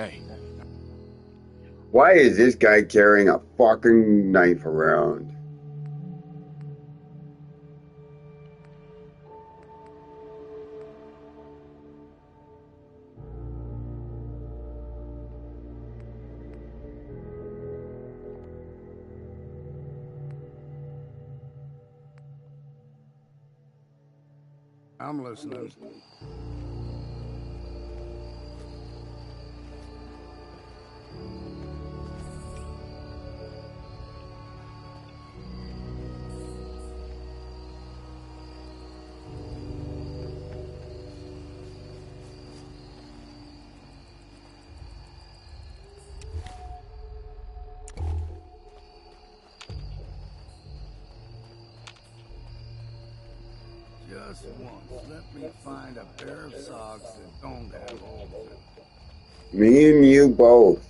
Hey, Why is this guy carrying a fucking knife around? I'm listening. Just once, let me find a pair of socks that don't have holes in them. Me and you both.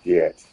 Shit.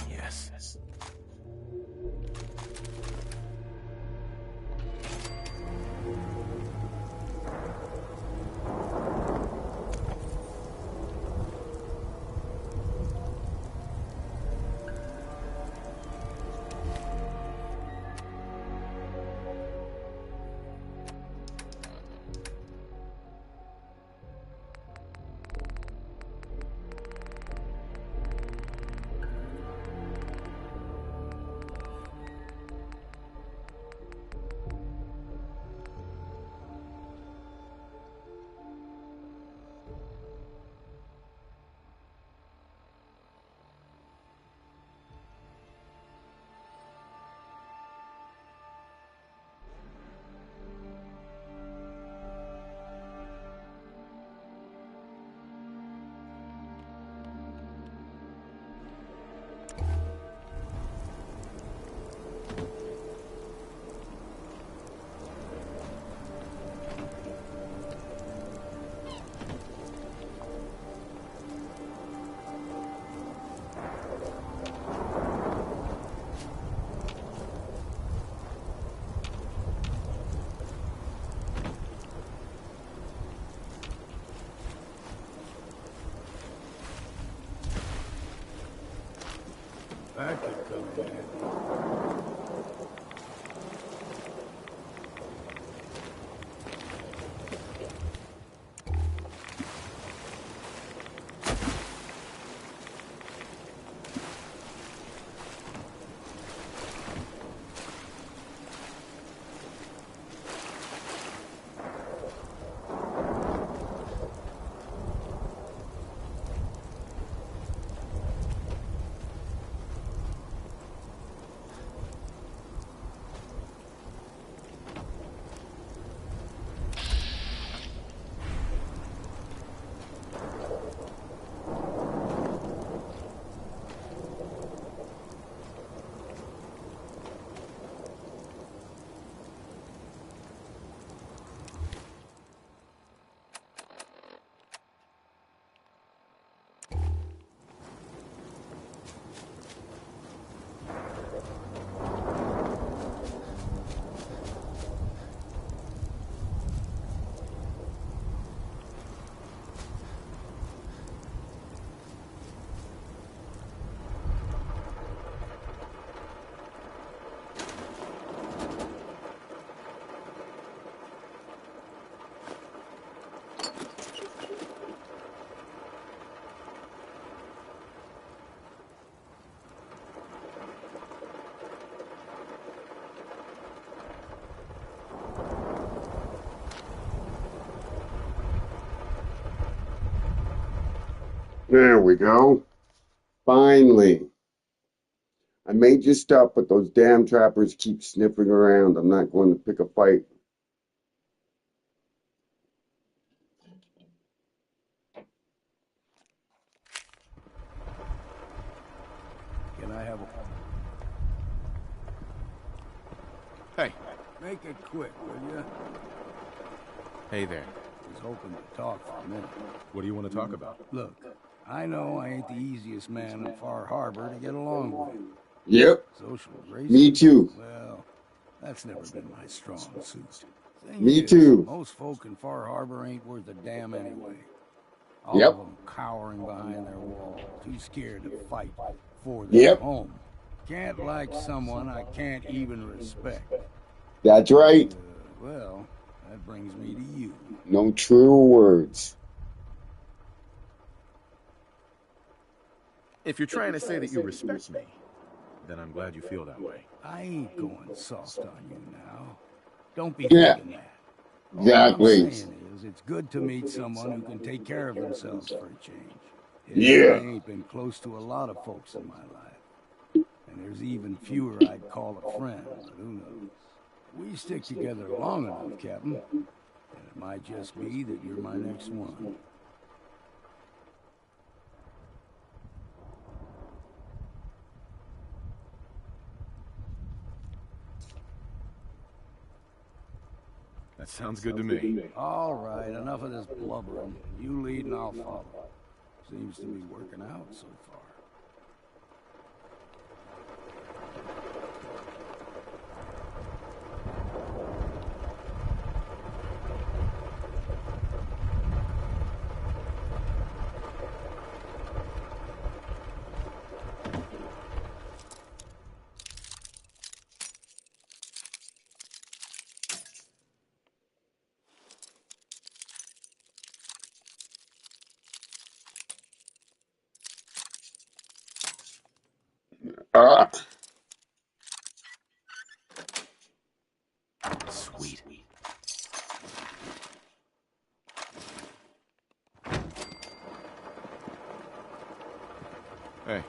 Yes. That could come in handy. There we go. Finally. I made you stop, but those damn trappers keep sniffing around. I'm not going to pick a fight. Can I have a... Hey. Make it quick, will you? Hey there. Was hoping to talk for a minute. What do you want to talk about? Look, I know I ain't the easiest man in Far Harbor to get along with. Yep, Social graces? me too. Well, that's never been my strong suit. Thing Me is, too. most folk in Far Harbor ain't worth a damn anyway. All Yep. of them cowering behind their wall, too scared to fight for their Yep. home. Can't like someone I can't even respect. That's right. Well, that brings me to you. No truer words. If you're trying to say that you respect me, then I'm glad you feel that way. I ain't going soft on you now. Don't be Yeah. thinking that. All I'm Exactly. saying is it's good to meet someone who can take care of themselves for a change. Yeah. I ain't been close to a lot of folks in my life. And there's even fewer I'd call a friend, but who knows? We stick together long enough, Captain. And it might just be that you're my next one. That sounds good to me. All right, enough of this blubbering. You lead and I'll follow. Seems to be working out so far. Ah. Sweet. Hey.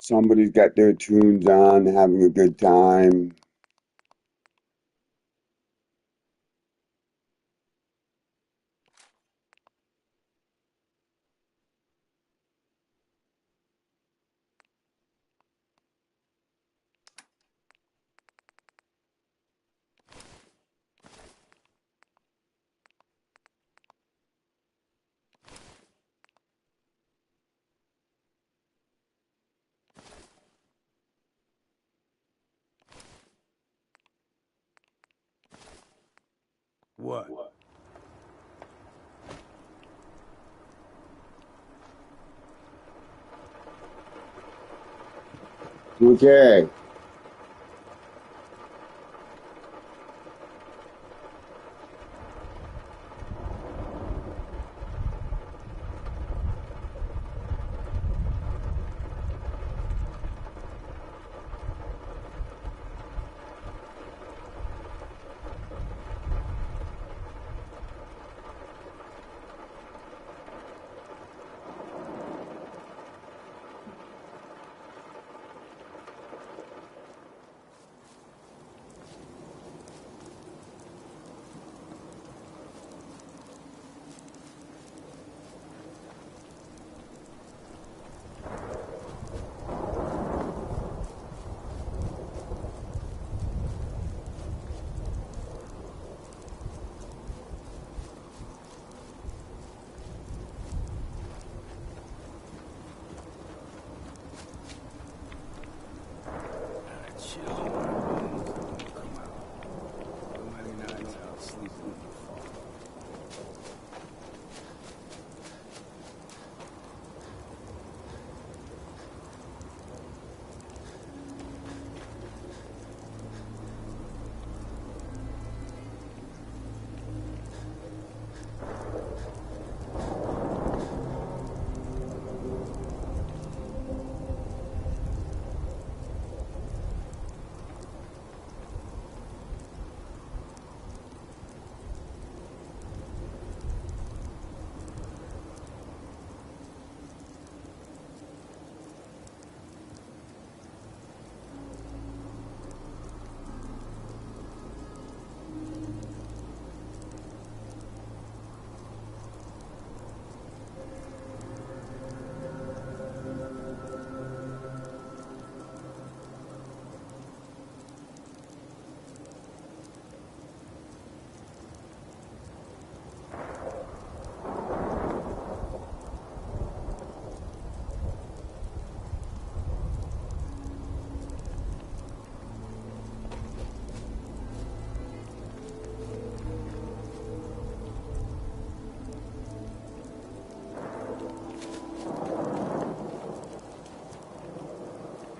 Somebody's got their tunes on, having a good time. What? Okay.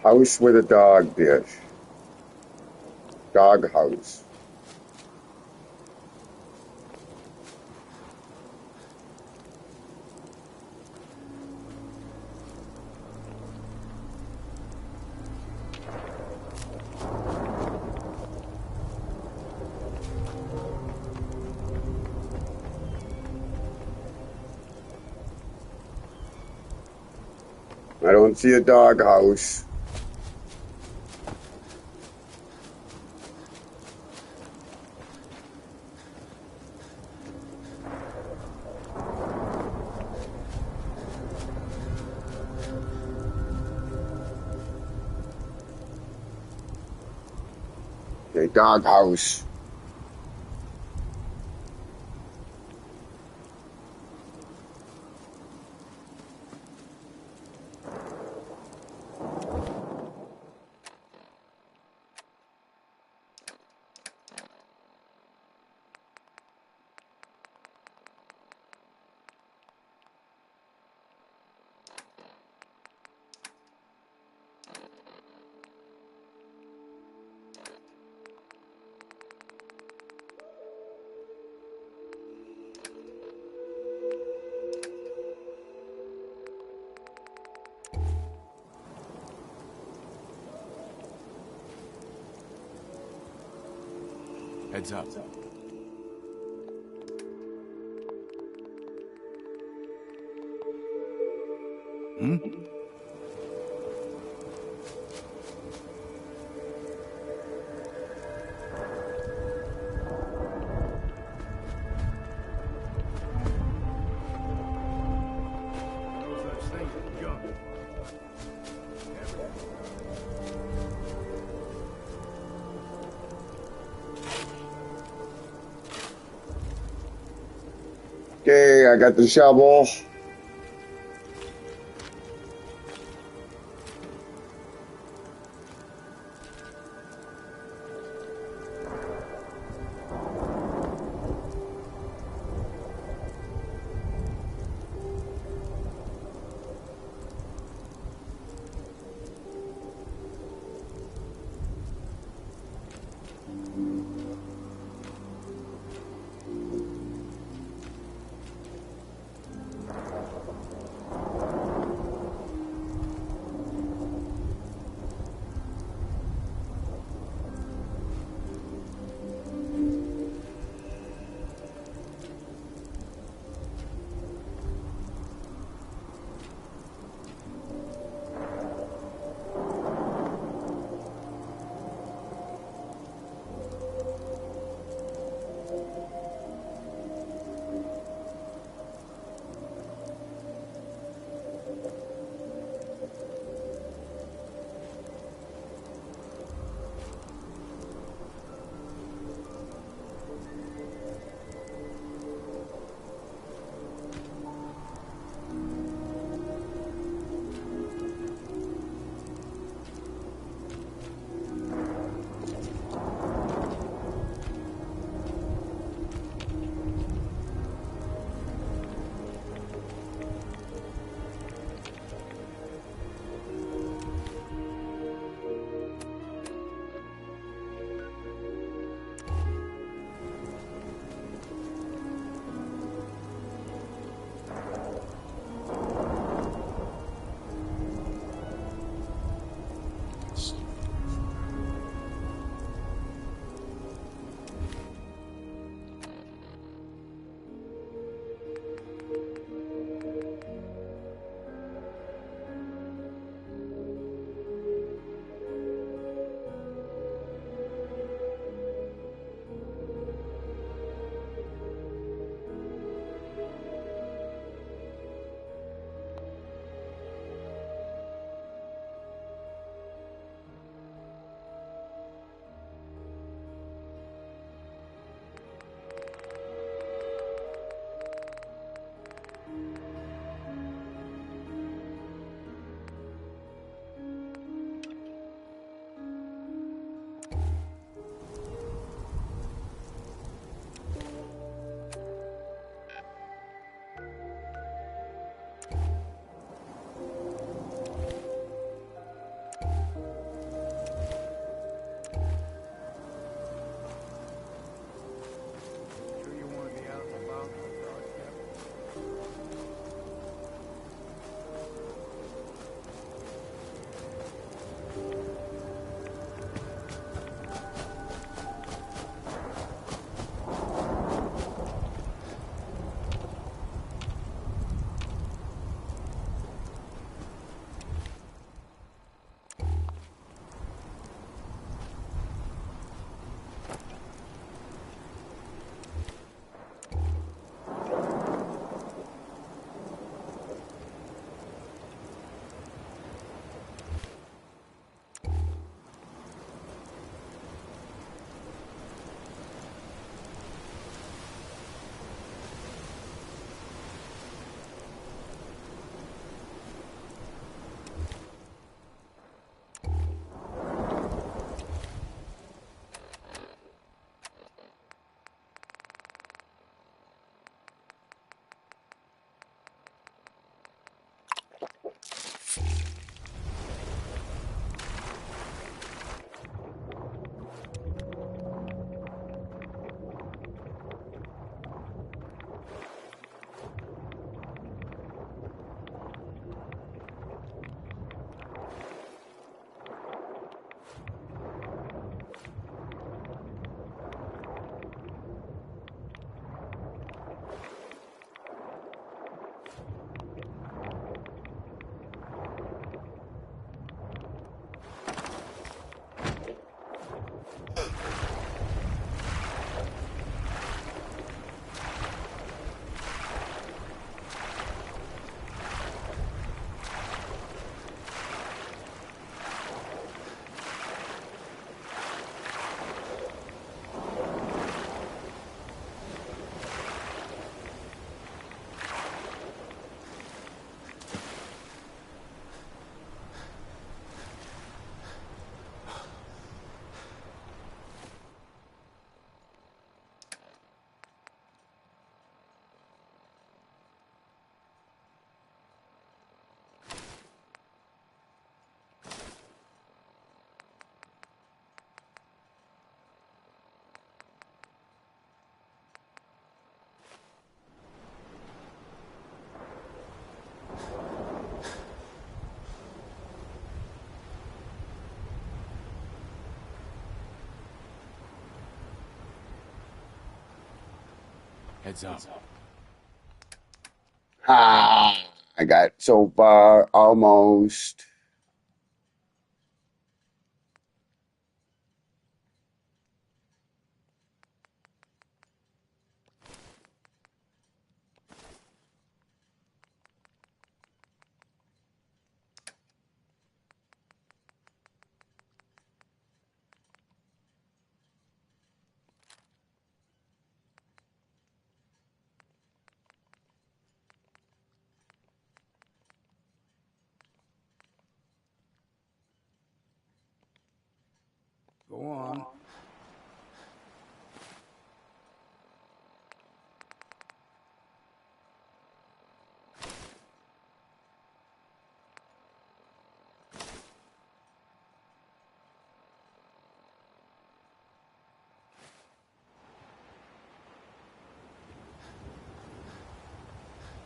House with a dog dish. Dog house. I don't see a dog house. Okay, dog house. Heads up. Hmm? No such thing as junk. Okay, I got the shovel. Heads up. Ha! I got so far, almost. Go on.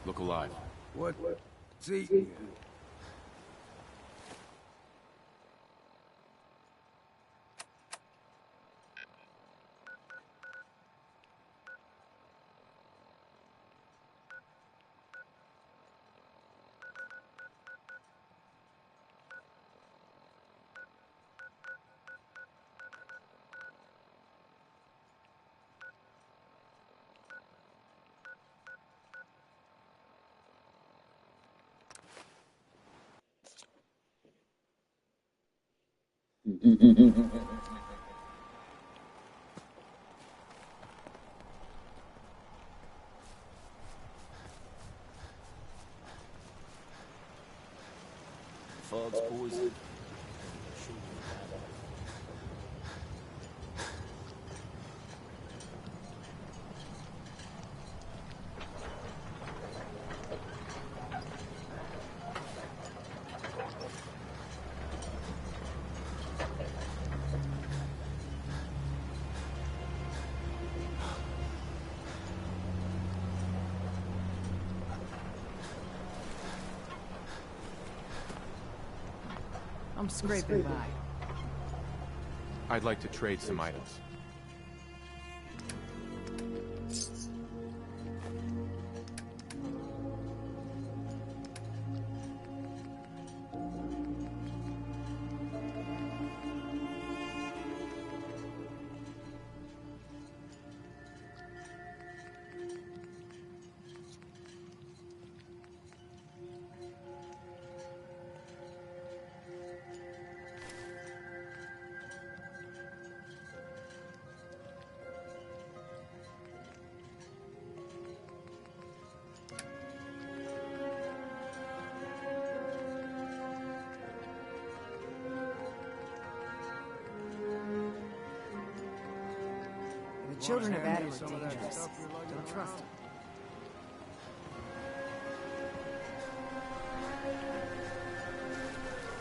Look alive. What? See? Fog's poison. I'm scraping by. I'd like to trade some items. The children of Adam are dangerous. Don't trust them.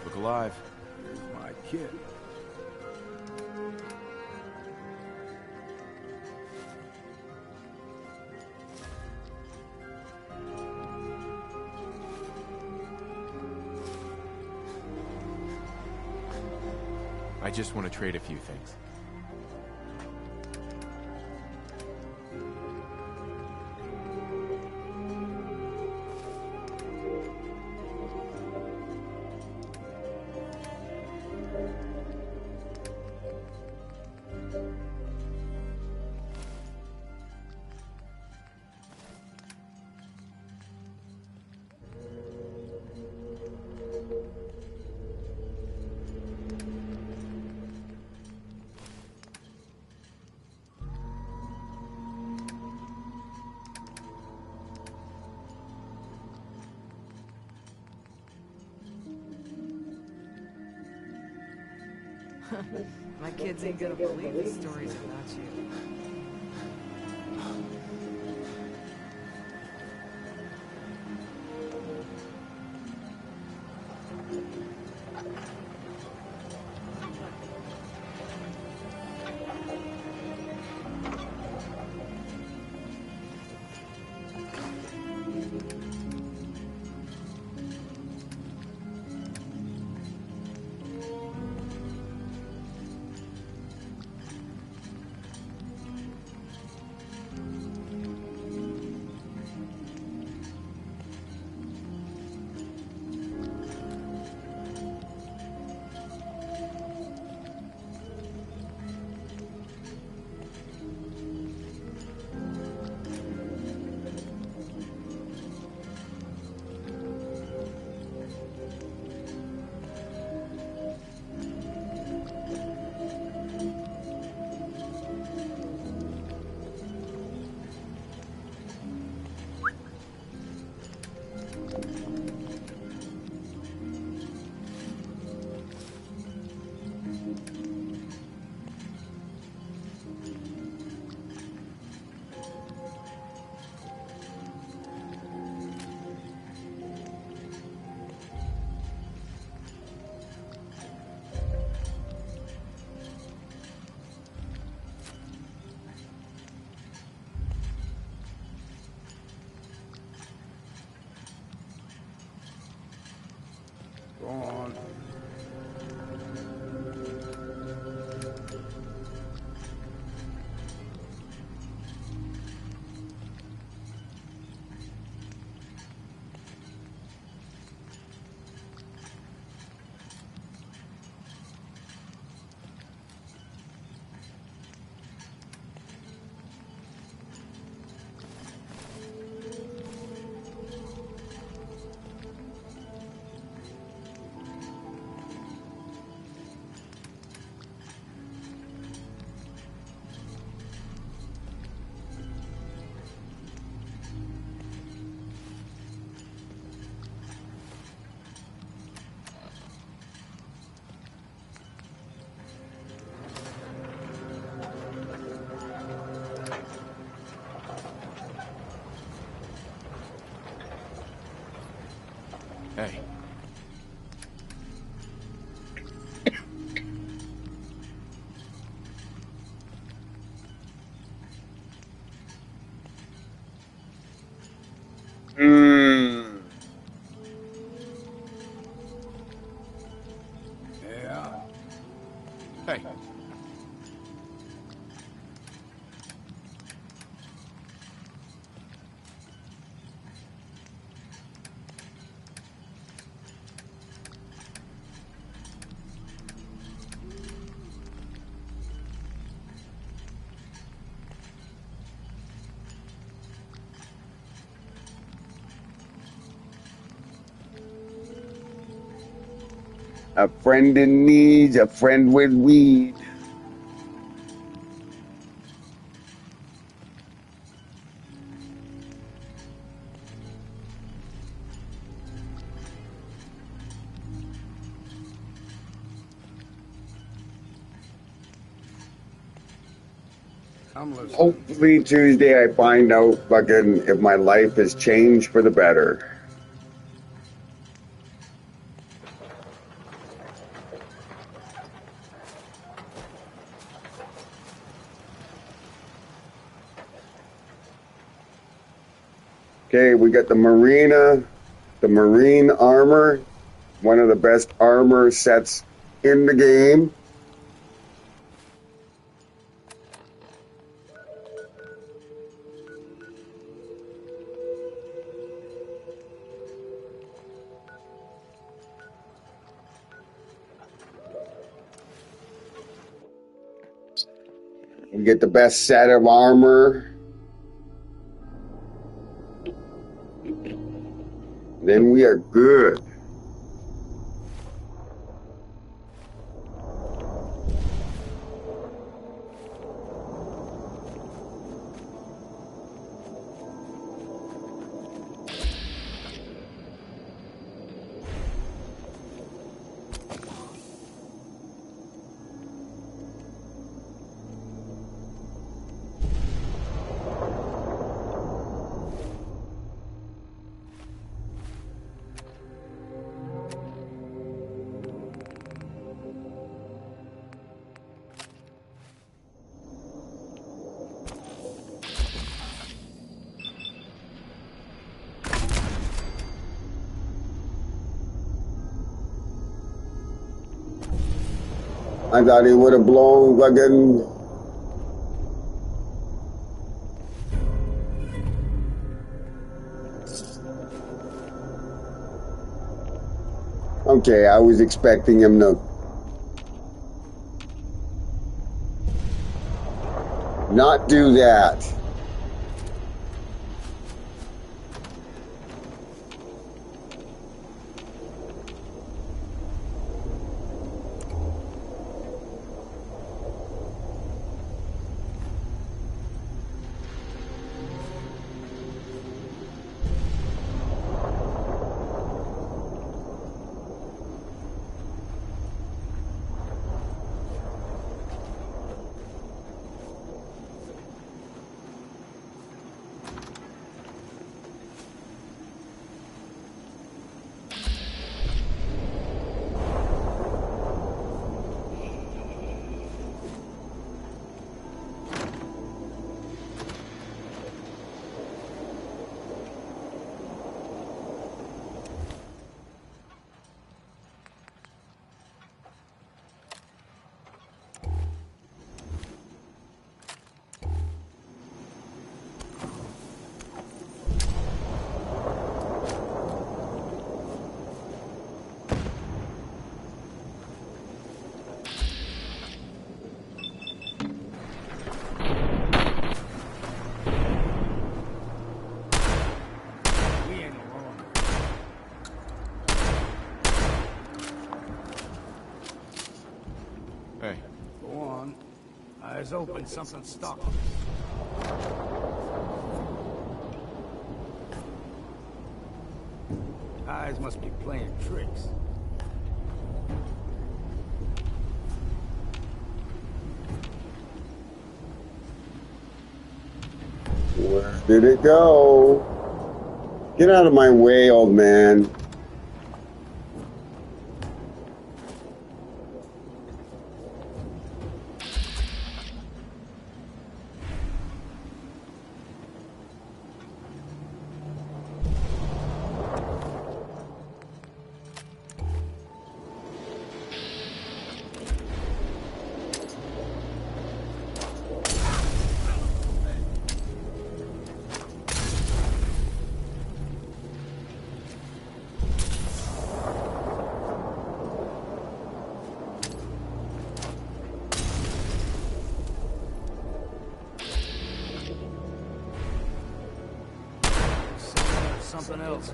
Look alive. Here's my kid. I just want to trade a few things. My kids ain't gonna believe these stories about you. Go on. Hey, Mm. Yeah. hey. A friend in need, a friend with weed. I'm listening. Hopefully Tuesday I find out fucking if my life has changed for the better. Okay, we got the Marine armor, one of the best armor sets in the game. We get the best set of armor. Then we are good. I thought he would have blown fucking. Okay, I was expecting him to not do that. eyes open, something stuck. Eyes must be playing tricks. Where did it go? Get out of my way, old man. Something else.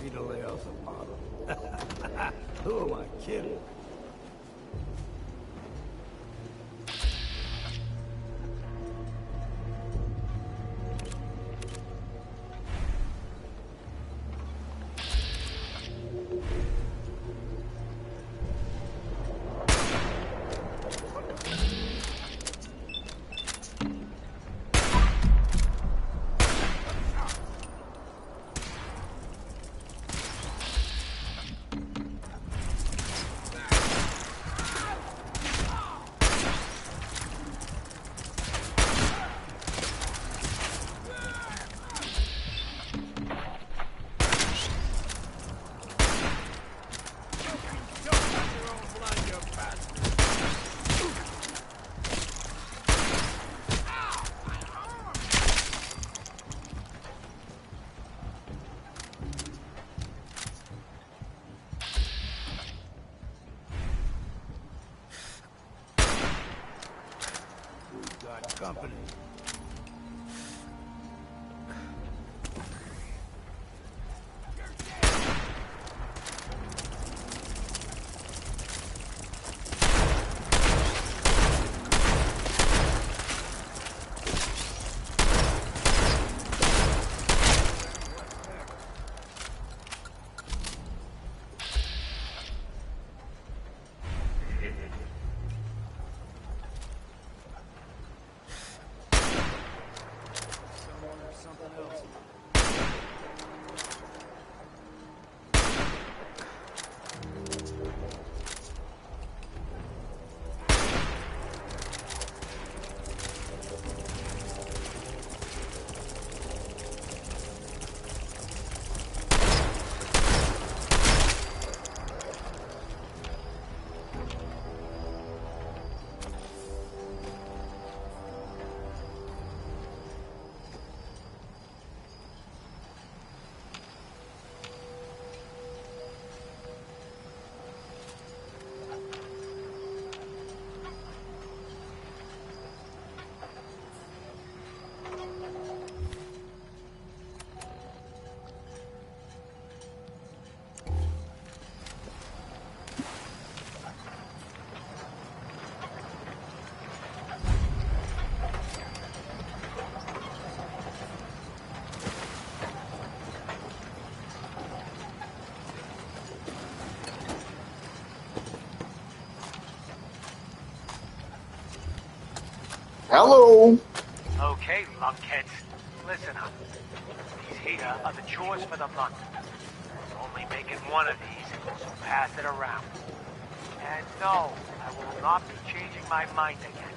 Need to lay off the bottle. Who am I kidding? Company. Hello. Okay, lunkheads. Listen up. These here are the chores for the month. Only making one of these, so pass it around. And no, I will not be changing my mind again.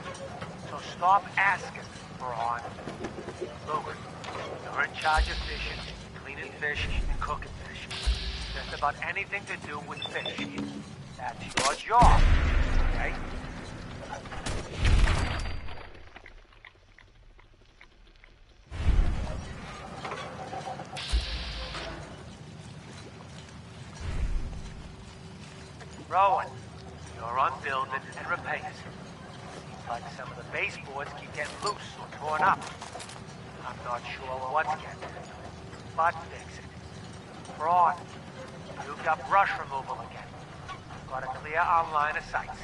So stop asking for on. Look, you're in charge of fishing, cleaning fish, and cooking fish. Just about anything to do with fish. That's your job, okay? Rowan, you're on building and repairs. Seems like some of the baseboards keep getting loose or torn up. I'm not sure what's getting, but fix it. Braun. You've got brush removal again. Got a clear online of sights.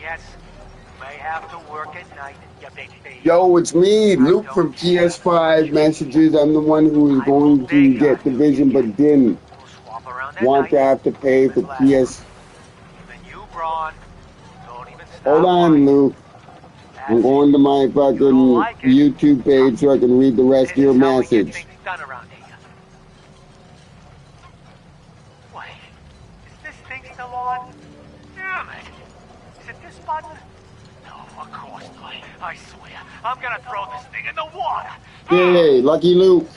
Yes, you may have to work at night, you big thief. Yo, it's me, Luke from PS5 Messages. I'm the one who was going to get Division but didn't We'll swap around at want to night. have to pay for PS. Even you, Braun, don't even stop. Hold on, worrying. Luke. I'm going to my fucking YouTube page so I can read the rest of your This is how we get message. things done around here. Wait, is this thing still on? Damn it! Is it this button? No, of course not. I swear, I'm gonna throw this thing in the water. Hey, Lucky Luke.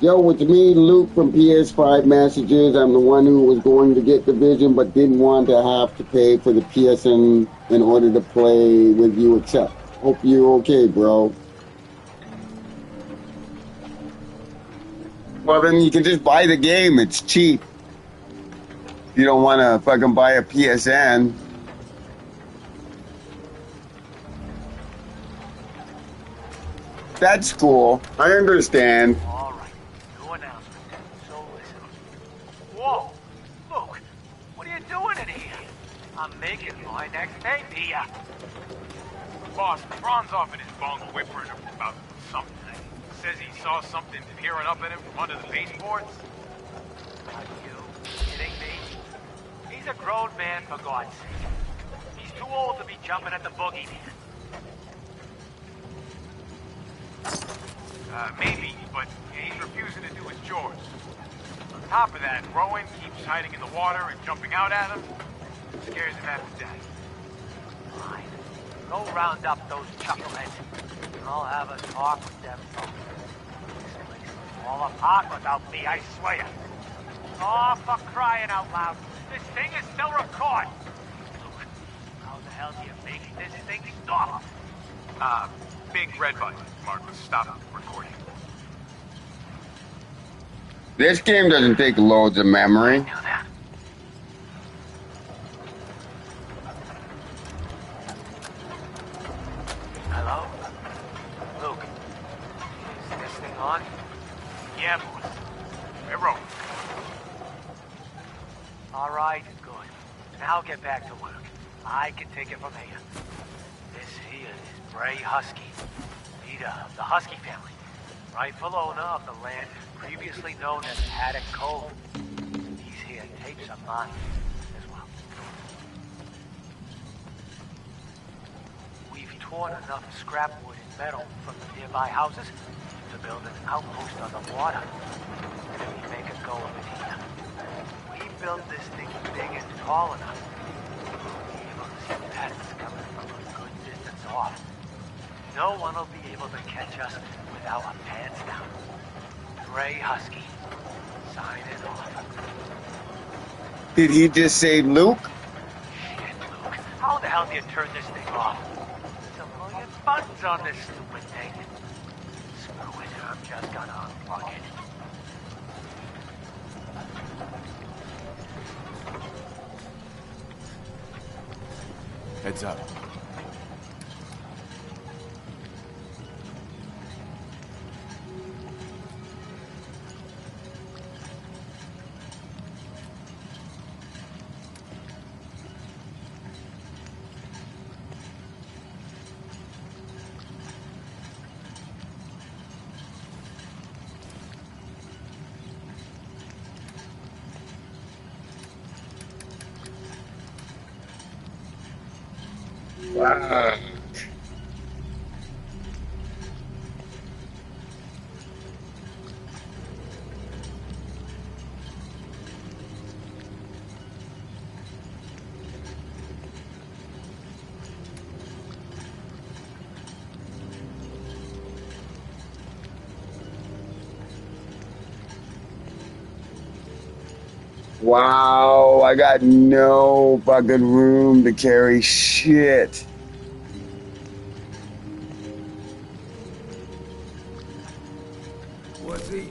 Yo, it's me, Luke from PS5 Messages. I'm the one who was going to get Division but didn't want to have to pay for the PSN in order to play with you except. Hope you're okay, bro. Well, then you can just buy the game. It's cheap. You don't want to fucking buy a PSN. That's cool. I understand. All right, new announcement. So listen. Whoa, Luke, what are you doing in here? I'm making my next tape here. Boss, Braun's off in his bungle whimpering about something. Says he saw something peering up at him from under the baseboards. Are you kidding me? He's a grown man, for God's sake. He's too old to be jumping at the boogeyman. Maybe, but he's refusing to do his chores. On top of that, Rowan keeps hiding in the water and jumping out at him. Scares him half to death. Fine. Go round up those chuckleheads, and I'll have a talk with them folks. This place will fall apart without me, I swear. Oh, for crying out loud. This thing is still recording. Luke, how the hell do you make this thing stop? Big red button. Marcus, stop recording. This game doesn't take loads of memory. I knew that. Hello? Luke, is this thing on? Yeah, boss. Hey, Rowan. All right, good. Now get back to work. I can take it from here. This here is Bray Husky, leader of the Husky family, rightful owner of the land previously known as Haddock Cove. These here tapes are mine as well. We've torn enough scrap wood and metal from the nearby houses to build an outpost on the water. And if we make a go of it here, we build this thing big and tall enough, we'll be able to see pests coming from a good distance off. No one will be able to catch us with our pants down. Gray Husky, signing off. Did he just say Luke? Shit, Luke. How the hell do you turn this thing off? There's a million buttons on this stupid thing. Screw it, I'm just gonna unplug it. Heads up. Fuck. Wow, I got no fucking room to carry shit. What's he?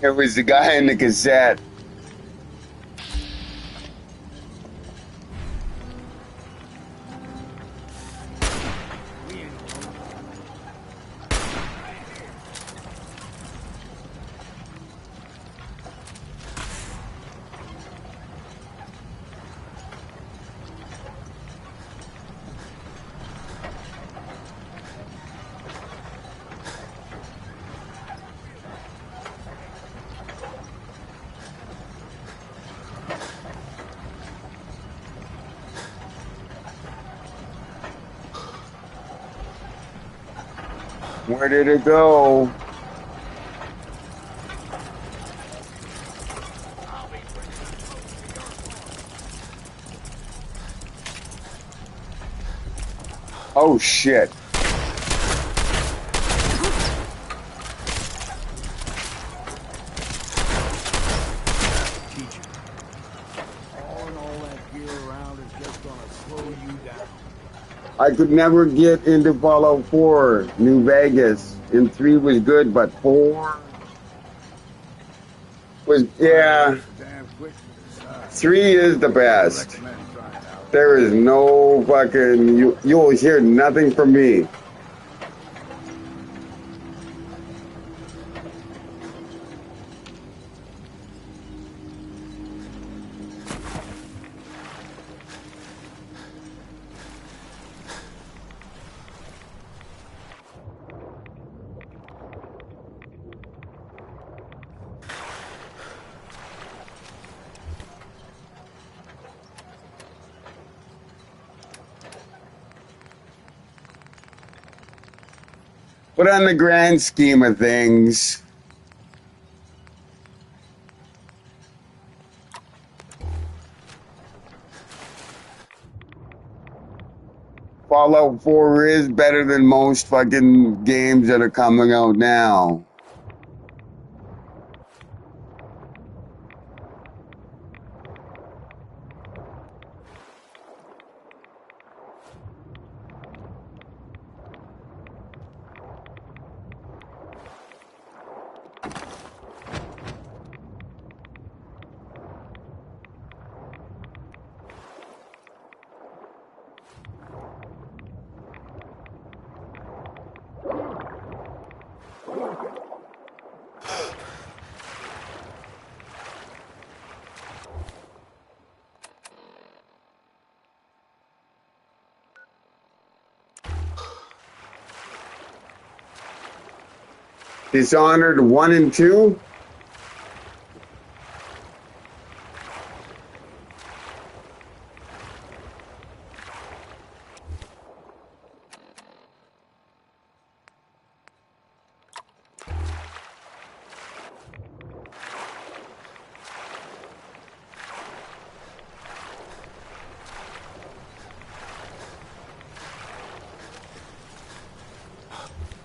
It was the guy in the cassette. Where did it go? Oh shit. Teacher. Hauling all that gear around is just gonna slow you down. I could never get into Fallout 4, New Vegas. And 3 was good, but 4 was, yeah. Damn quick to decide. 3 is the I best. recommend trying it out. There is no fucking, you'll hear nothing from me. But on the grand scheme of things, Fallout 4 is better than most fucking games that are coming out now. Dishonored 1 and 2?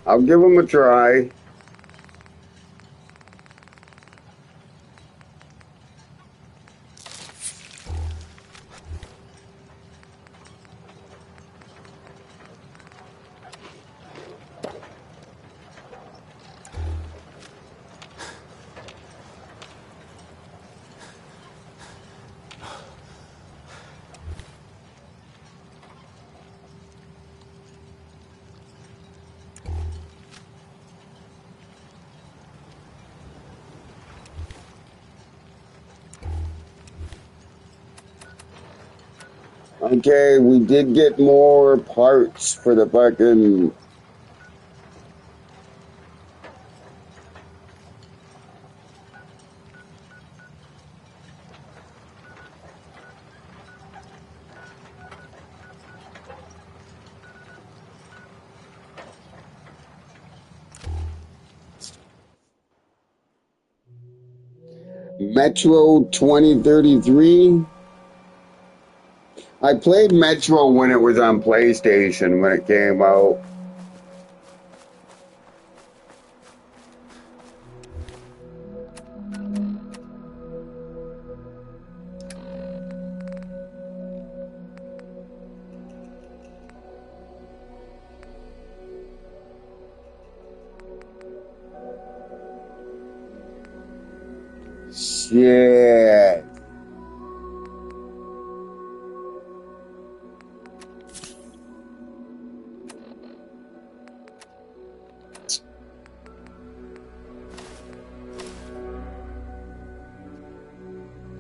I'll give them a try. Okay, we did get more parts for the fucking... Metro 2033. I played Metro when it was on PlayStation when it came out. Shit.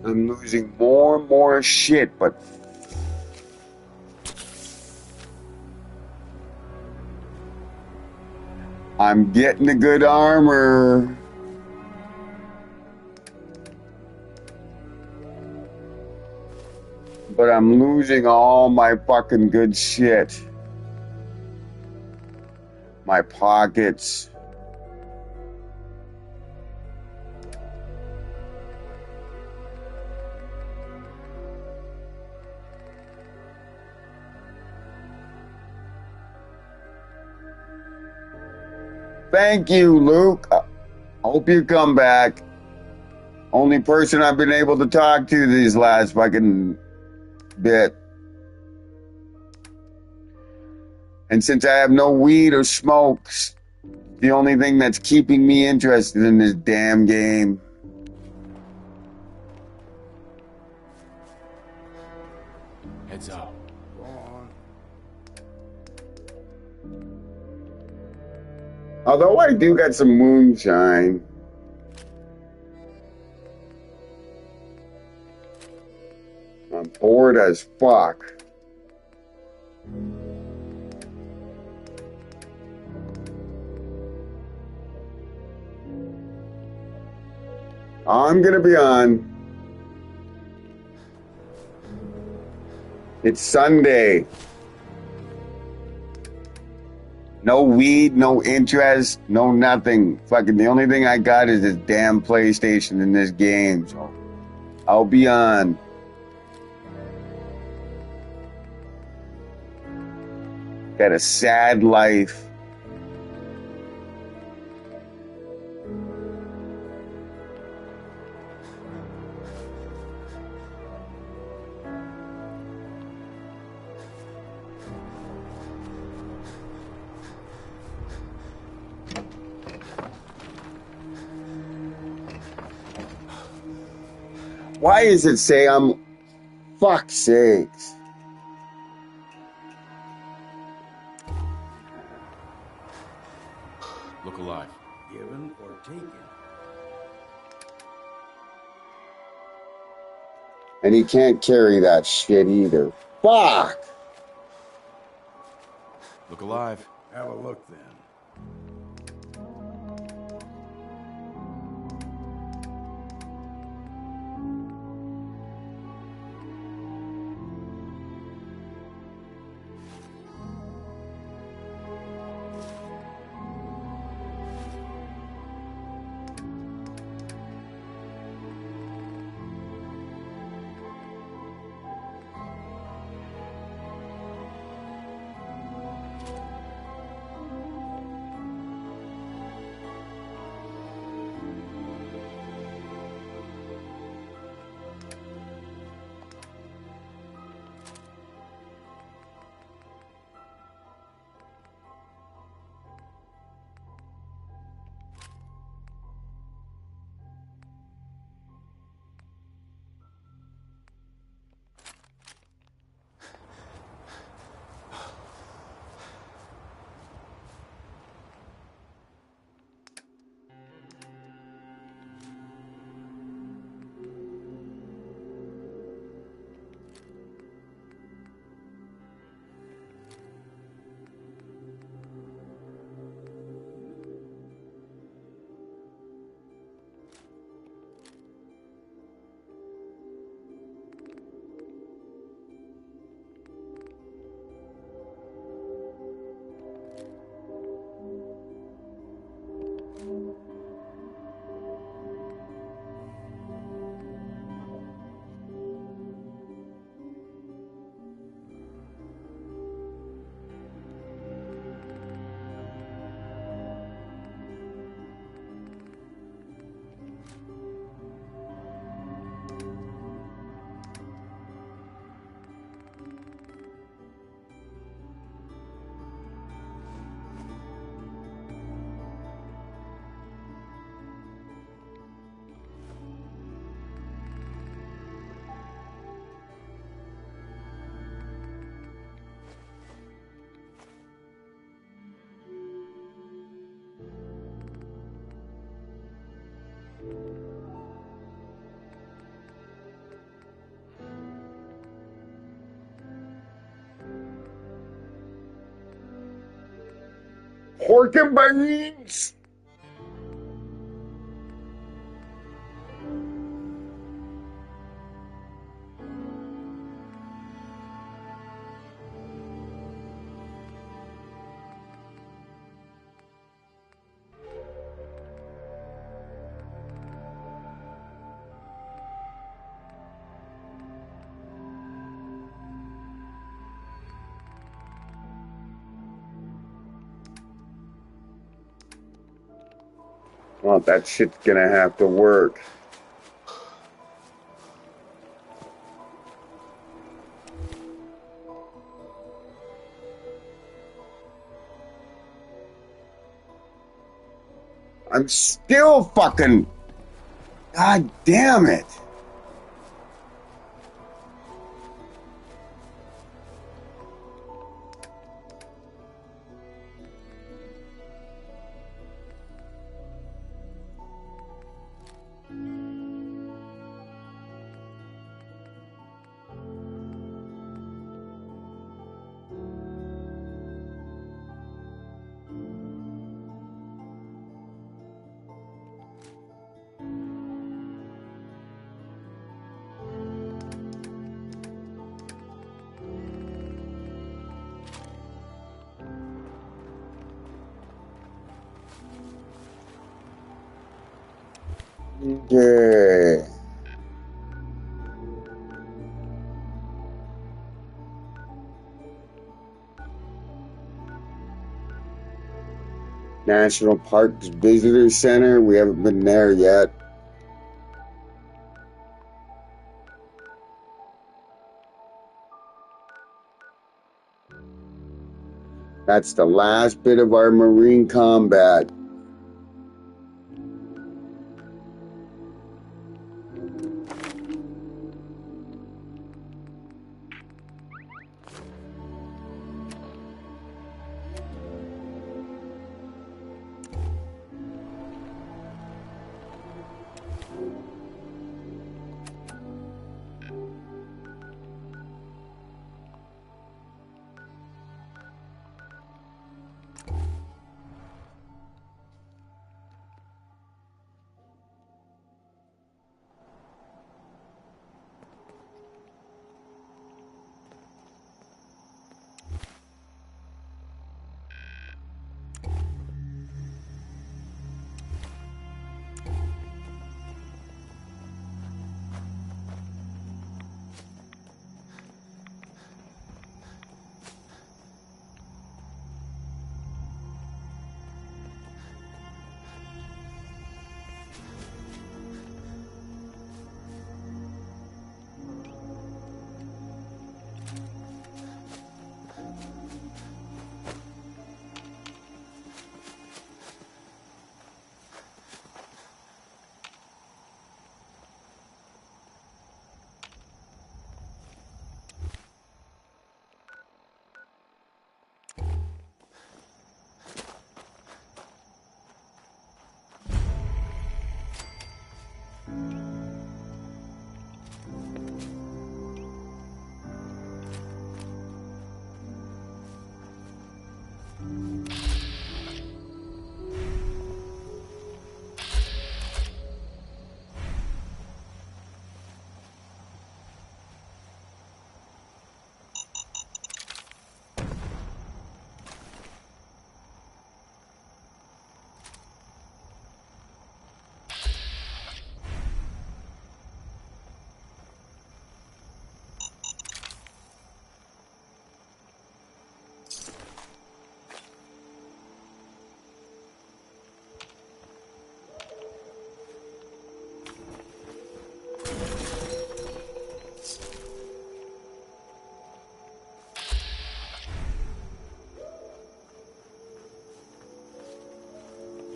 I'm losing more and more shit, but I'm getting the good armor. But I'm losing all my fucking good shit. my pockets. Thank you, Luke. I hope you come back. Only person I've been able to talk to these last fucking bit. And since I have no weed or smokes, the only thing that's keeping me interested in this damn game. Heads up. Go on. Although I do got some moonshine. I'm bored as fuck. I'm gonna be on. It's Sunday. No weed, no interest, no nothing. Fucking the only thing I got is this damn PlayStation in this game. So I'll be on. Got a sad life. Why does it say I'm... Fuck's sakes. Look alive. Given or taken? And he can't carry that shit either. Fuck! Look alive. Have a look then. Pork and beans! Oh, that shit's gonna have to work. I'm still fucking... God damn it. Okay. National Parks Visitor Center. We haven't been there yet. That's the last bit of our Marine combat.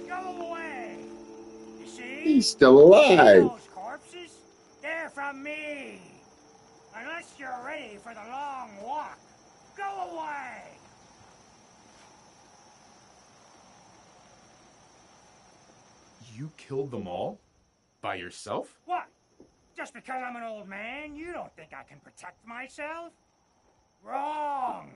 Go away! You see? He's still alive. Those corpses? They're from me! Unless you're ready for the long walk. Go away! You killed them all? By yourself? What? Just because I'm an old man, you don't think I can protect myself? Wrong!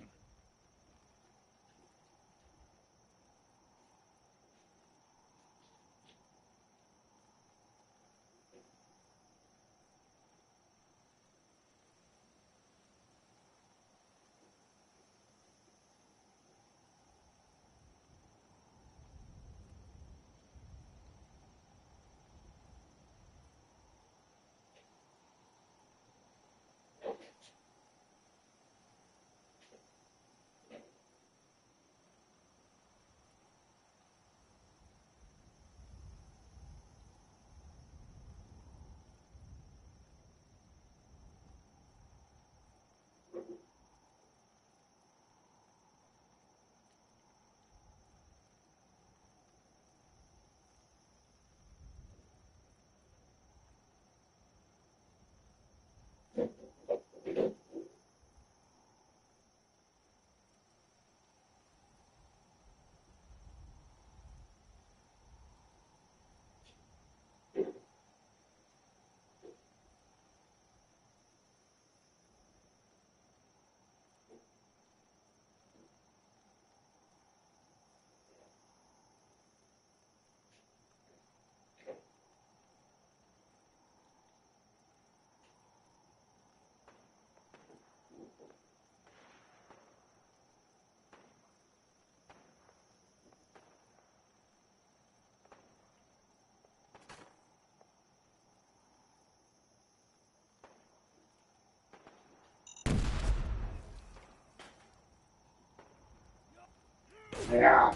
Yeah.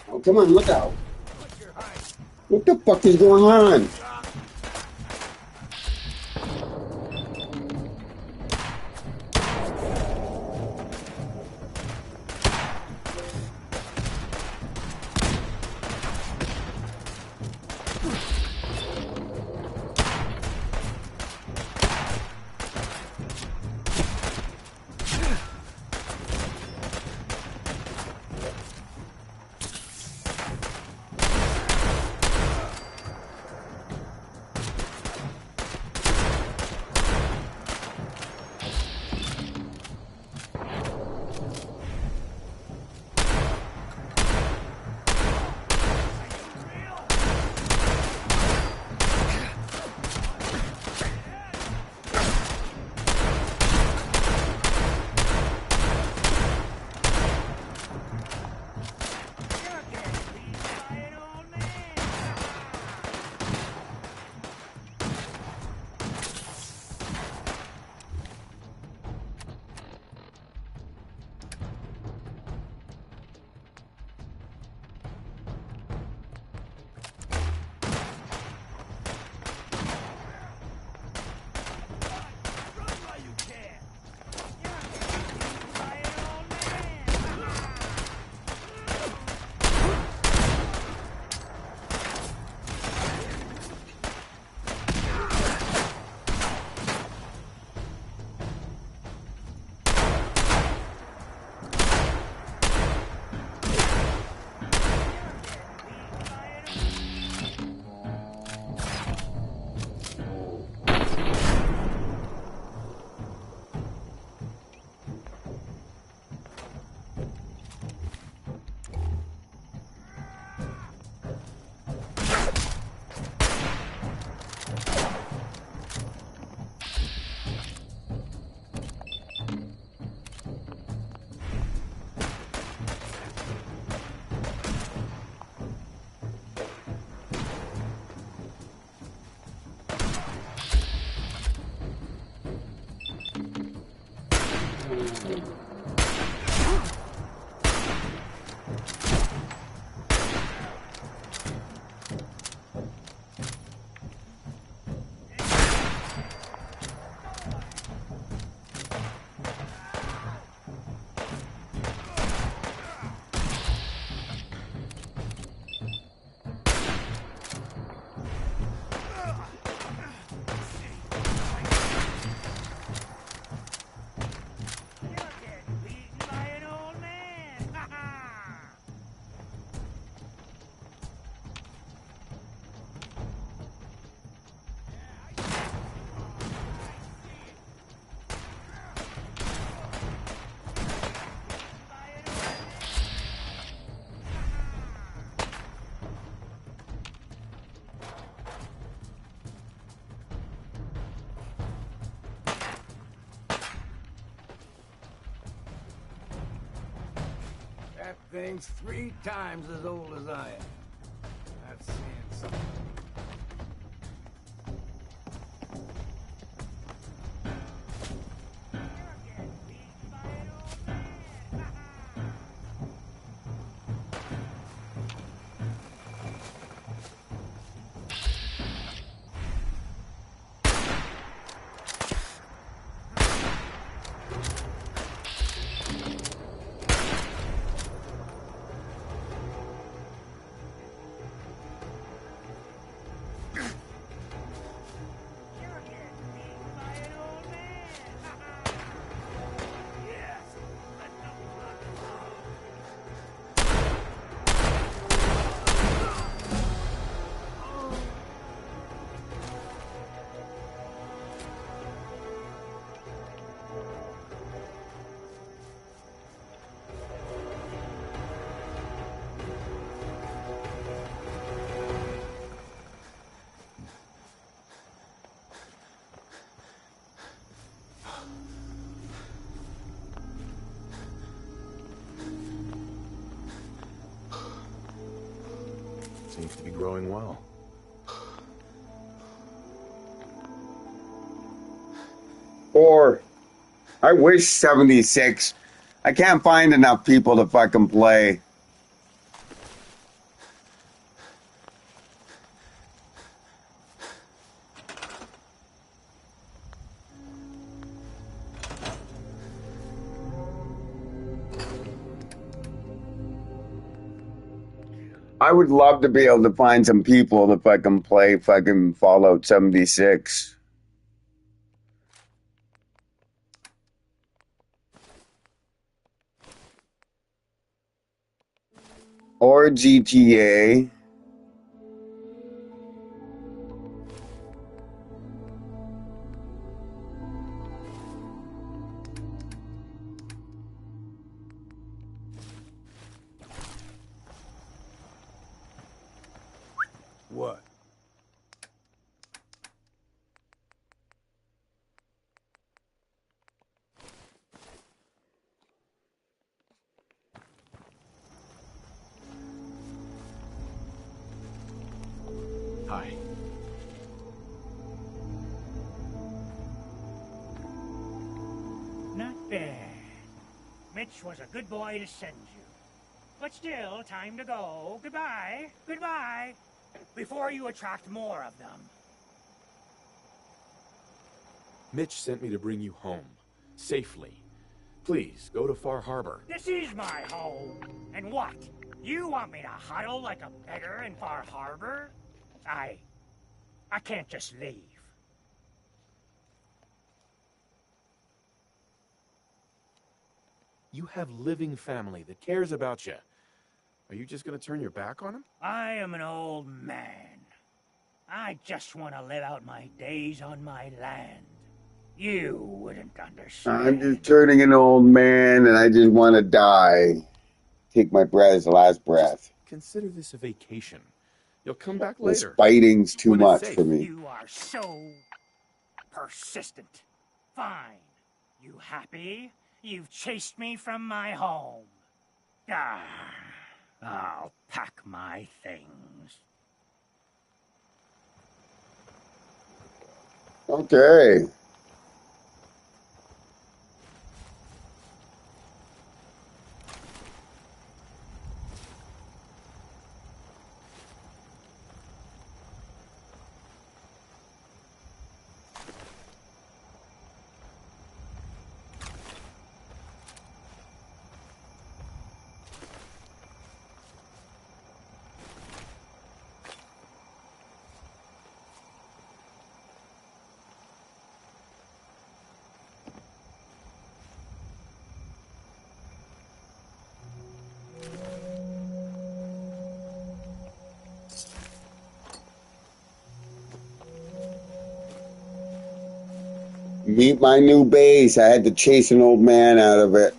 Oh, come on, look out. What the fuck is going on? That thing's 3 times as old as I am. That's saying something. Seems to be growing well. Or I wish 76. I can't find enough people to fucking play. I would love to be able to find some people to fucking play fucking Fallout 76. Or GTA. What? Hi. Not bad. Mitch was a good boy to send you. But still, time to go. Goodbye. Goodbye. Before you attract more of them. Mitch sent me to bring you home. Safely. Please, go to Far Harbor. This is my home. And what? You want me to huddle like a beggar in Far Harbor? I can't just leave. You have living family that cares about you. Are you just gonna turn your back on him? I am an old man. I just want to live out my days on my land. You wouldn't understand. I'm just turning an old man and I just want to die. Take my last breath. Consider this a vacation. You'll come back This later. fighting's too When it's much safe. for me. You are so persistent. Fine. You happy? You've chased me from my home. Ah, I'll pack my things. Okay. Meet my new base. I had to chase an old man out of it.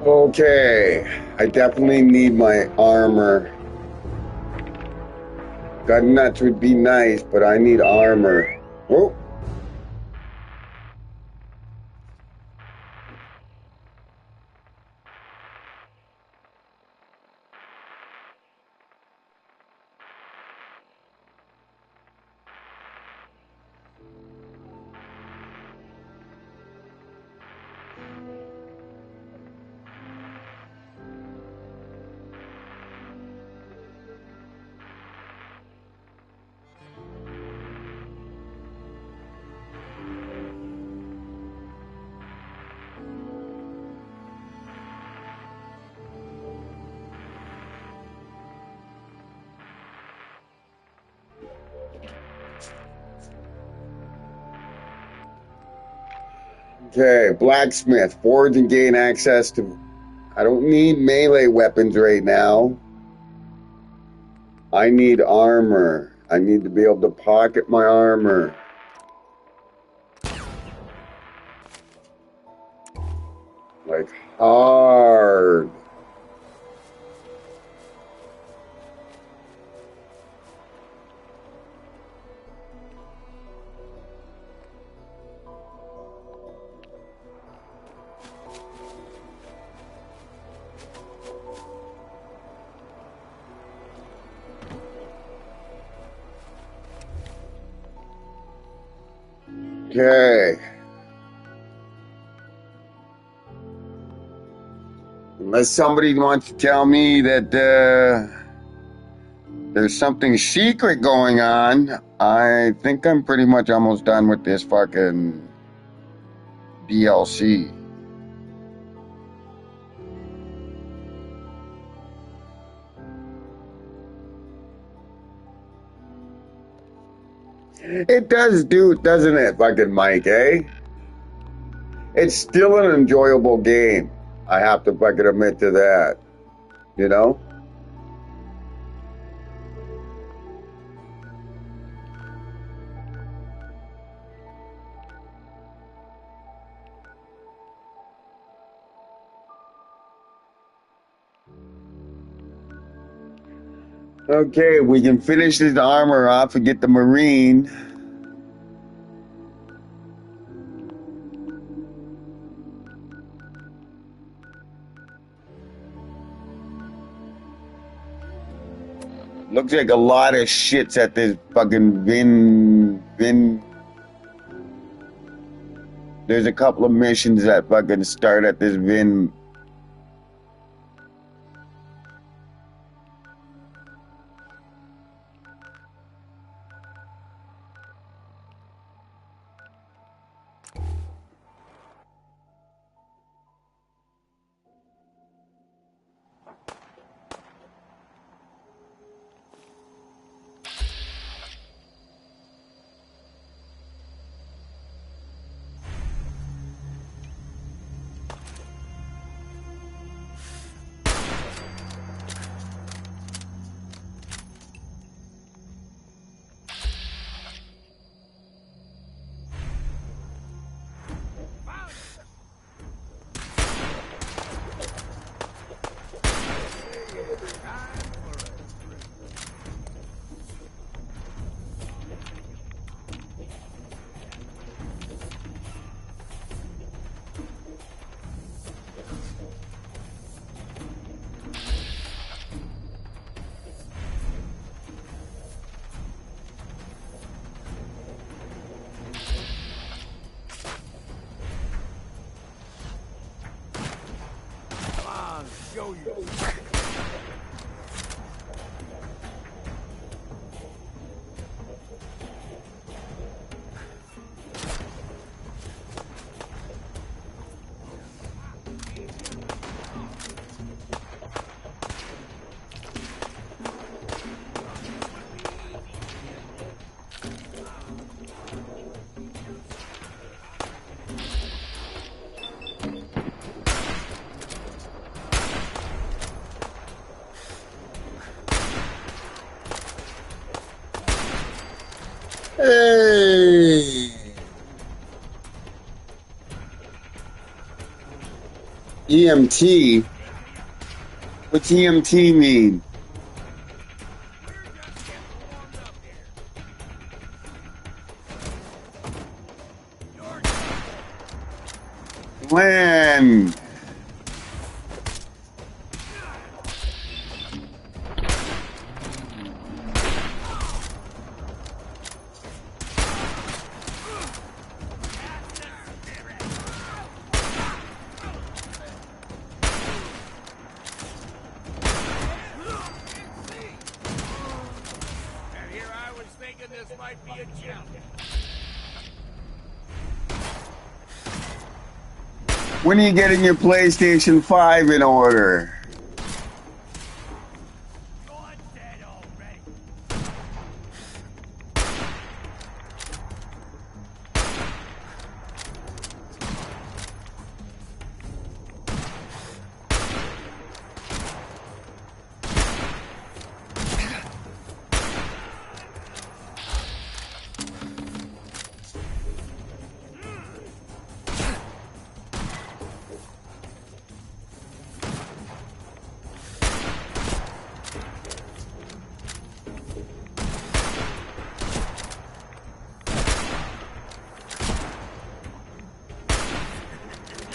Okay, I definitely need my armor. Gun nuts would be nice, but I need armor. Oh. Okay, blacksmith. Forge and gain access to... I don't need melee weapons right now. I need armor. I need to be able to pocket my armor. Like, hard. Okay. Unless somebody wants to tell me that there's something secret going on, I think I'm pretty much almost done with this fucking DLC. It does do, doesn't it, fucking Mike, eh? It's still an enjoyable game. I have to fucking admit to that. You know? Okay, we can finish this armor off and get the Marine. Looks like a lot of shits at this fucking Vin. There's a couple of missions that fucking start at this Vin. Show you. Hey! EMT? What's EMT mean? Land! When are you getting your PlayStation 5 in order?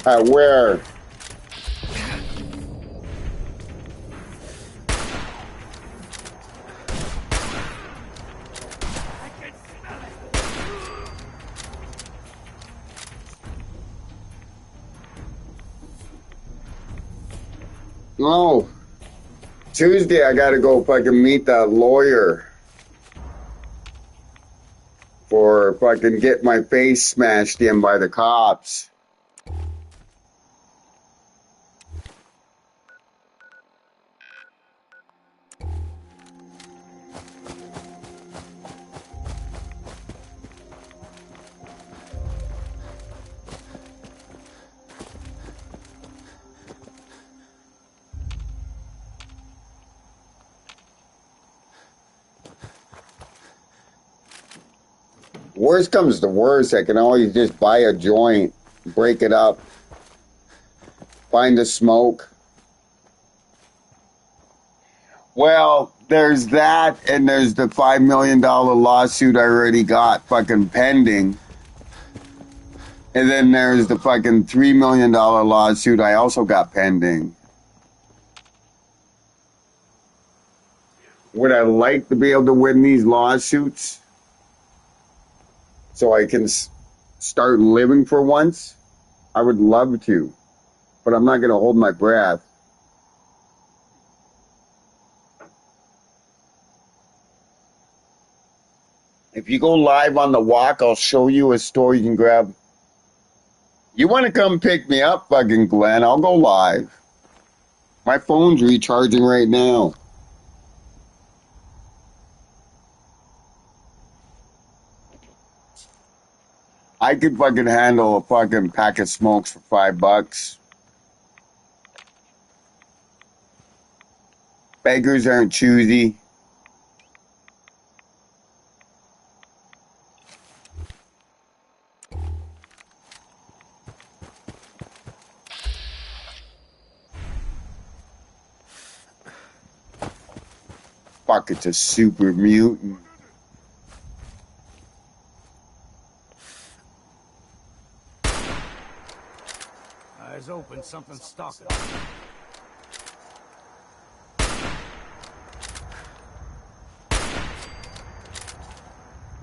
Where? Oh, Tuesday I gotta go fucking meet that lawyer for fucking get my face smashed in by the cops. Worst comes to worst, I can always just buy a joint, break it up, find a smoke. Well, there's that, and there's the $5 million lawsuit I already got fucking pending. And then there's the fucking $3 million lawsuit I also got pending. Would I like to be able to win these lawsuits so I can start living for once? I would love to, but I'm not going to hold my breath. If you go live on the walk, I'll show you a store you can grab. You want to come pick me up, fucking Glenn? I'll go live. My phone's recharging right now. I could fucking handle a fucking pack of smokes for $5. Beggars aren't choosy. Fuck, it's a super mutant. Eyes open, something's stalking.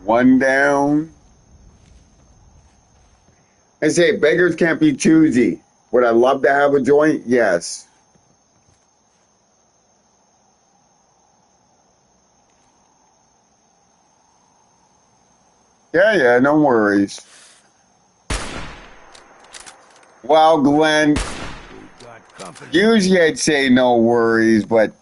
One down. I say beggars can't be choosy. Would I love to have a joint? Yes. Yeah, no worries. Well, Glenn, usually I'd say no worries, but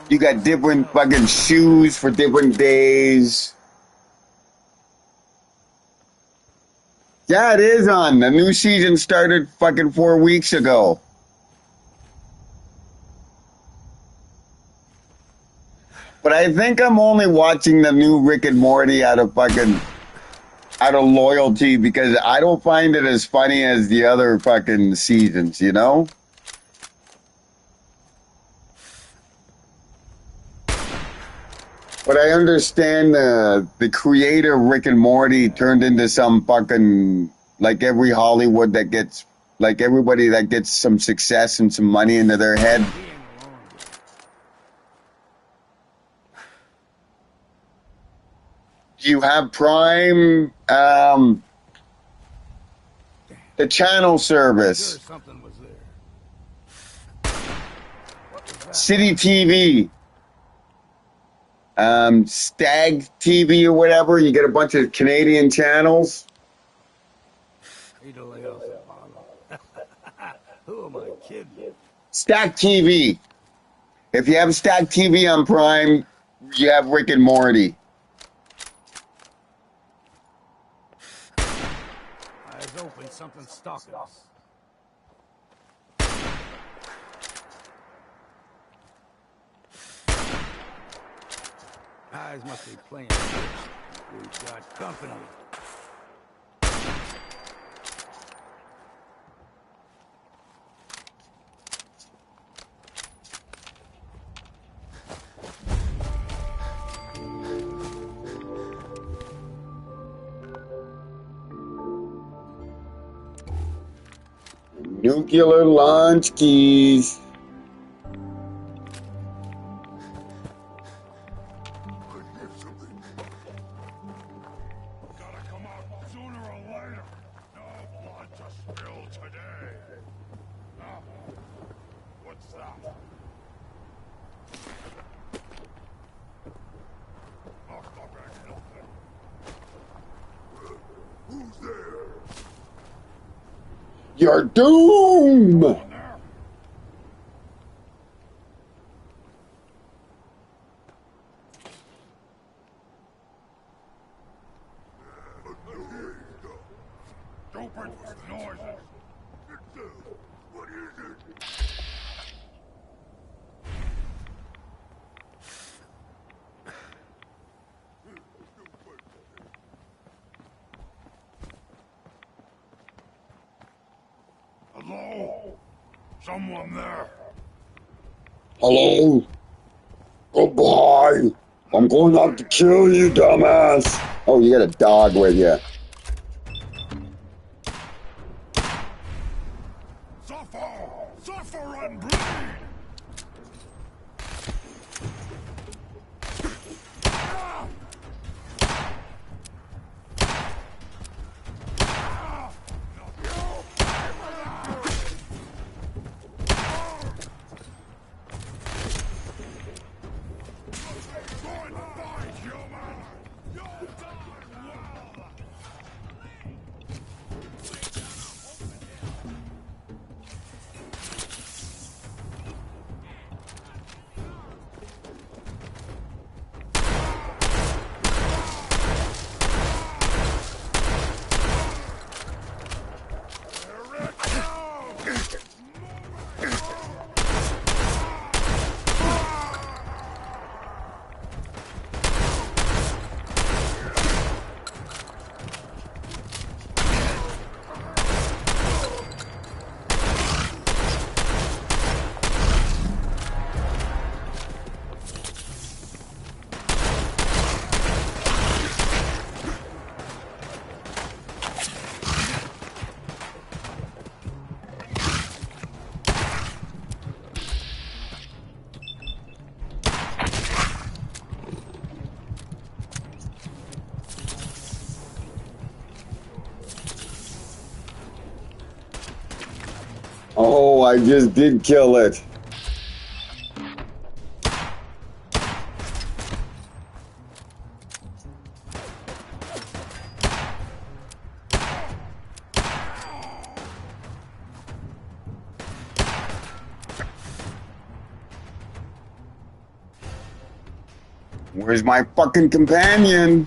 you got different fucking shoes for different days. Yeah, it is on. The new season started fucking 4 weeks ago. But I think I'm only watching the new Rick and Morty out of loyalty because I don't find it as funny as the other fucking seasons, you know? But I understand the creator of Rick and Morty turned into some fucking, like every Hollywood that gets, like everybody that gets some success and some money into their head. You have Prime, the channel service, City TV, Stag TV or whatever. You get a bunch of Canadian channels. Who am I kidding? Stack TV. If you have Stack TV on Prime, you have Rick and Morty. Eyes open, something's stalking us. Eyes must be playing. We've got company. Nuclear launch keys. Gotta come out sooner or later. No blood to spill today. Huh? What's that? Knocked up at nothing. Who's there? Your doom! On there? Stupid noises. What is it? Hello? Someone there? Hello? Goodbye. I'm going out to kill you, dumbass. Oh, you got a dog with you. Suffer! Suffer and bleed! Oh, I just did kill it. Where's my fucking companion?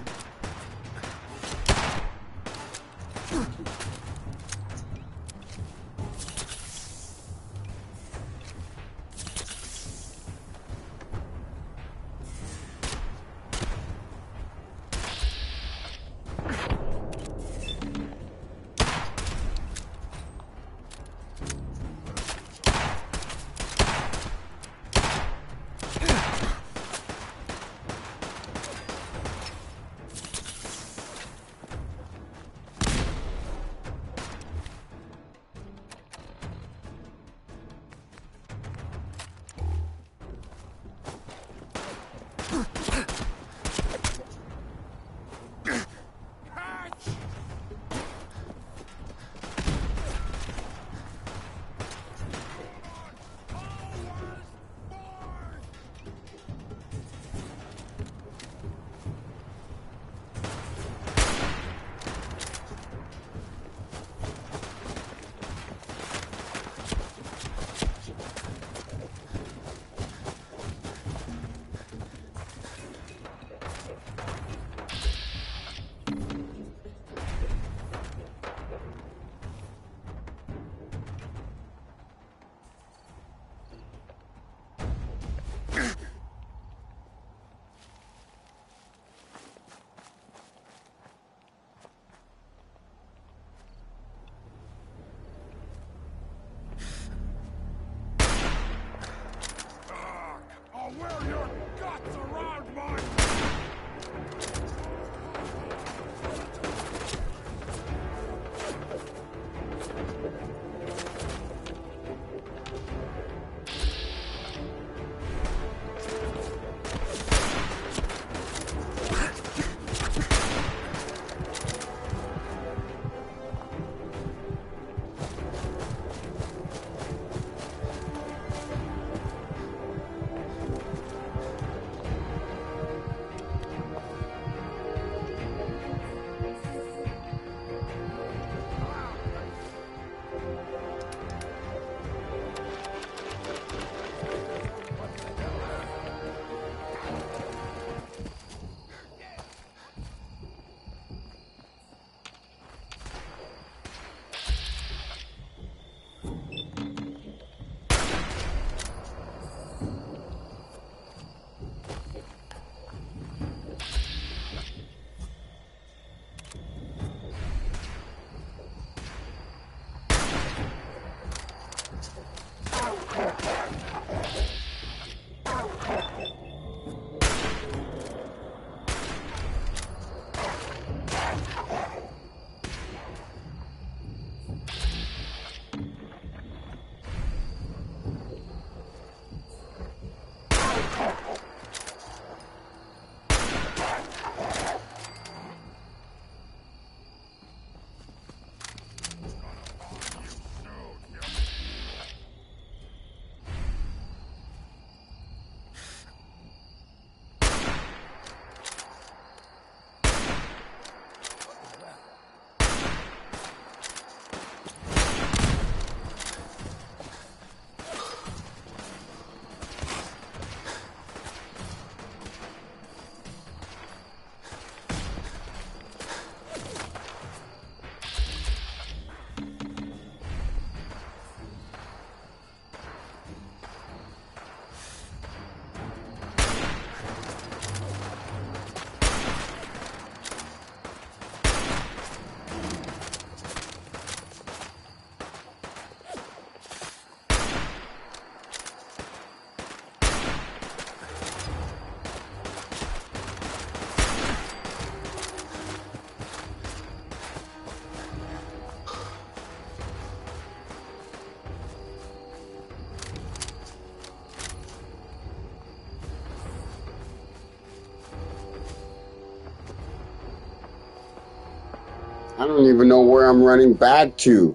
I don't even know where I'm running back to.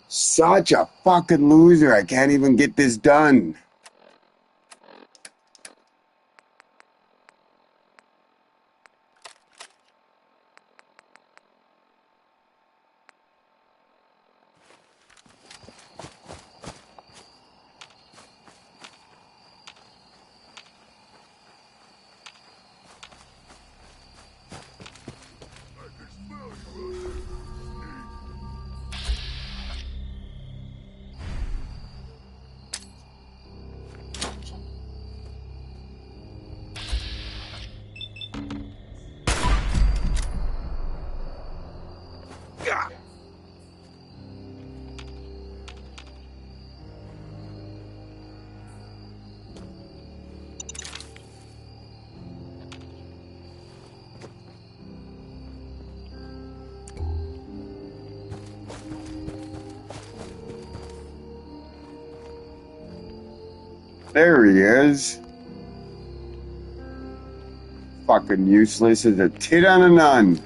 Such a fucking loser. I can't even get this done. There he is. Fucking useless as a tit on a nun.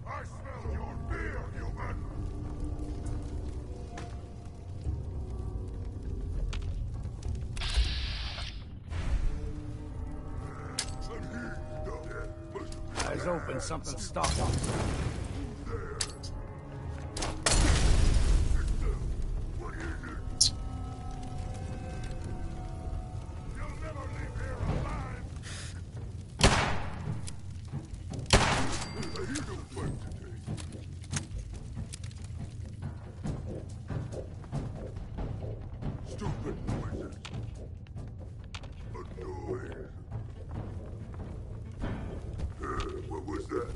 I smell your fear, human! Eyes open, something stuck. Stupid noises. A noise. What was that?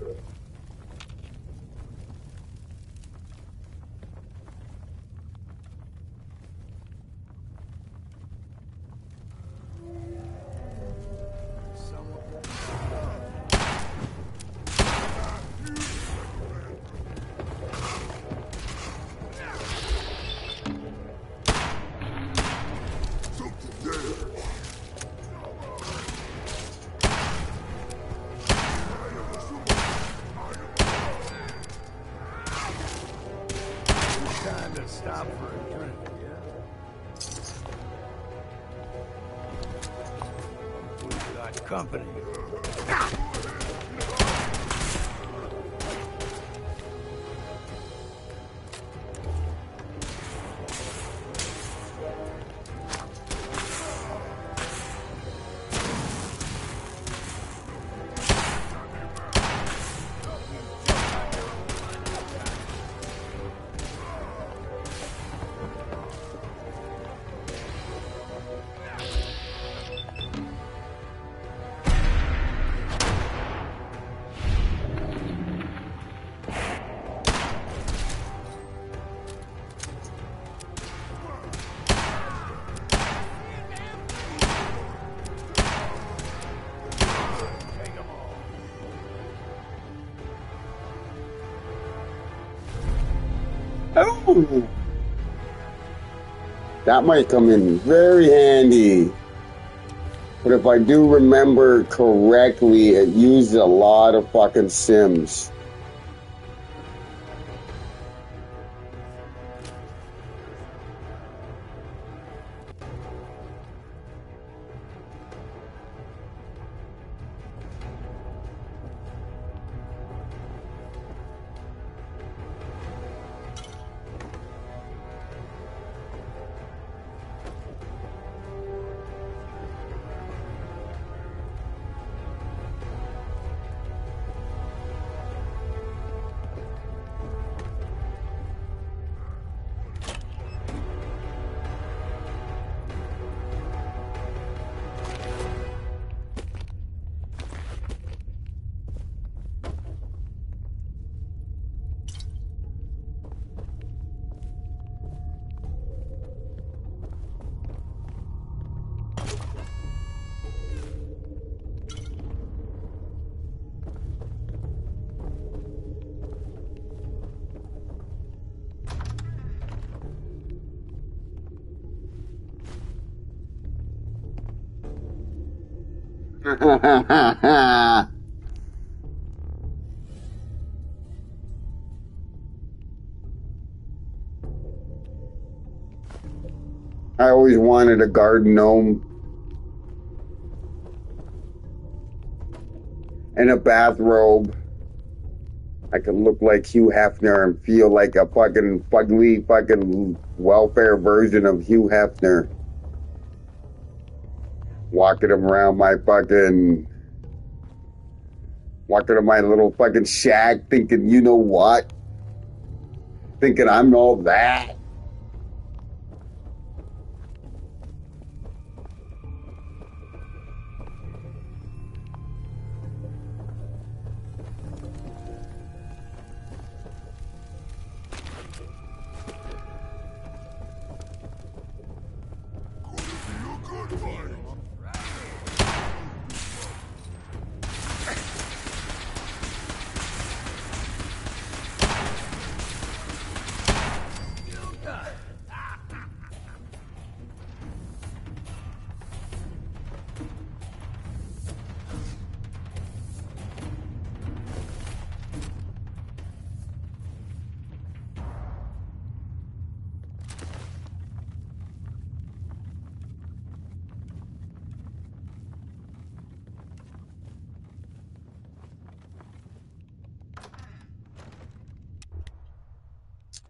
Time to stop for a drink, yeah? We've got company. That might come in very handy. But if I do remember correctly, it uses a lot of fucking Sims. I always wanted a garden gnome and a bathrobe. I could look like Hugh Hefner and feel like a fucking fugly fucking welfare version of Hugh Hefner. Walking around my little fucking shack thinking, you know what? Thinking I'm all that.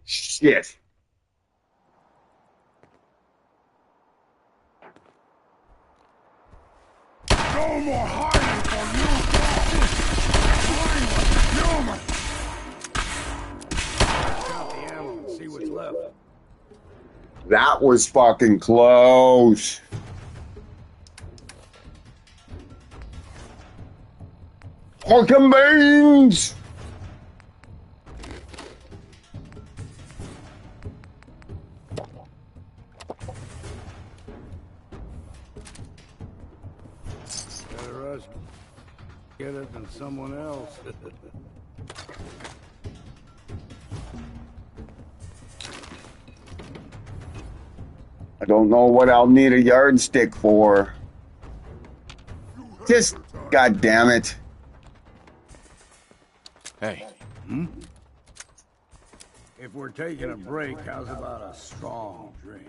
Shit. No more hiding from you! Count the ammo and see what's left. That was fucking close. Pork and beans! Better us get it than someone else. I don't know what I'll need a yardstick for. Just, god damn it. Hey, If we're taking a break, how's about a strong drink?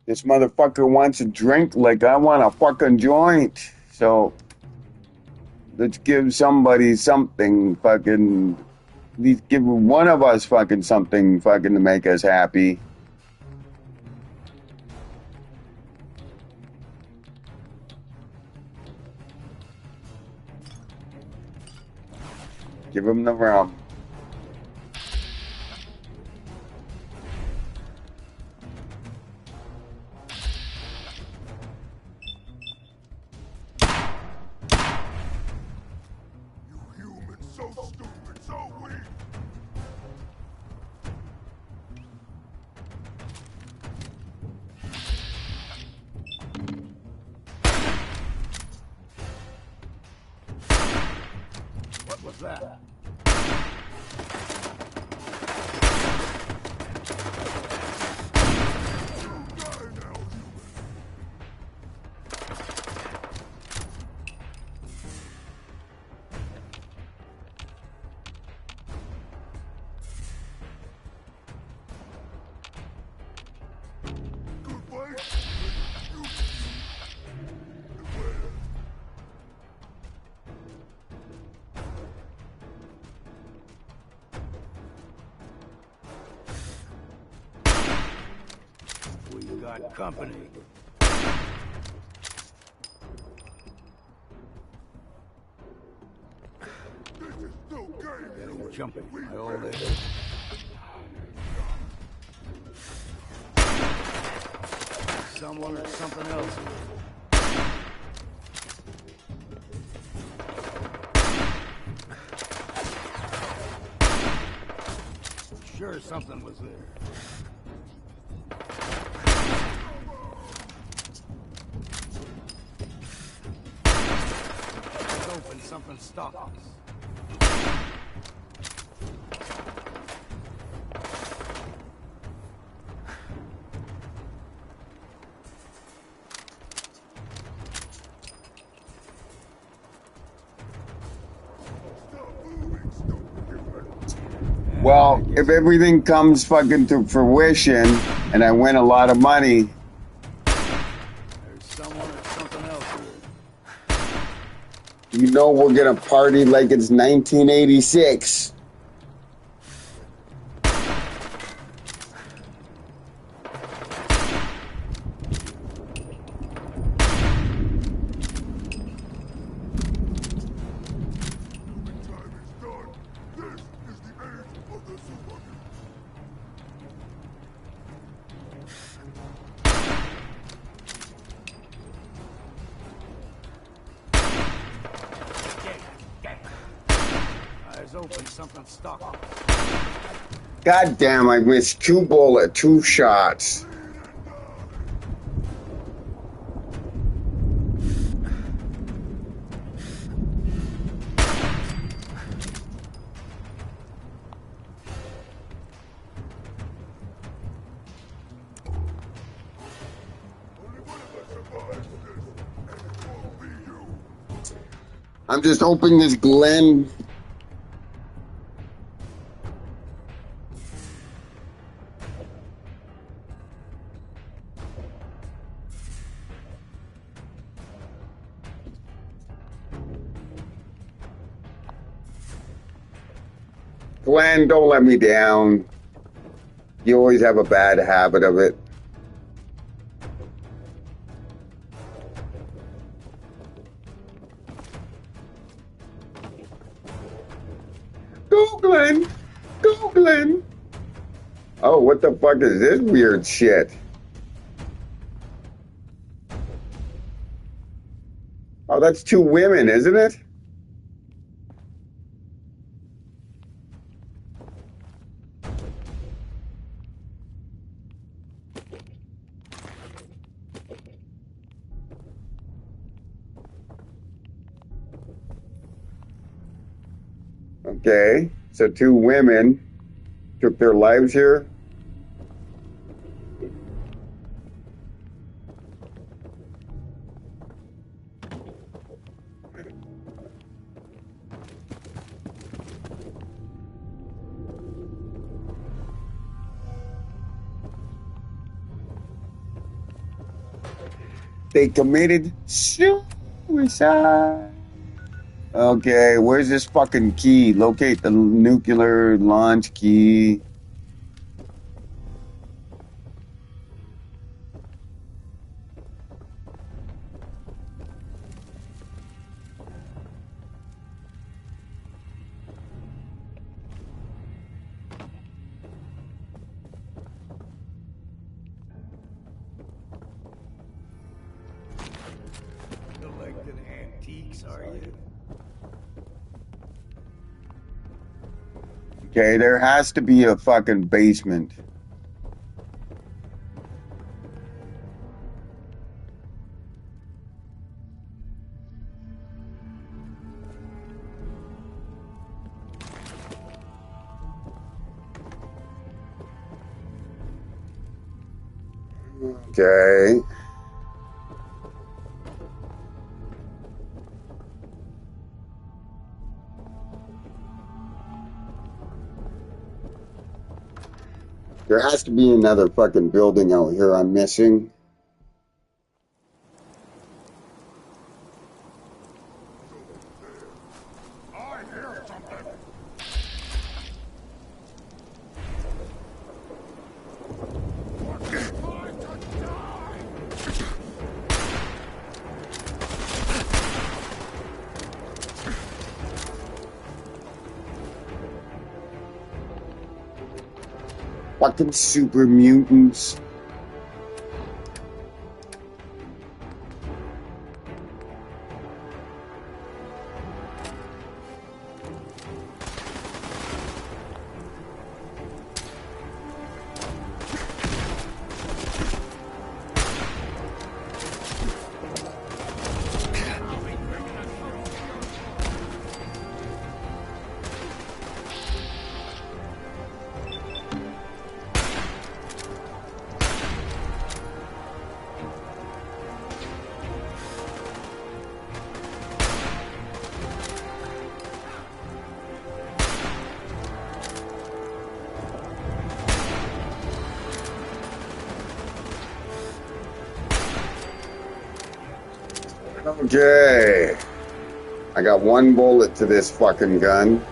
This motherfucker wants a drink like I want a fucking joint. So, let's give somebody something fucking... At least give one of us fucking something fucking to make us happy. Give him the rum. You humans, so stupid, so weak! What was that? We got company. Getting jumpy, my old age. Someone or something else here. Sure, something was there. It's open, something stopped us. Well, if everything comes fucking to fruition and I win a lot of money, There's someone or something else here. you know we're gonna party like it's 1986. Eyes open, something stopped us. God damn, I missed two shots. I'm just hoping this Glenn. Glenn, don't let me down. You always have a bad habit of it. Go, Glenn. Go, Glenn. Oh, what the fuck is this weird shit? Oh, that's two women, isn't it? Okay, so two women took their lives here. They committed suicide. Okay, where's this fucking key? Locate the nuclear launch key. Collecting antiques, are you? Okay, there has to be a fucking basement. Okay. There has to be another fucking building out here I'm missing. I hear something. What's going to die? Fucking super mutants. Okay. I got one bullet to this fucking gun.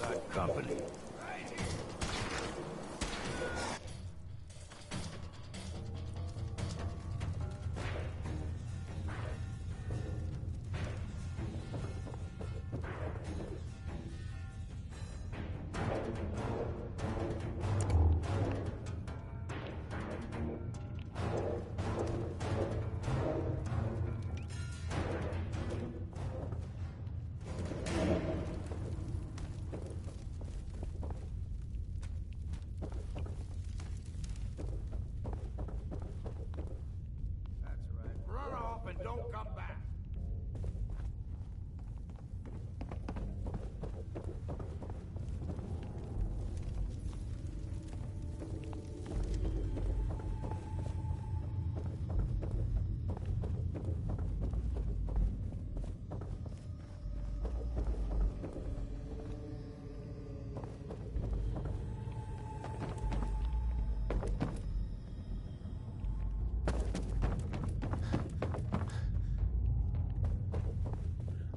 Got company. Run off and don't come back.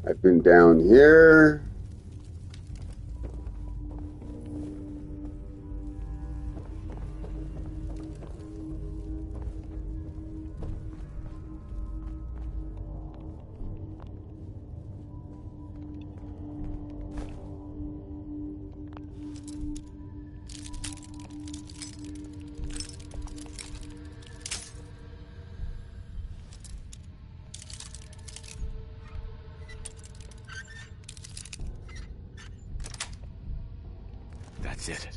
I've been down here. That's it.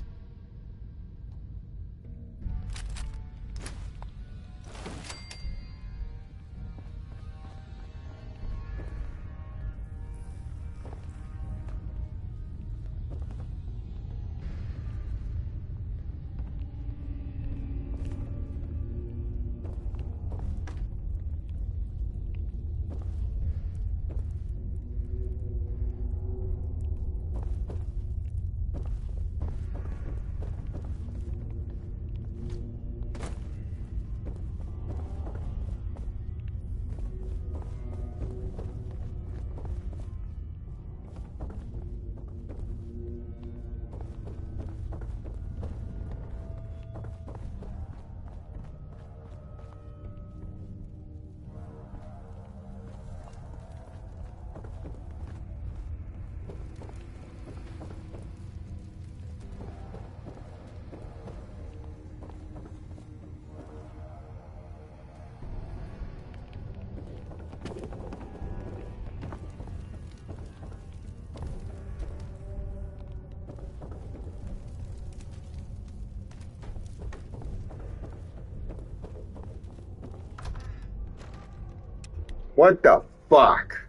What the fuck?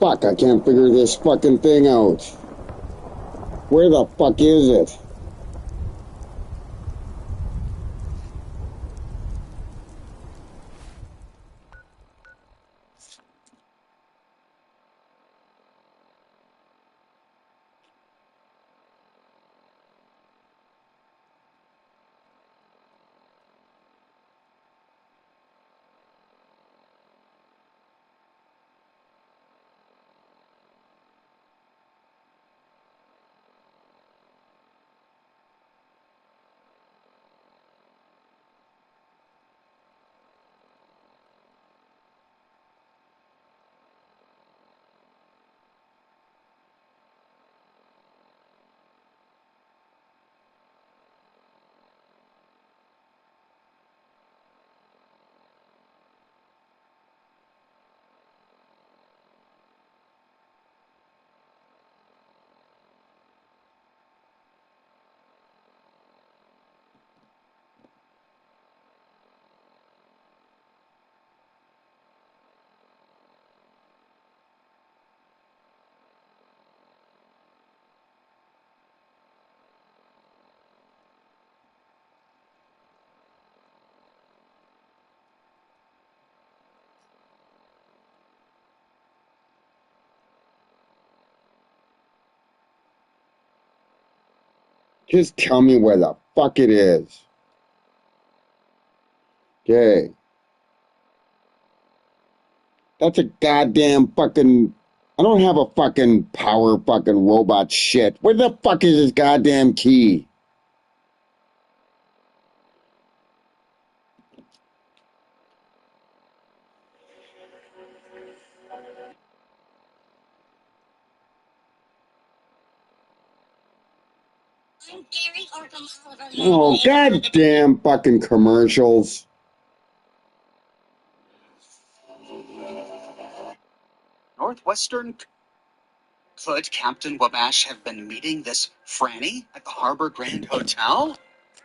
Fuck, I can't figure this fucking thing out. Where the fuck is it? Just tell me where the fuck it is. Okay. That's a goddamn fucking... I don't have a fucking power fucking robot shit. Where the fuck is this goddamn key? Oh, goddamn fucking commercials. Northwestern. Could Captain Wabash have been meeting this Franny at the Harbor Grand Hotel?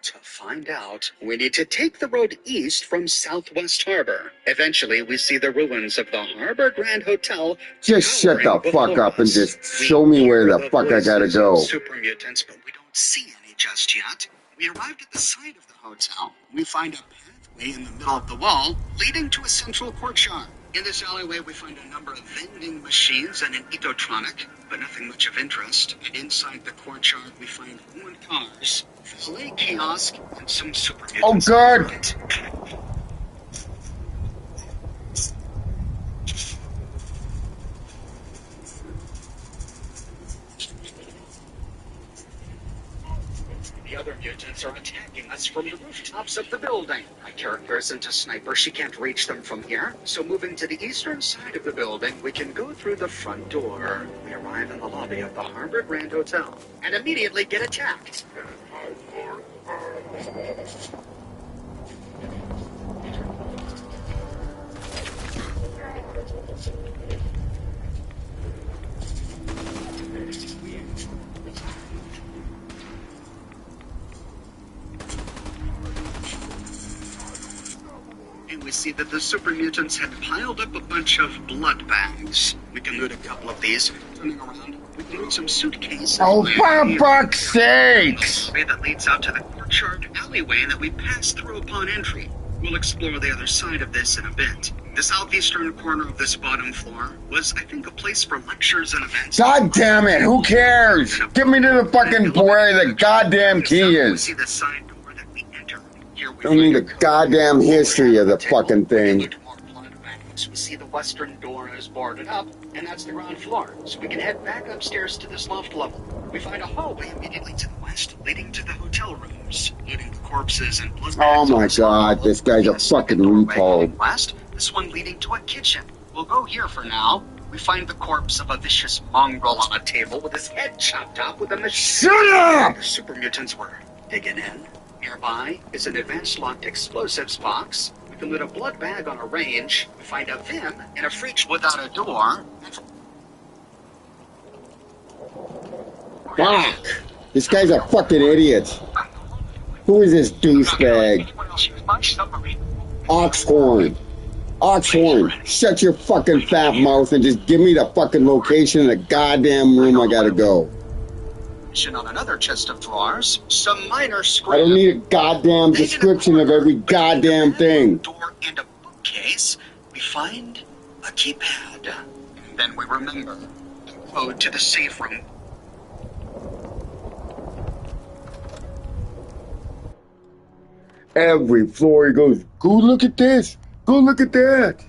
To find out, we need to take the road east from Southwest Harbor. Eventually, we see the ruins of the Harbor Grand Hotel. Just shut the fuck up and just show me where the fuck I gotta go. Super mutants, but we don't see any just yet. We arrived at the site of the hotel. We find a pathway in the middle of the wall, leading to a central courtyard. In this alleyway, we find a number of vending machines and an ecotronic, but nothing much of interest. And inside the courtyard, we find ruined cars, a valet kiosk, and some super Oh, God! The other mutants are attacking us from the rooftops of the building. My character isn't a sniper, she can't reach them from here. So moving to the eastern side of the building, we can go through the front door. We arrive in the lobby of the Harbor Grand Hotel and immediately get attacked. We see that the super mutants had piled up a bunch of blood bags. We can loot a couple of these. Turning around, we can loot some suitcases. Oh, for fuck's sakes! That leads out to the courtyard alleyway that we pass through upon entry. We'll explore the other side of this in a bit. The southeastern corner of this bottom floor was, I think, a place for lectures and events. God damn it, who cares? Get me to the fucking where the goddamn key is. We see the side door that we enter. Here we I need the goddamn history of the fucking thing. We see the western door is boarded up, and that's the ground floor. So we can head back upstairs to this loft level. We find a hallway immediately to the west, leading to the hotel rooms, looting the corpses and blood bags. Oh my god, this guy's a fucking retard. West, this one leading to a kitchen. We'll go here for now. We find the corpse of a vicious mongrel on a table with his head chopped off with a machine. Shut up! The super mutants were digging in. Nearby is an advanced locked explosives box. We can loot a blood bag on a range. We find a Vim in a fridge without a door. Fuck! This guy's a fucking idiot. Who is this douchebag? Oxhorn. Oxhorn, shut your fucking fat mouth and just give me the fucking location of the goddamn room I gotta go. On another chest of drawers, some minor I don't need a goddamn description of every goddamn thing. Door and a bookcase, we find a keypad. And then we remember the code to the safe room. Every floor he goes, go look at this, go look at that.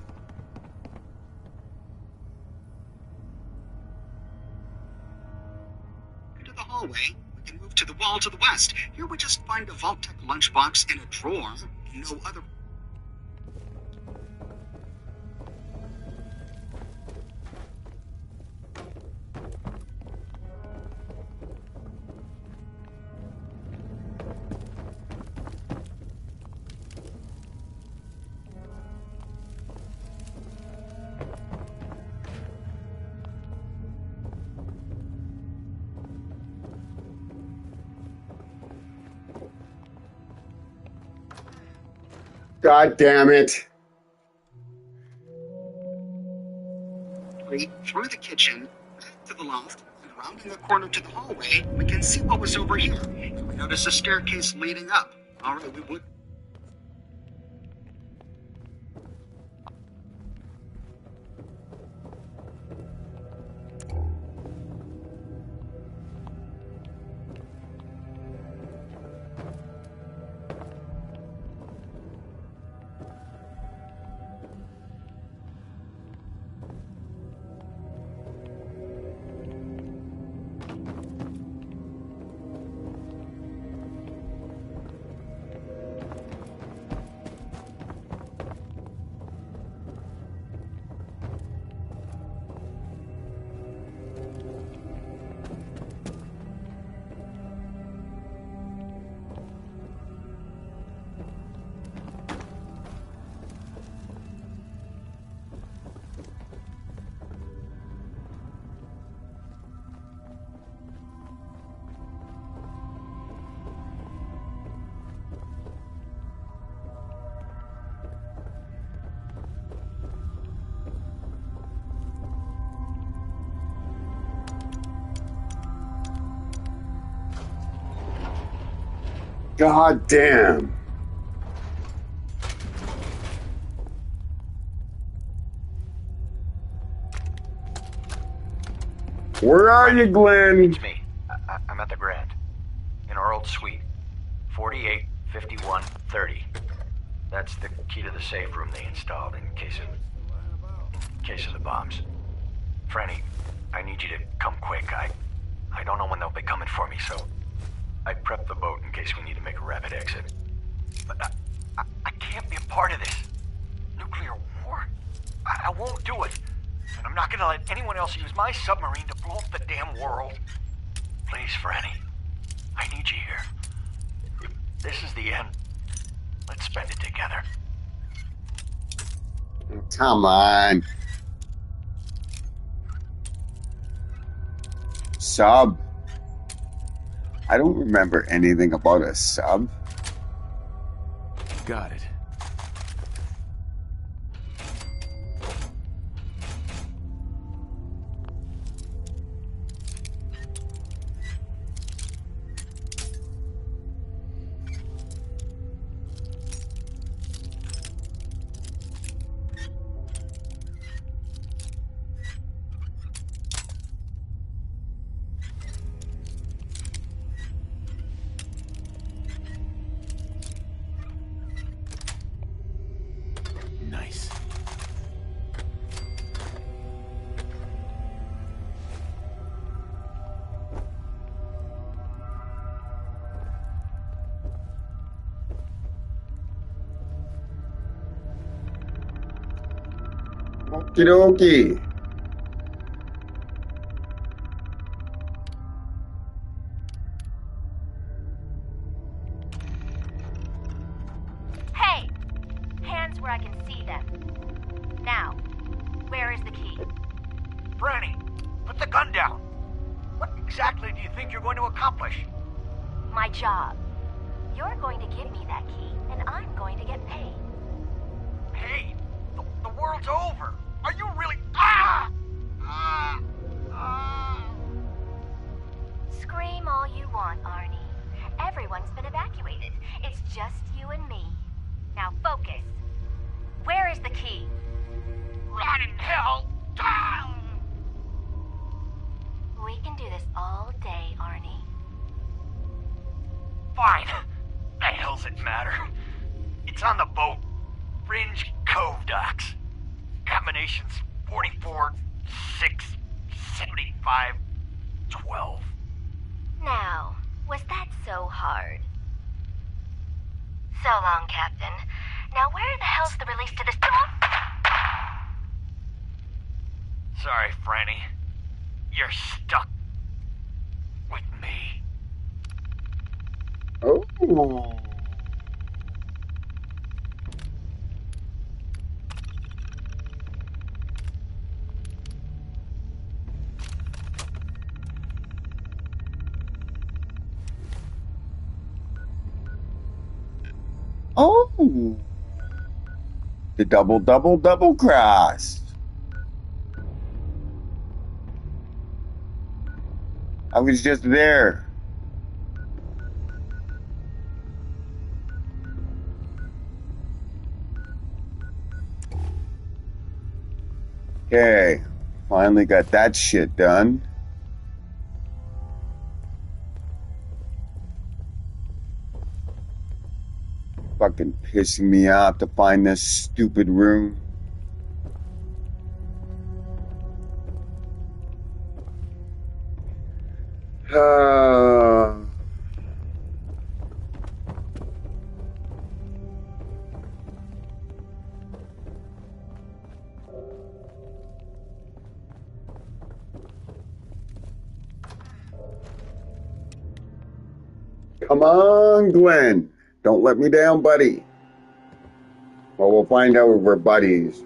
We can move to the wall to the west. Here we just find a Vault-Tec lunchbox in a drawer. No other. God damn it. Through the kitchen, back to the loft, and rounding the corner to the hallway, we can see what was over here. We notice a staircase leading up. All right, we would. God damn. Where are you, Glenn? It's me. I'm at the Grand. In our old suite. 485130. That's the key to the safe room they installed in case of the bombs. Franny, I need you to come quick. I don't know when they'll be coming for me, so I prepped the boat in case we need to make a rapid exit. But I can't be a part of this. Nuclear war? I won't do it. And I'm not gonna let anyone else use my submarine to blow up the damn world. Please, Franny. I need you here. This is the end. Let's spend it together. Come on. Sub. I don't remember anything about a sub. Got it. Nice. Okie dokie. Hey! Hands where I can see them. Now, where is the key? Franny, put the gun down. What exactly do you think you're going to accomplish? My job. You're going to give me that key, and I'm going to get paid. Hey, the world's over. Are you really... Ah! Ah! Ah! Scream all you want, Arnie. Everyone's been evacuated. It's just you and me. Now focus. Where is the key? Rot in hell! Ah! We can do this all day, Arnie. Fine. The hell's it matter? It's on the boat. Fringe Cove docks. Combinations 44, 6, 75, 12. Now, was that so hard? So long, Captain. Now where the hell's the release to this... Sorry, Franny. You're stuck with me. Oh. Oh. The double cross. I was just there. Okay, finally got that shit done. Fucking pissing me off to find this stupid room. Come on, Glenn. Don't let me down, buddy. Well, we'll find out if we're buddies.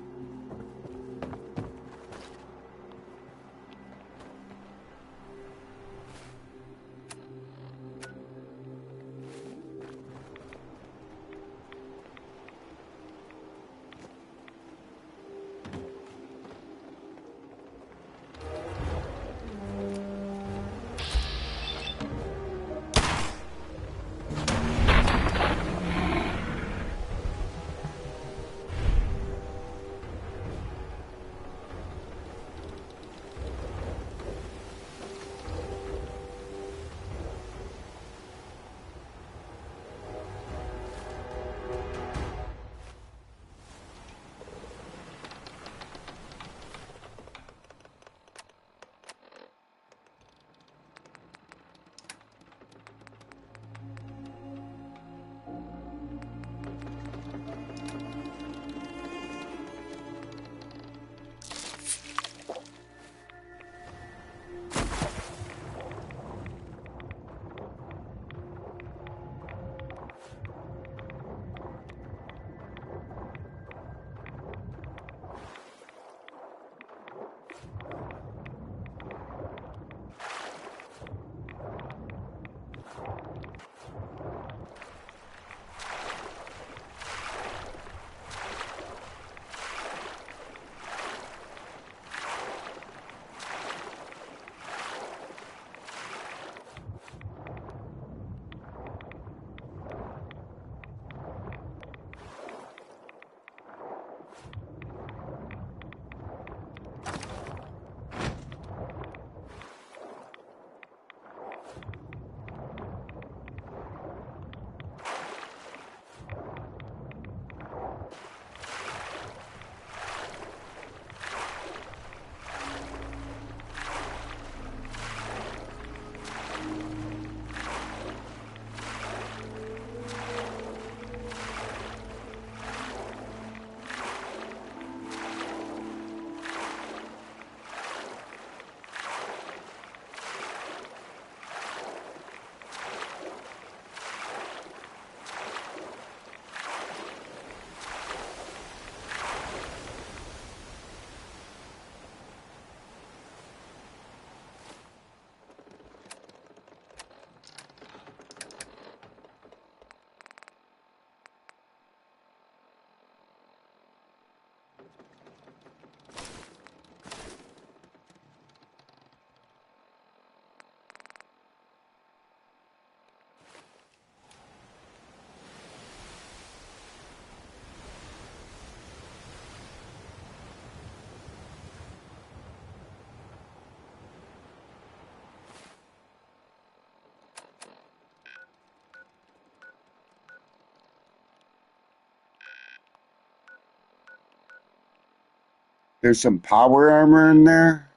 There's some power armor in there.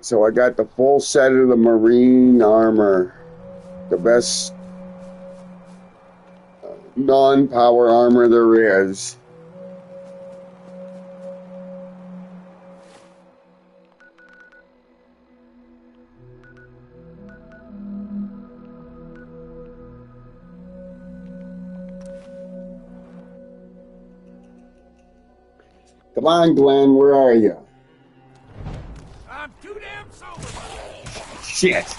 So I got the full set of the Marine armor. The best non-power armor there is. Come on, Glenn, where are you? I'm too damn sober. Shit.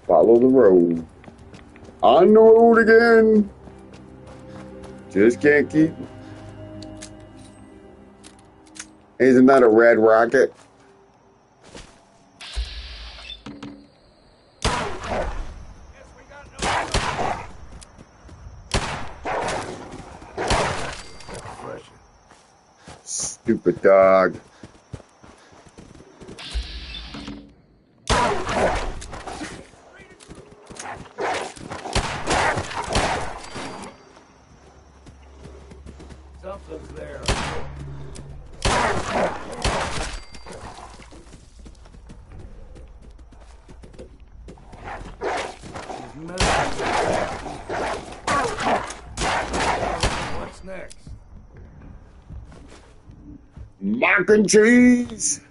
Follow the road. On the road again. Just can't keep. Isn't that a red rocket? Stupid dog. Something's there. What's next? Mac and cheese.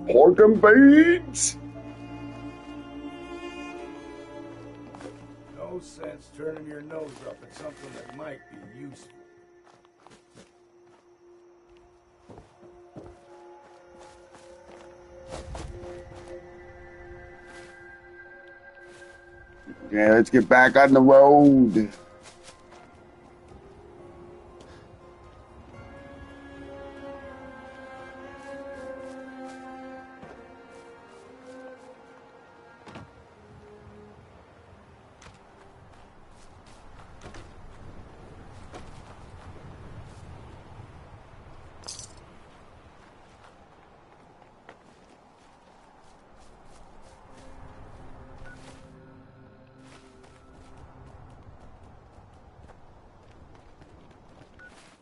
Pork and beans. No sense turning your nose up at something that might be useful. Yeah, let's get back on the road.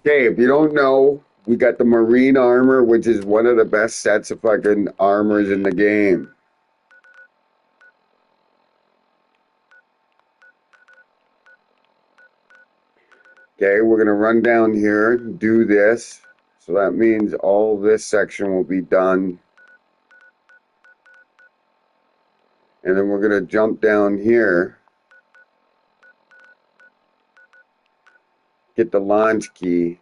Okay, if you don't know, we got the Marine armor, which is one of the best sets of fucking armors in the game. Okay, we're going to run down here and do this. So that means all this section will be done. And then we're going to jump down here. Get the launch key.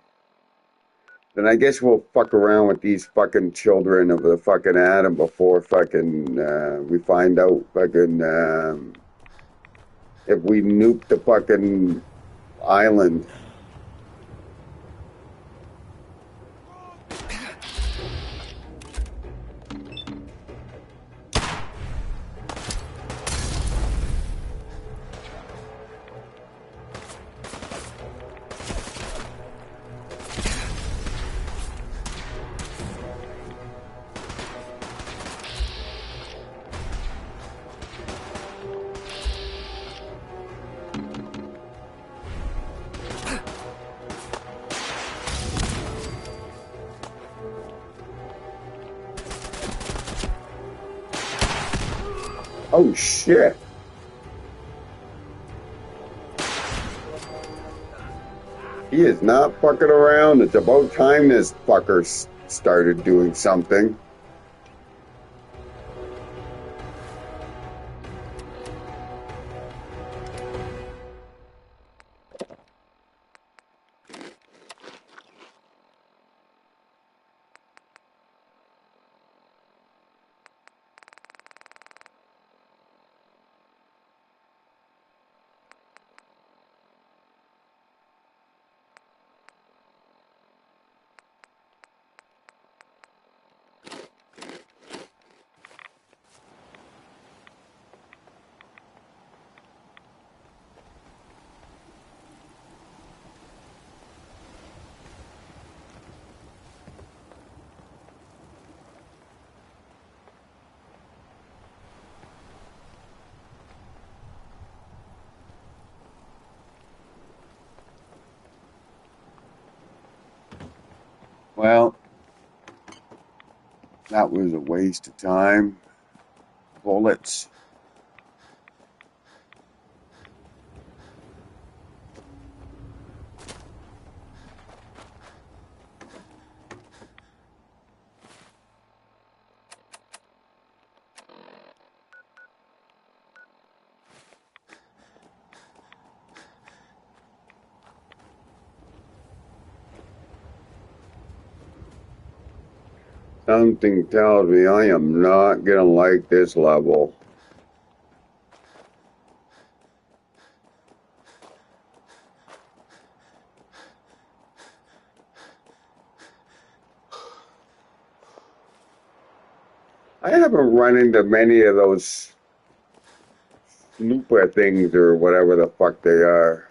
Then I guess we'll fuck around with these fucking children of the fucking atom before fucking we find out fucking if we nuke the fucking island. Oh shit. He is not fucking around. It's about time this fucker started doing something. Well, that was a waste of time. Bullets. Something tells me I am not gonna like this level. I haven't run into many of those snooper things or whatever the fuck they are.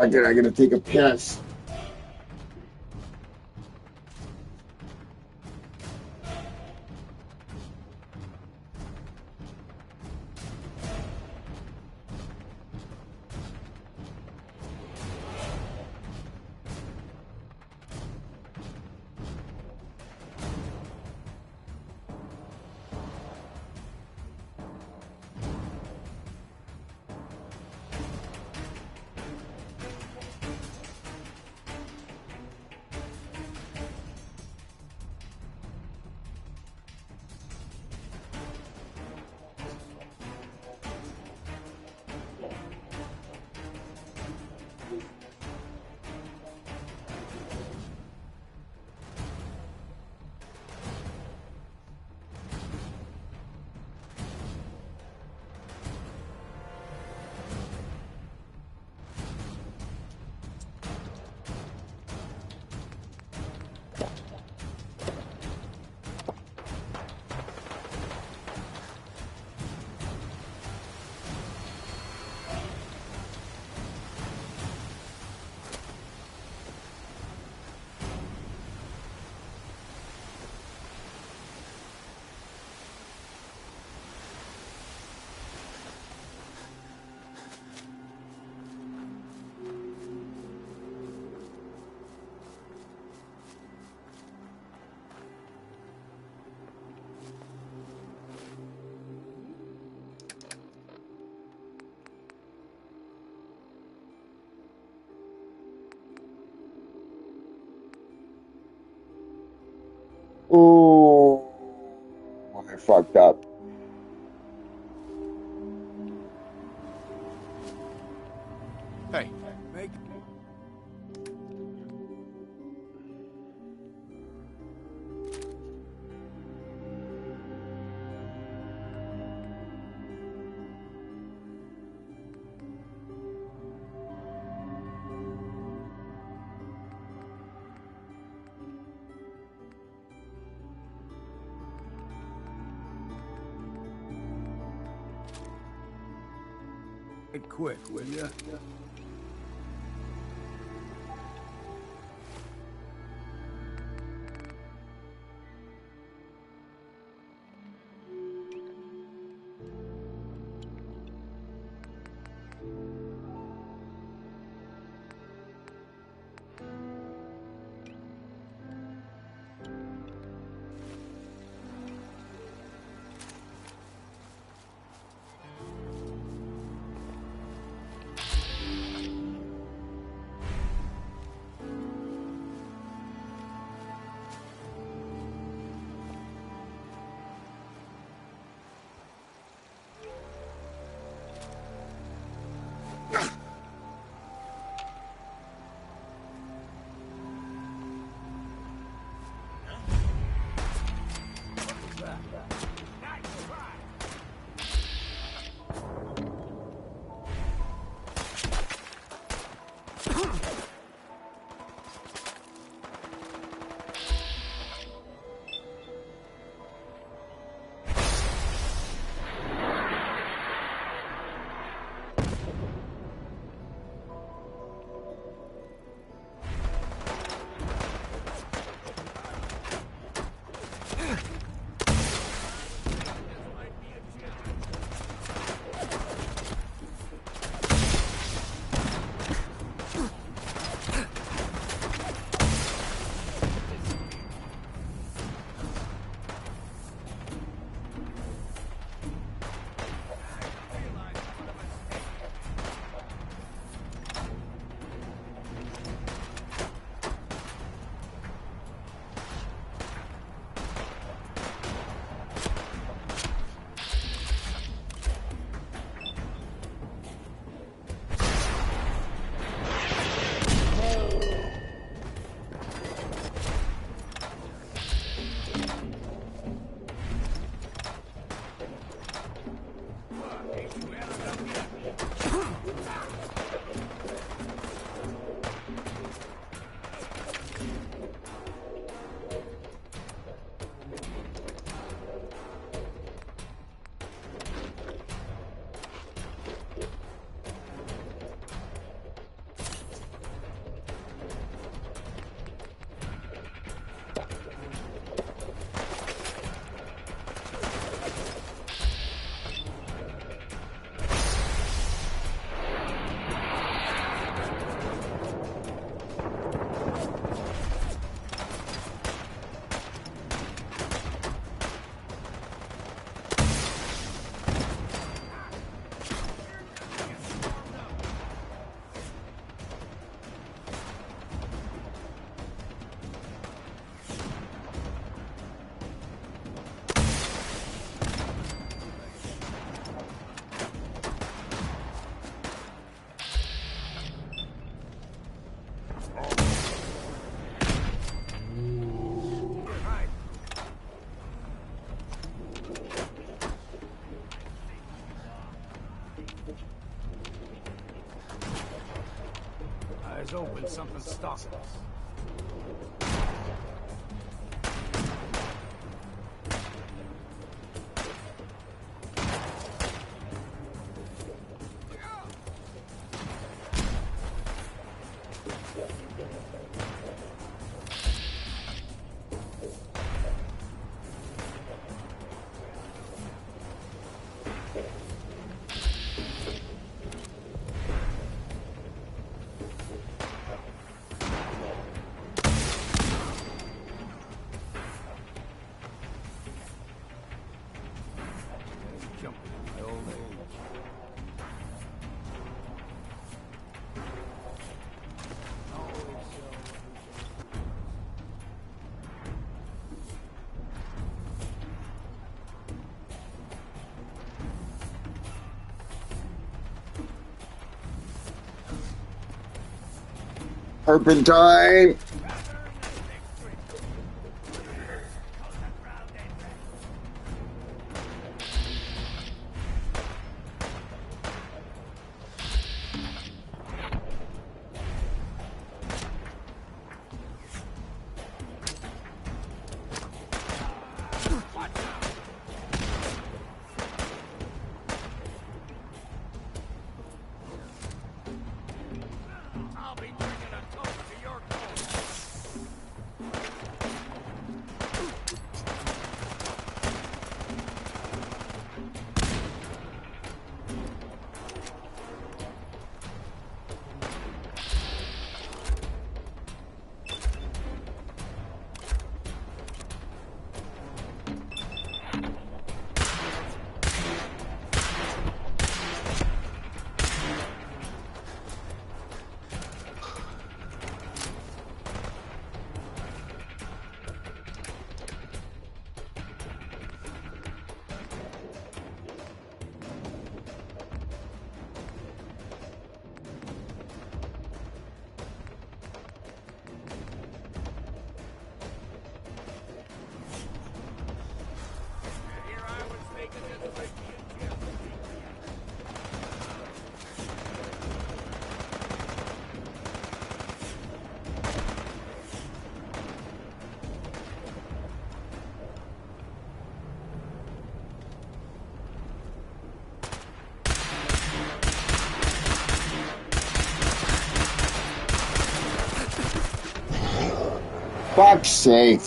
Fuck it, I gotta take a piss. Oh, I fucked up. Hey, Make it quick, will ya? door's open, something's stalking us. Turpentine. Fuck's sake.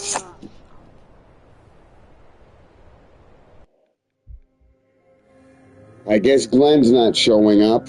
I guess Glenn's not showing up.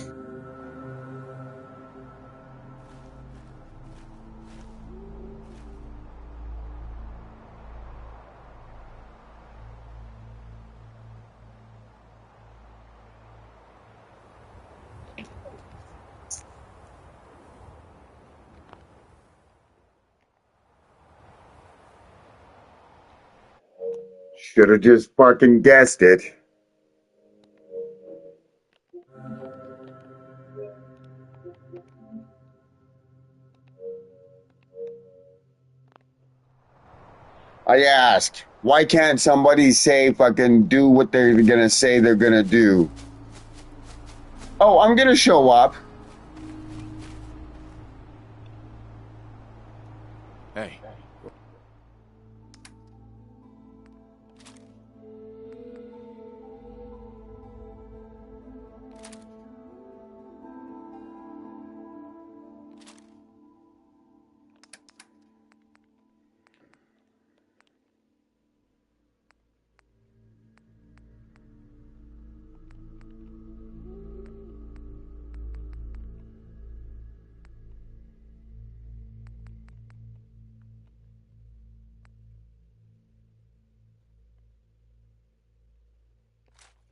Should have just fucking guessed it. I ask, why can't somebody say fucking do what they're gonna say they're gonna do? Oh, I'm gonna show up. Hey.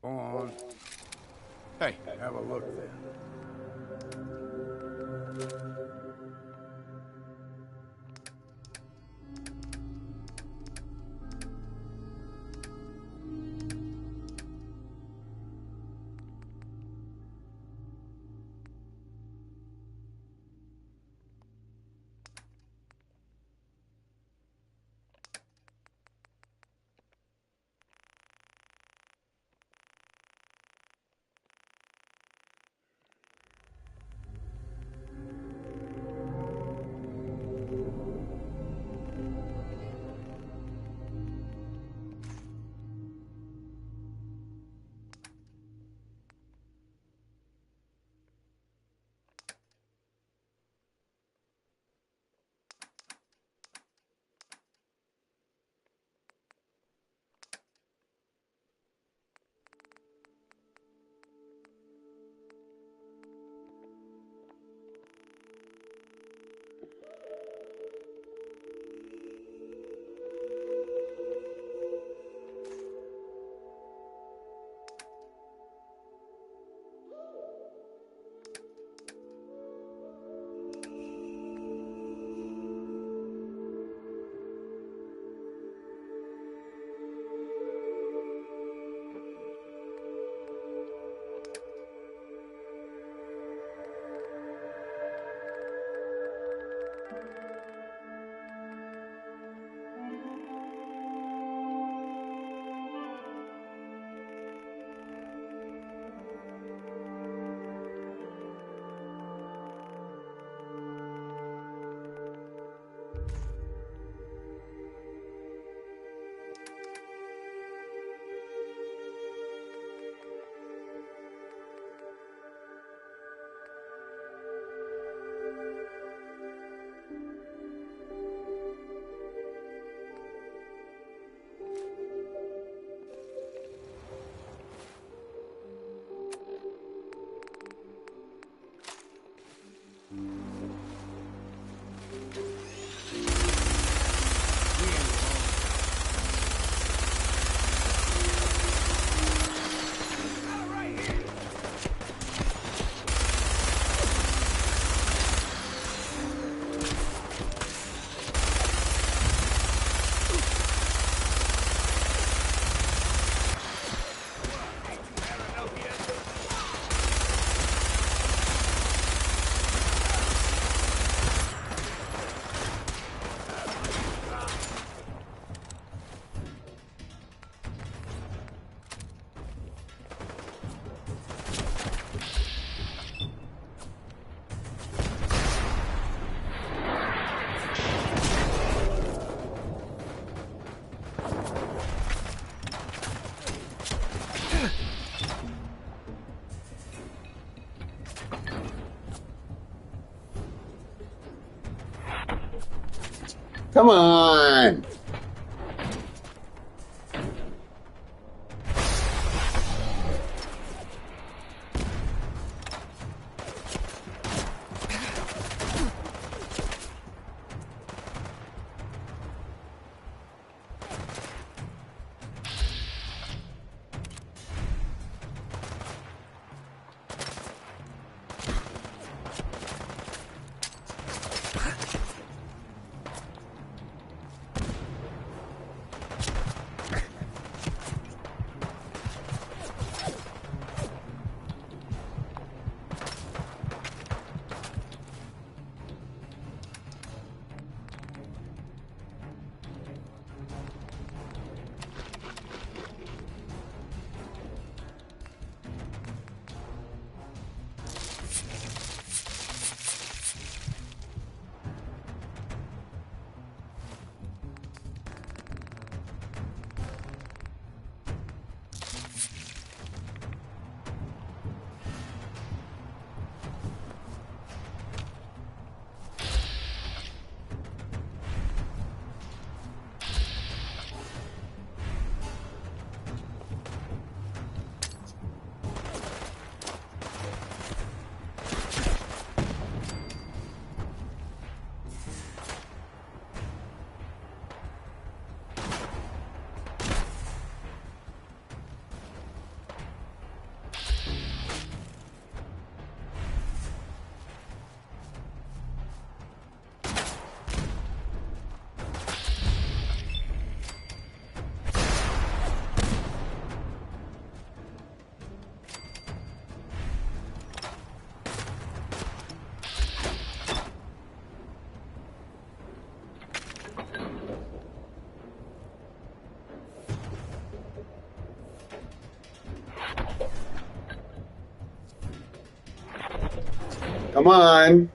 Go on. Hey. Have a look then. Come on. Come on.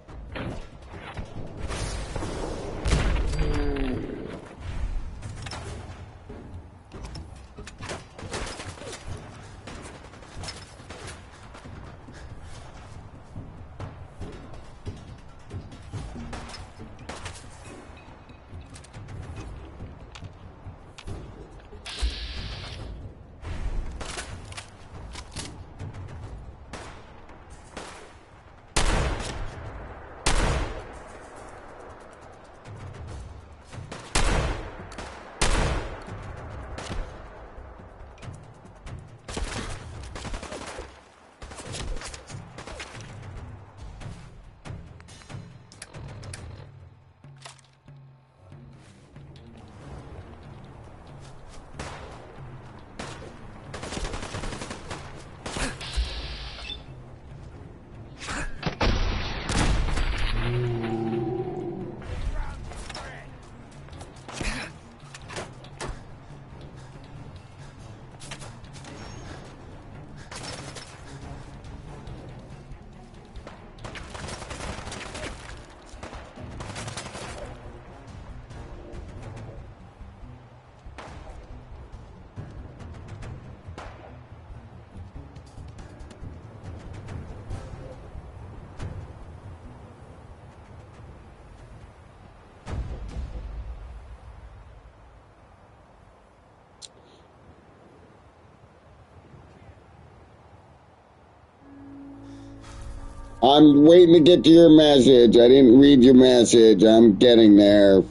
I'm waiting to get to your message. I didn't read your message. I'm getting there.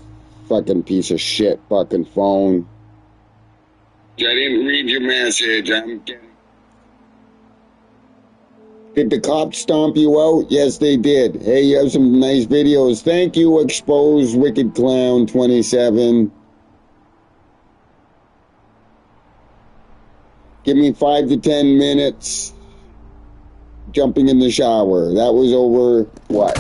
Fucking piece of shit. Fucking phone. I didn't read your message. I'm getting... Did the cops stomp you out? Yes, they did. Hey, you have some nice videos. Thank you, Exposed Wicked Clown 27. Give me 5 to 10 minutes. Jumping in the shower. That was over, what?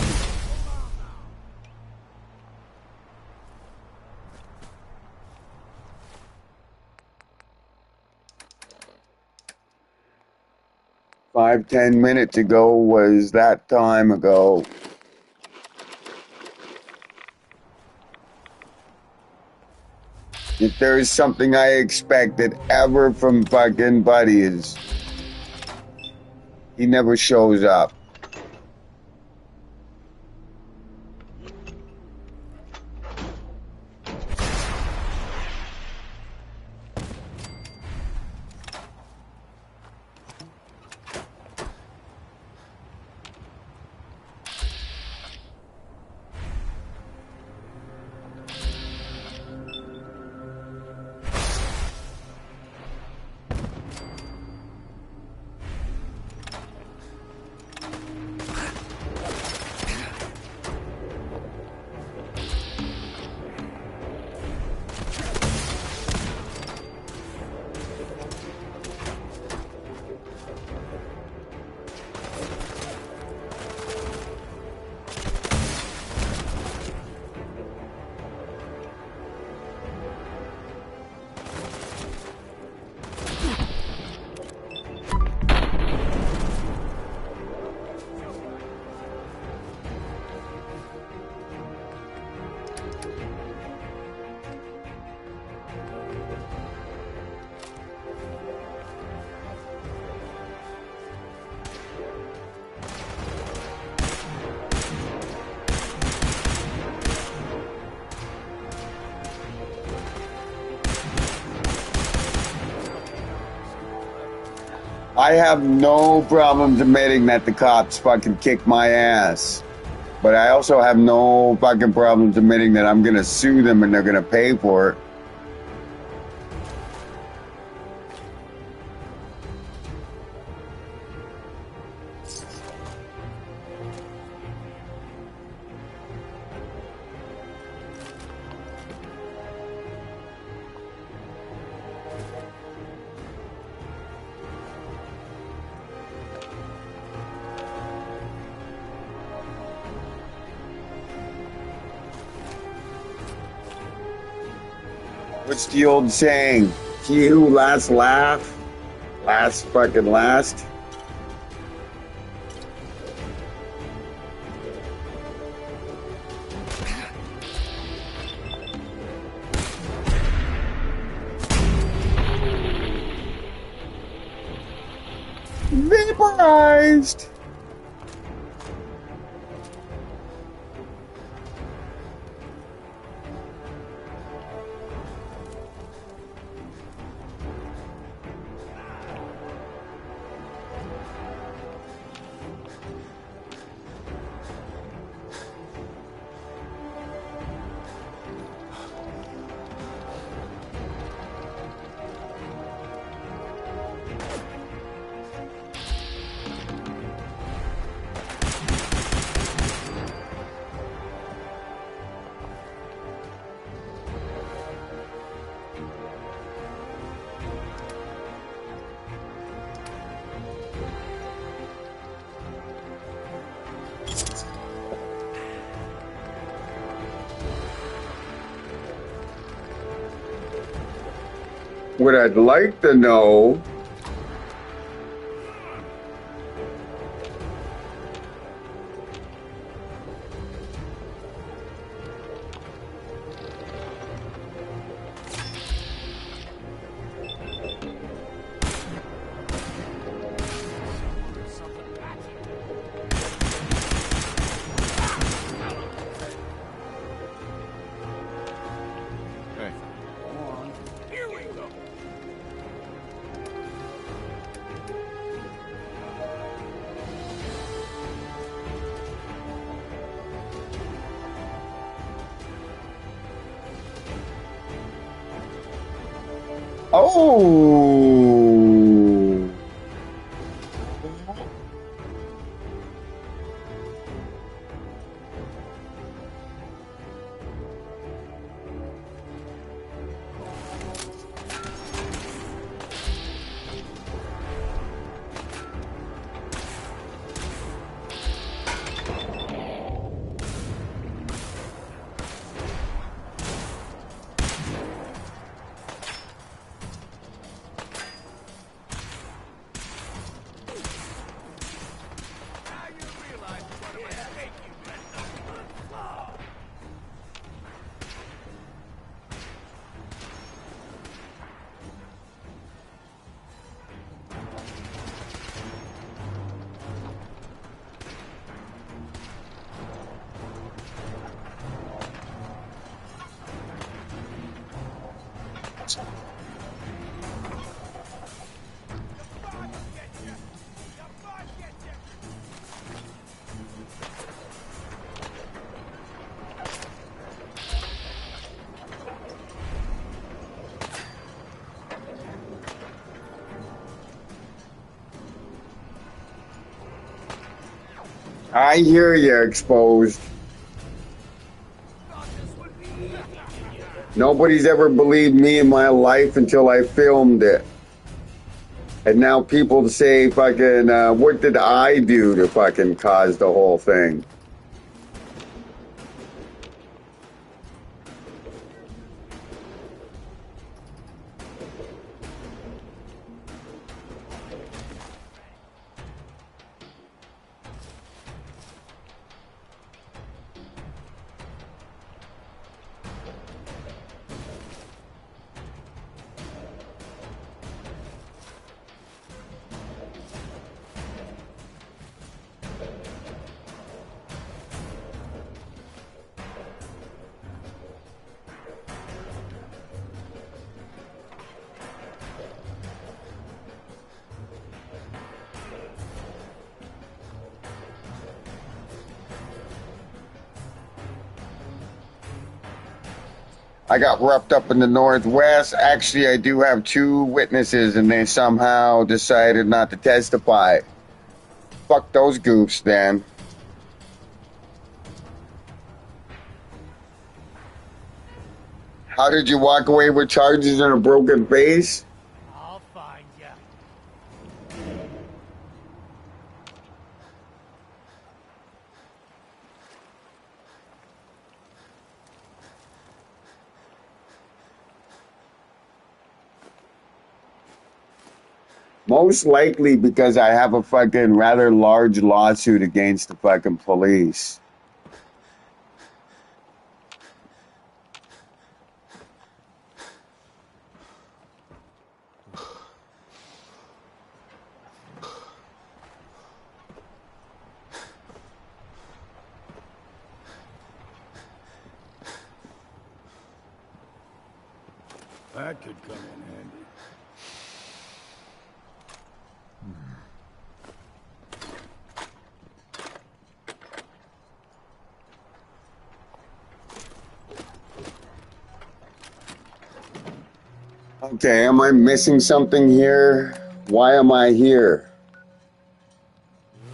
Five, 10 minutes ago was that time ago. If there's something I expected ever from fucking Buddies, he never shows up. I have no problems admitting that the cops fucking kicked my ass. But I also have no fucking problems admitting that I'm gonna sue them and they're gonna pay for it. What's the old saying? He who last laugh, last fucking last. Vaporized. What I'd like to know oh. I hear you, Exposed. Nobody's ever believed me in my life until I filmed it. And now people say fucking, what did I do to fucking cause the whole thing? I got roughed up in the Northwest. Actually, I do have 2 witnesses, and they somehow decided not to testify. Fuck those goofs, then. How did you walk away with charges and a broken face? I'll find ya. Most likely because I have a fucking rather large lawsuit against the fucking police. That could come in handy. Okay, am I missing something here? Why am I here?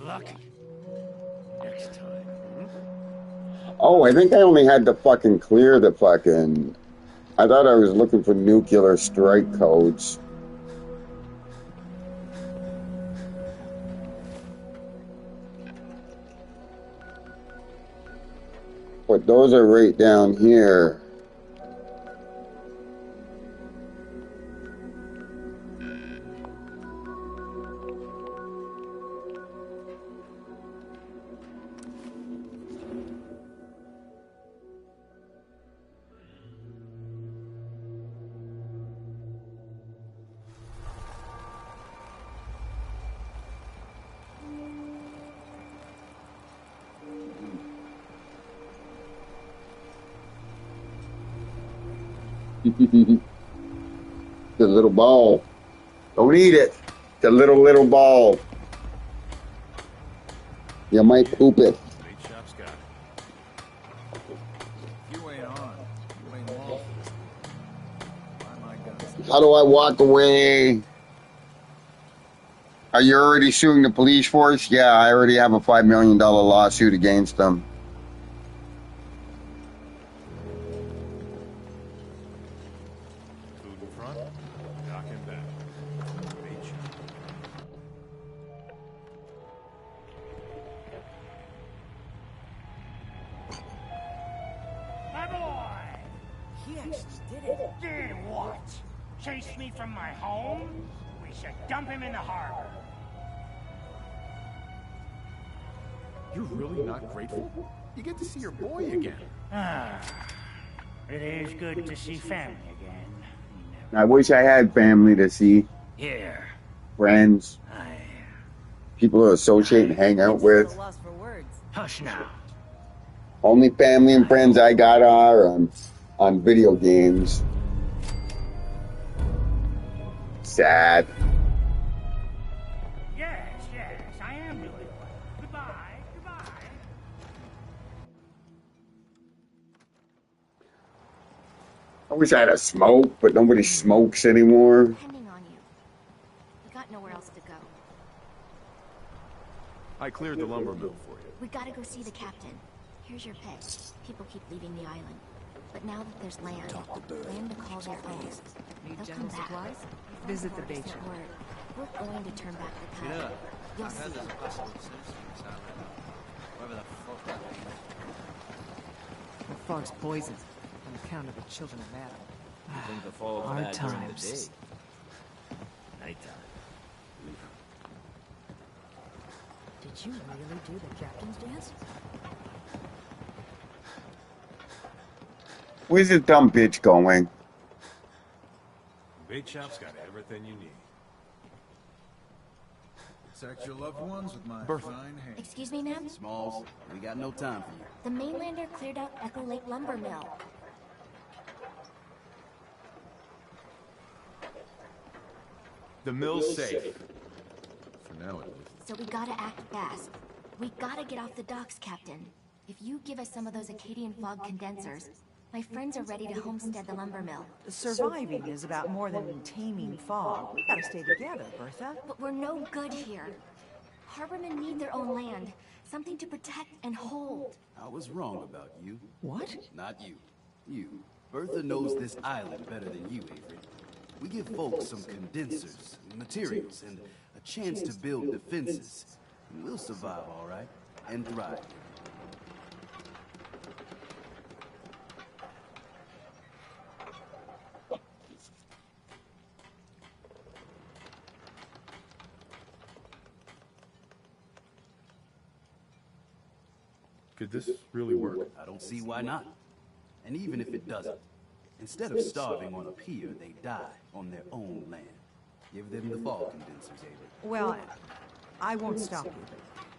Lucky. Next time. Oh, I think I only had to fucking clear the fucking... I thought I was looking for nuclear strike codes. But those are right down here. The little ball. Don't eat it. The little ball. You might poop it. How do I walk away? Are you already suing the police force? Yeah, I already have a $5 million lawsuit against them. Food in front, dock in back. Beach. My boy! He actually did it. Did what? Chase me from my home? We should dump him in the harbor. You're really not grateful? You get to see your boy again. Ah, it is good to see family again. I wish I had family to see. Here. Friends. People to associate and hang out with. Lost for words. Hush now. Only family and friends I got are on video games. Sad. Yes, I am doing well. Goodbye. I wish I had a smoke, but nobody smokes anymore. Depending on you. We got nowhere else to go. I cleared the lumber mill for you. We gotta go see the captain. Here's your pet. People keep leaving the island. But now that there's land to call their own. Need They'll general come back. supplies? Visit the Force base. their word. We're going to turn back the tide. You'll see. The fog's poison on account of the children of Adam. Think the fall of Hard bad during the times. day. Nighttime. Did you really do the captain's dance? Where's the dumb bitch going? Bait shop's got everything you need. Protect your loved ones with my Bertha. fine hand. Excuse me, ma'am? Smalls, we got no time for you. The mainlander cleared out Echo Lake Lumber Mill. The mill's safe. For now, at least. So we gotta act fast. We gotta get off the docks, Captain. If you give us some of those Acadian fog condensers, My friends are ready to homestead the lumber mill. Surviving is about more than taming fog. We gotta stay together, Bertha. But we're no good here. Harbormen need their own land. Something to protect and hold. I was wrong about you. What? Not you. You. Bertha knows this island better than you, Avery. We give folks some condensers, materials, and a chance to build defenses. And we'll survive, all right? And thrive. Could this really work? I don't see why not. And even if it doesn't, instead of starving on a pier, they die on their own land. Give them the fog condensers, Avery. Well, I won't stop you.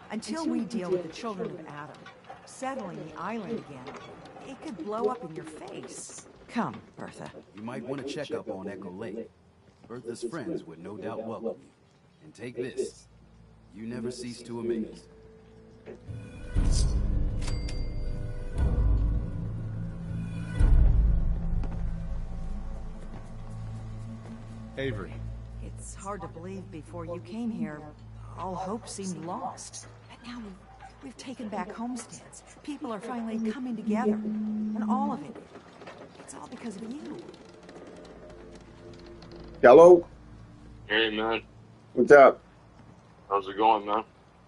Until we deal with the children of Adam, settling the island again, it could blow up in your face. Come, Bertha. You might want to check up on Echo Lake. Bertha's friends would no doubt welcome you. And take this. You never cease to amaze. Avery. It's hard to believe before you came here, all hope seemed lost. But now we've taken back homesteads. People are finally coming together. And all of it, it's all because of you. Hello? Hey, man. What's up? How's it going, man?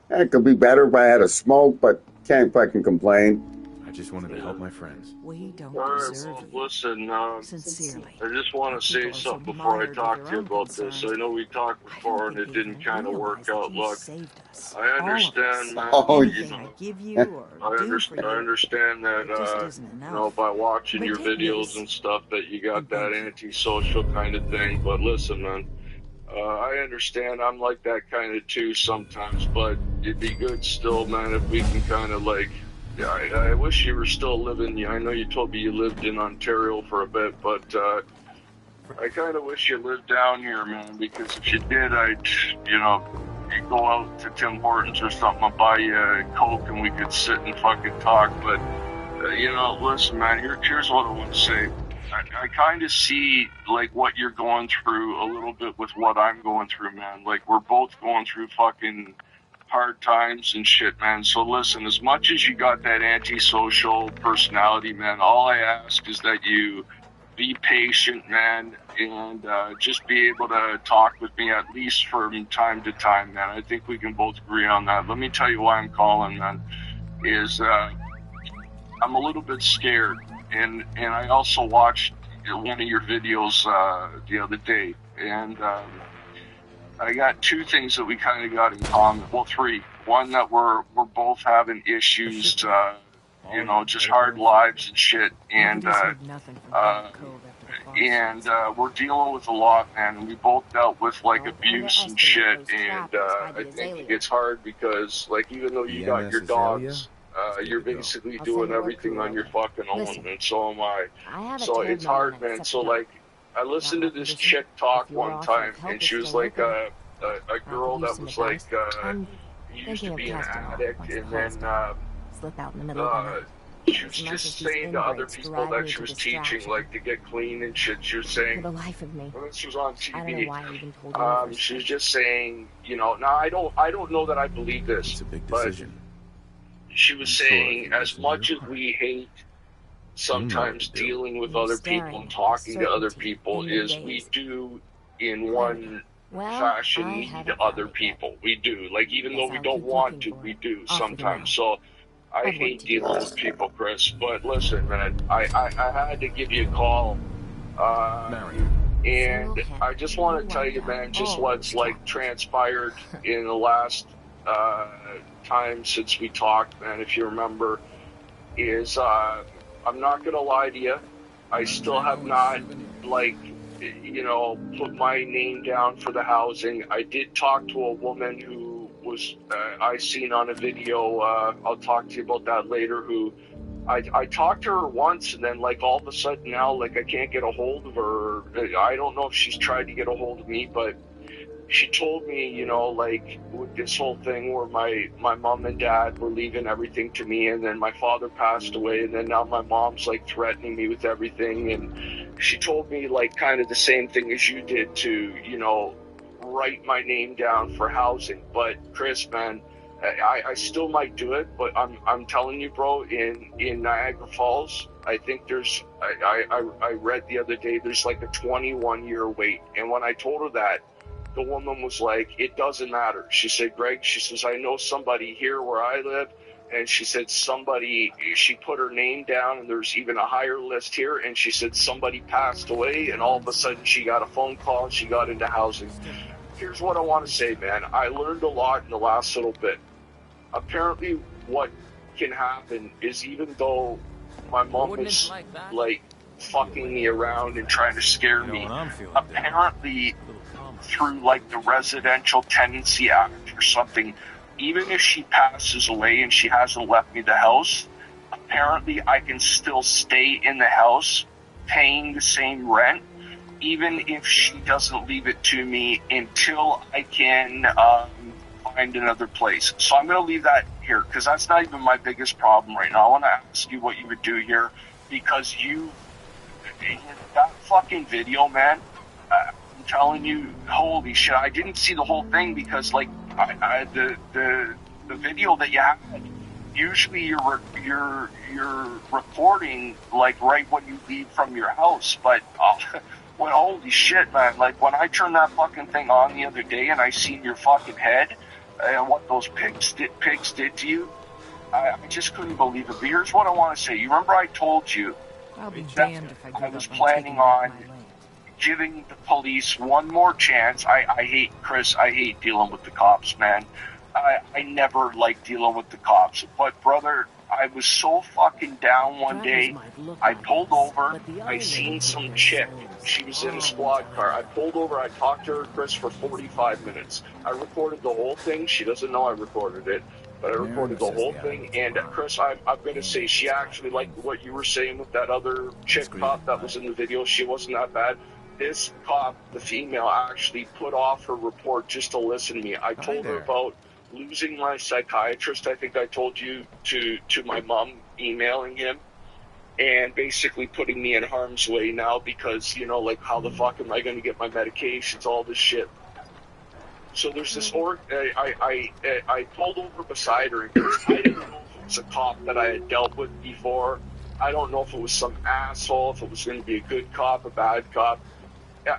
It could be better if I had a smoke, but can't fucking complain. I just wanted to help my friends. We don't Alright, deserve well, you. listen, Sincerely. I just want to say something before I talk to you about this. I know we talked before and it didn't kind of work out. Look, I understand, man. Oh, Anything I give you or I do for you, understand that, just isn't enough. you know, by watching But your take videos this. and stuff that you got that antisocial kind of thing. But listen, man, I understand I'm like that kind of too sometimes, but it'd be good still, man, if we can kind of like, yeah, I wish you were still living. I know you told me you lived in Ontario for a bit, but I kind of wish you lived down here, man, because if you did, I'd, you know, you'd go out to Tim Hortons or something, I'd buy you a Coke and we could sit and fucking talk. But, you know, listen, man, here's what I want to say. I kind of see, like, what you're going through a little bit with what I'm going through, man. Like, we're both going through fucking hard times and shit, man. So listen, as much as you got that antisocial personality, man, all I ask is that you be patient, man, and just be able to talk with me at least from time to time, man. I think we can both agree on that. Let me tell you why I'm calling, man, is I'm a little bit scared, and I also watched one of your videos the other day, and I got two things that we kind of got in common. Well, three. One, that we're both having issues, you know, just hard lives and shit, and we're dealing with a lot, man. And we both dealt with like abuse and shit, and I think it's hard because, like, even though you got your dogs, you're basically doing everything on your fucking own, and so am I. So it's hard, man. So like, I listened to this chick talk one time, and she was like a girl that was like used to be an addict, and then slip out in the middle of the night. she was just saying to other people that she was teaching, like, to get clean and shit. She was saying, For the life of me. when she was on I don't know why I even told you. TV, she was just saying, you know, now I don't know that I believe this, It's a big but decision. she was saying, as much as we hate sometimes dealing with other people and talking to other people, is we do in one fashion need other people. We do. Like, even though we don't want to, we do sometimes. So I hate dealing with people, Chris. But listen, man, I had to give you a call. And I just want to tell you, man, just what's like transpired in the last time since we talked, man, if you remember, is I'm not gonna lie to you, I still have not, like, you know, put my name down for the housing. I did talk to a woman who was I seen on a video, I'll talk to you about that later, who I talked to her once, and then, like, all of a sudden now, like, I can't get a hold of her. I don't know if she's tried to get a hold of me, but she told me, you know, like with this whole thing where my mom and dad were leaving everything to me, and then my father passed away, and then now my mom's like threatening me with everything, and she told me like kind of the same thing as you did to, you know, write my name down for housing. But Chris, man, I still might do it, but I'm telling you, bro, in Niagara Falls, I think there's I read the other day there's like a 21-year wait, and when I told her that, the woman was like, it doesn't matter. She said, Greg, she says, I know somebody here where I live. And she said she put her name down, and there's even a higher list here. And she said somebody passed away, and all of a sudden she got a phone call and she got into housing. Here's what I want to say, man. I learned a lot in the last little bit. Apparently what can happen is, even though my mom is like fucking me around and trying to scare me, apparently through like the Residential Tenancy Act or something, even if she passes away and she hasn't left me the house, apparently I can still stay in the house paying the same rent, even if she doesn't leave it to me, until I can find another place. So I'm going to leave that here, because that's not even my biggest problem right now. I want to ask you what you would do here, because that fucking video, man, telling you, holy shit, I didn't see the whole thing because like the video that you had, usually you're recording like right when you leave from your house, but well, holy shit, man, like when I turned that fucking thing on the other day and I seen your fucking head and what those pigs did to you, I just couldn't believe it. But here's what I want to say. You remember I told you I'll be that damned if I was planning on giving the police one more chance. I hate, Chris, I hate dealing with the cops, man. I never liked dealing with the cops. But, brother, I was so fucking down one day. I pulled over. I seen some chick. She was in a squad car. I pulled over. I talked to her, Chris, for 45 minutes. I recorded the whole thing. She doesn't know I recorded it, but I recorded the whole thing. And, Chris, I'm going to say she actually, like what you were saying with that other chick cop that was in the video, she wasn't that bad. This cop, the female, actually put off her report just to listen to me. I told her about losing my psychiatrist. I think I told you to my mom emailing him and basically putting me in harm's way now because, you know, like how the fuck am I going to get my medications, all this shit. So there's this I pulled over beside her because I didn't know if it was a cop that I had dealt with before. I don't know if it was some asshole, if it was going to be a good cop, a bad cop.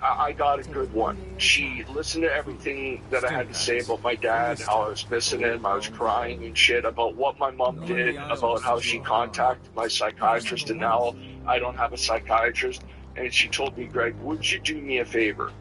I got a good one. She listened to everything that I had to say about my dad, how I was missing him, I was crying and shit, about what my mom did, about how she contacted my psychiatrist, and now I don't have a psychiatrist. And she told me, Greg, would you do me a favor?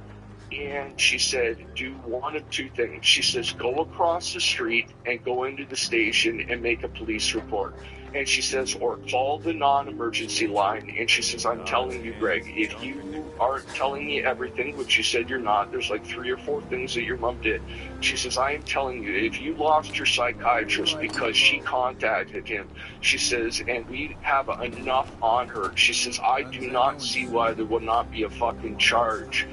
And she said, do one of two things. She says, go across the street and go into the station and make a police report. And she says, or call the non-emergency line. And she says, I'm telling you, Greg, if you aren't telling me everything, which you said you're not, there's like 3 or 4 things that your mom did. She says, I am telling you, if you lost your psychiatrist because she contacted him, she says, and we have enough on her, she says, I do not see why there would not be a fucking charge.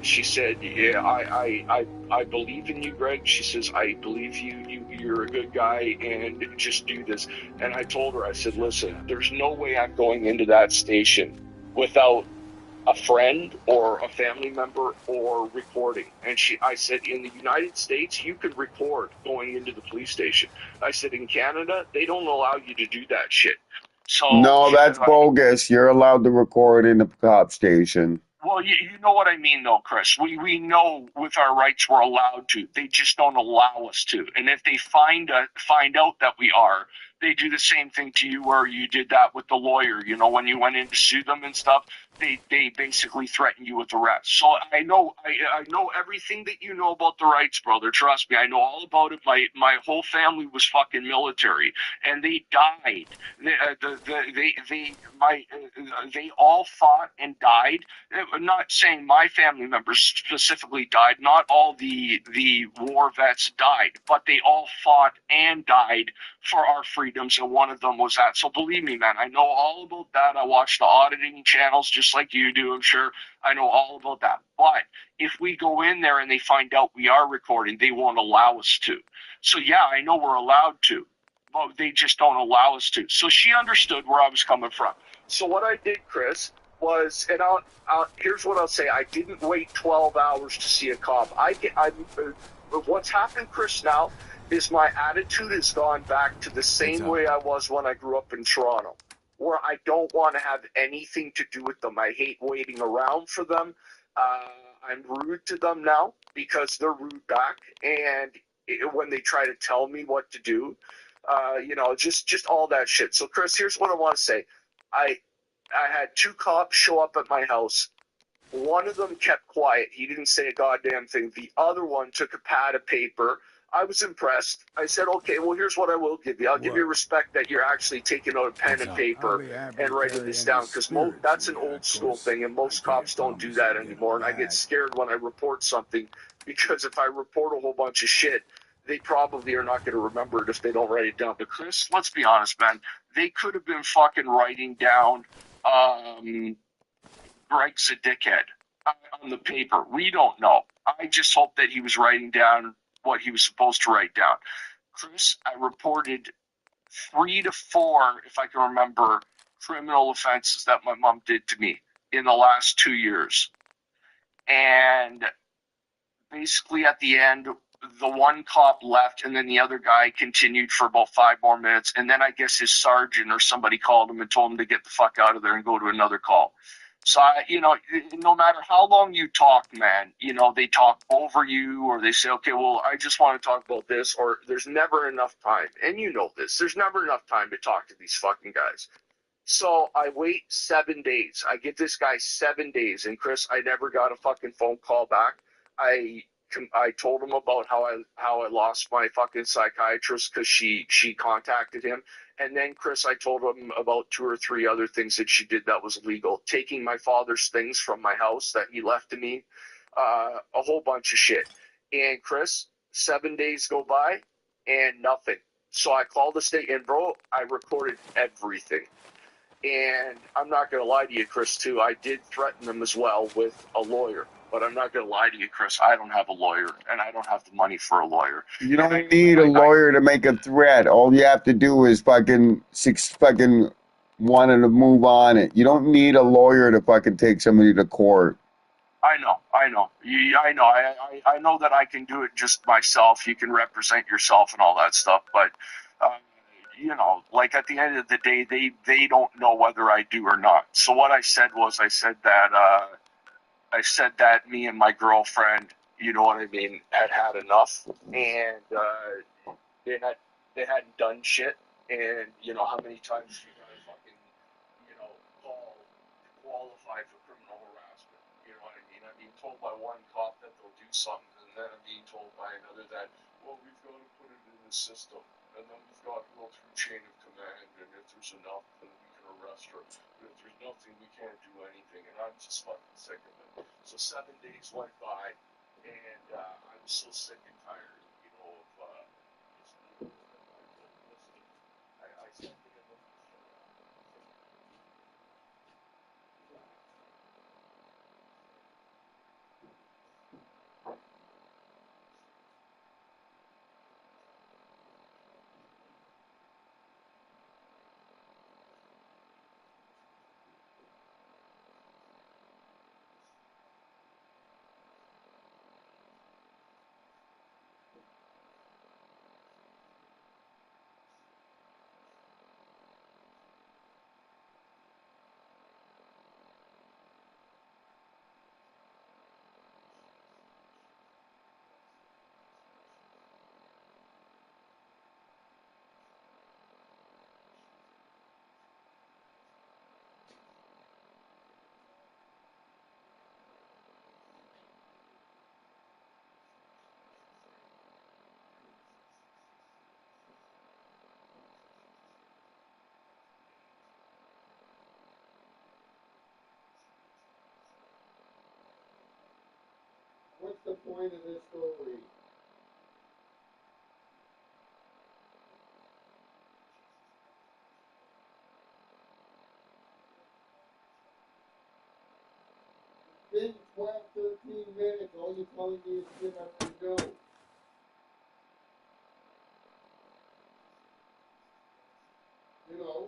She said, yeah, I believe in you, Greg. She says, I believe you're a good guy, and just do this. And I told her, I said, listen, there's no way I'm going into that station without a friend or a family member or recording. And I said, in the United States, you can record going into the police station. I said, in Canada, they don't allow you to do that shit. So no, that's bogus. You're allowed to record in the cop station. Well, you know what I mean, though, Chris. We know with our rights we're allowed to. They just don't allow us to. And if they find out that we are, they do the same thing to you where you did that with the lawyer. You know, when you went in to sue them and stuff, they basically threaten you with arrest. So I know everything that you know about the rights, brother. Trust me, I know all about it. My whole family was fucking military, and they died. They all fought and died. I'm not saying my family members specifically died. Not all the war vets died, but they all fought and died for our freedom. freedoms, and one of them was that. So believe me, man, I know all about that. I watch the auditing channels just like you do, I'm sure. I know all about that. But if we go in there and they find out we are recording, they won't allow us to. So yeah, I know we're allowed to, but they just don't allow us to. So she understood where I was coming from. So what I did, Chris, was, and here's what I'll say: I didn't wait 12 hours to see a cop. What's happened, Chris, now is my attitude has gone back to the same way I was when I grew up in Toronto, where I don't want to have anything to do with them. I hate waiting around for them. I'm rude to them now because they're rude back, and when they try to tell me what to do, just all that shit. So, Chris, here's what I want to say. I had 2 cops show up at my house. One of them kept quiet. He didn't say a goddamn thing. The other one took a pad of paper. I was impressed. I said, okay, well, here's what I will give you. I'll give you respect that you're actually taking out a pen and paper and writing this down, because that's an old school thing, and most cops don't do that anymore. And I get scared when I report something, because if I report a whole bunch of shit, they probably are not going to remember it if they don't write it down. But Chris, let's be honest, man. They could have been fucking writing down Greg's a dickhead on the paper. We don't know. I just hope that he was writing down what he was supposed to write down. Chris, I reported 3 to 4, if I can remember, criminal offenses that my mom did to me in the last 2 years. And basically at the end, the one cop left, and then the other guy continued for about 5 more minutes. And then I guess his sergeant or somebody called him and told him to get the fuck out of there and go to another call. So, no matter how long you talk, man, they talk over you, or they say, okay, well, I just want to talk about this, or there's never enough time. And you know this. There's never enough time to talk to these fucking guys. So I wait 7 days. I give this guy 7 days. And, Chris, I never got a fucking phone call back. I told him about how I lost my fucking psychiatrist because she contacted him. And then, Chris, I told him about 2 or 3 other things that she did that was illegal. Taking my father's things from my house that he left to me, a whole bunch of shit. And, Chris, 7 days go by and nothing. So I called the state, and, bro, I recorded everything. And I'm not going to lie to you, Chris, too. I did threaten them as well with a lawyer. But I'm not going to lie to you, Chris. I don't have a lawyer, and I don't have the money for a lawyer. You don't need a lawyer to make a threat. All you have to do is fucking wanting to move on it. You don't need a lawyer to fucking take somebody to court. I know. I know that I can do it just myself. You can represent yourself and all that stuff. But, at the end of the day, they don't know whether I do or not. So what I said was, I said that me and my girlfriend, you know what I mean, had enough, and they hadn't done shit, and how many times you gotta fucking call to qualify for criminal harassment. You know what I mean? I'm being told by one cop that they'll do something, and then I'm being told by another that, well, we've got to put it in the system, and then we've got to go through chain of command, and if there's enough, then we can arrest her. But if there's nothing, we can't do anything, and I'm just fucking sick of it. So 7 days went by, and I was so sick and tired, of I said to him, What's the point of this story? 12, 13 minutes. All you're telling me is shit I already know. You know,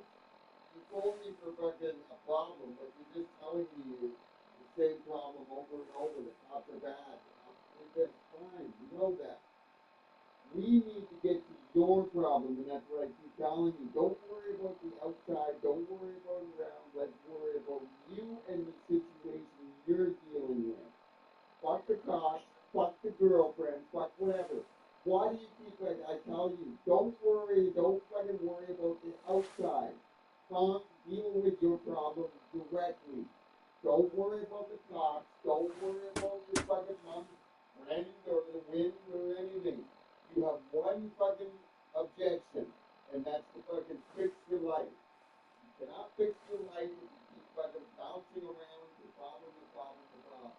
you told me for fucking a problem, but you're just telling me the same problem over and over. The cops are bad. That's fine. You know that. We need to get to your problem, and that's what I keep telling you. Don't worry about the outside. Don't worry about around. Let's worry about you and the situation you're dealing with. Fuck the cops. Fuck the girlfriend. Fuck whatever. Why do you keep like I tell you? Don't worry. Don't fucking worry about the outside. Deal with your problem directly. Don't worry about the cops. Don't worry about your fucking mom, friend, or the wind, or anything. You have one fucking objection, and that's to fucking fix your life. You cannot fix your life if you keep fucking bouncing around from problem to problem to problem.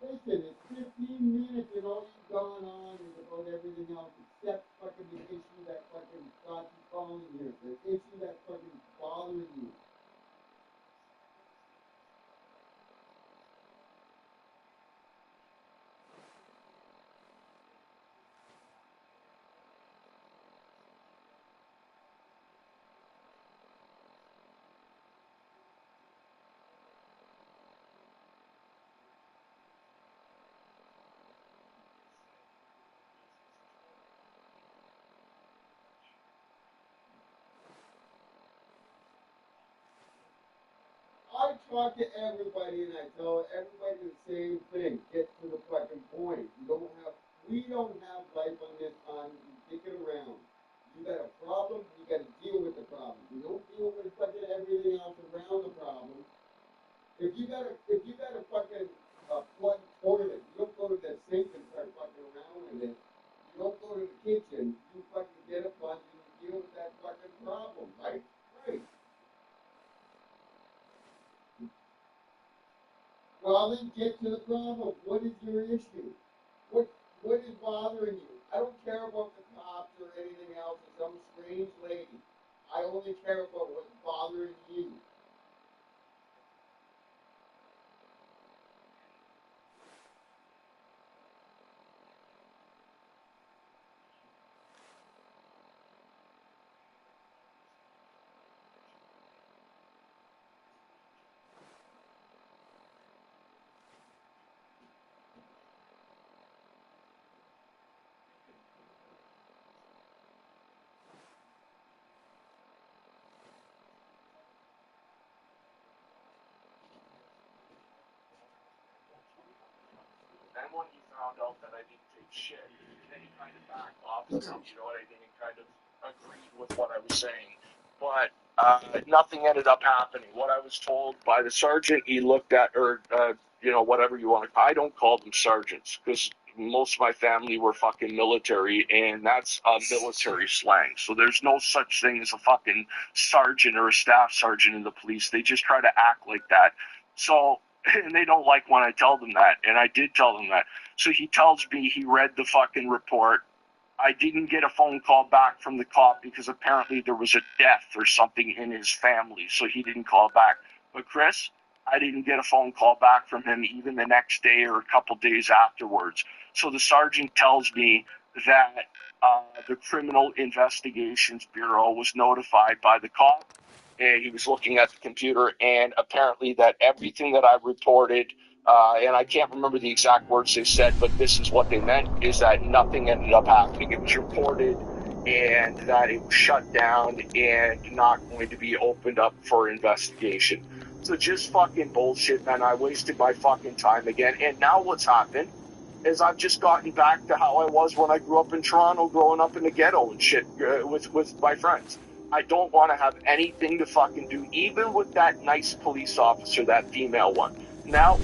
Listen, it's 15 minutes and all you've gone on is about everything else except fucking the issue that fucking got you calling here. The issue that's fucking bothering you. I talk to everybody and I tell everybody the same thing. Get to the fucking point. We don't have life on this time to kick it around. You got a problem, you got to deal with the problem. You don't deal with fucking everything else around the problem. If you got a fucking plug toilet, you don't go to the sink and start fucking around with it. You don't go to the kitchen. You fucking get a plunge and you deal with that fucking problem, right? Right. Well, then get to the problem. What is your issue? What is bothering you? I don't care about the cops or anything else or some strange lady. I only care about what's bothering you. Then when he found out that I didn't take shit, then he kind of backed off of it, you know what I mean, and kind of agreed with what I was saying. But nothing ended up happening. What I was told by the sergeant, he looked at, or, whatever you want to, I don't call them sergeants, because most of my family were fucking military, and that's military slang. So there's no such thing as a fucking sergeant or a staff sergeant in the police. They just try to act like that. So, and they don't like when I tell them that, and I did tell them that. So he tells me he read the fucking report. I didn't get a phone call back from the cop because apparently there was a death or something in his family, so he didn't call back. But Chris, I didn't get a phone call back from him even the next day or a couple days afterwards. So the sergeant tells me that the Criminal Investigations Bureau was notified by the cop, and he was looking at the computer, and apparently that everything that I reported, and I can't remember the exact words they said, but this is what they meant, is that nothing ended up happening. It was reported, and that it was shut down and not going to be opened up for investigation. So just fucking bullshit, man. I wasted my fucking time again. And now what's happened is I've just gotten back to how I was when I grew up in Toronto, growing up in the ghetto and shit with my friends. I don't want to have anything to fucking do, even with that nice police officer, that female one. Now,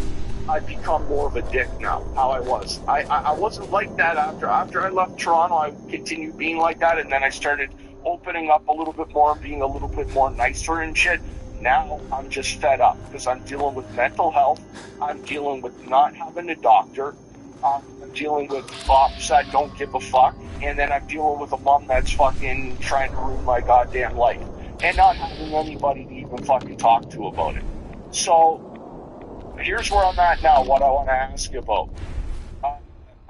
I've become more of a dick now, how I was. I wasn't like that after I left Toronto. I continued being like that, and then I started opening up a little bit more and being a little bit more nicer and shit. Now I'm just fed up because I'm dealing with mental health. I'm dealing with not having a doctor. I'm dealing with cops that don't give a fuck. And then I'm dealing with a mom that's fucking trying to ruin my goddamn life. And not having anybody to even fucking talk to about it. So, here's where I'm at now, what I want to ask you about.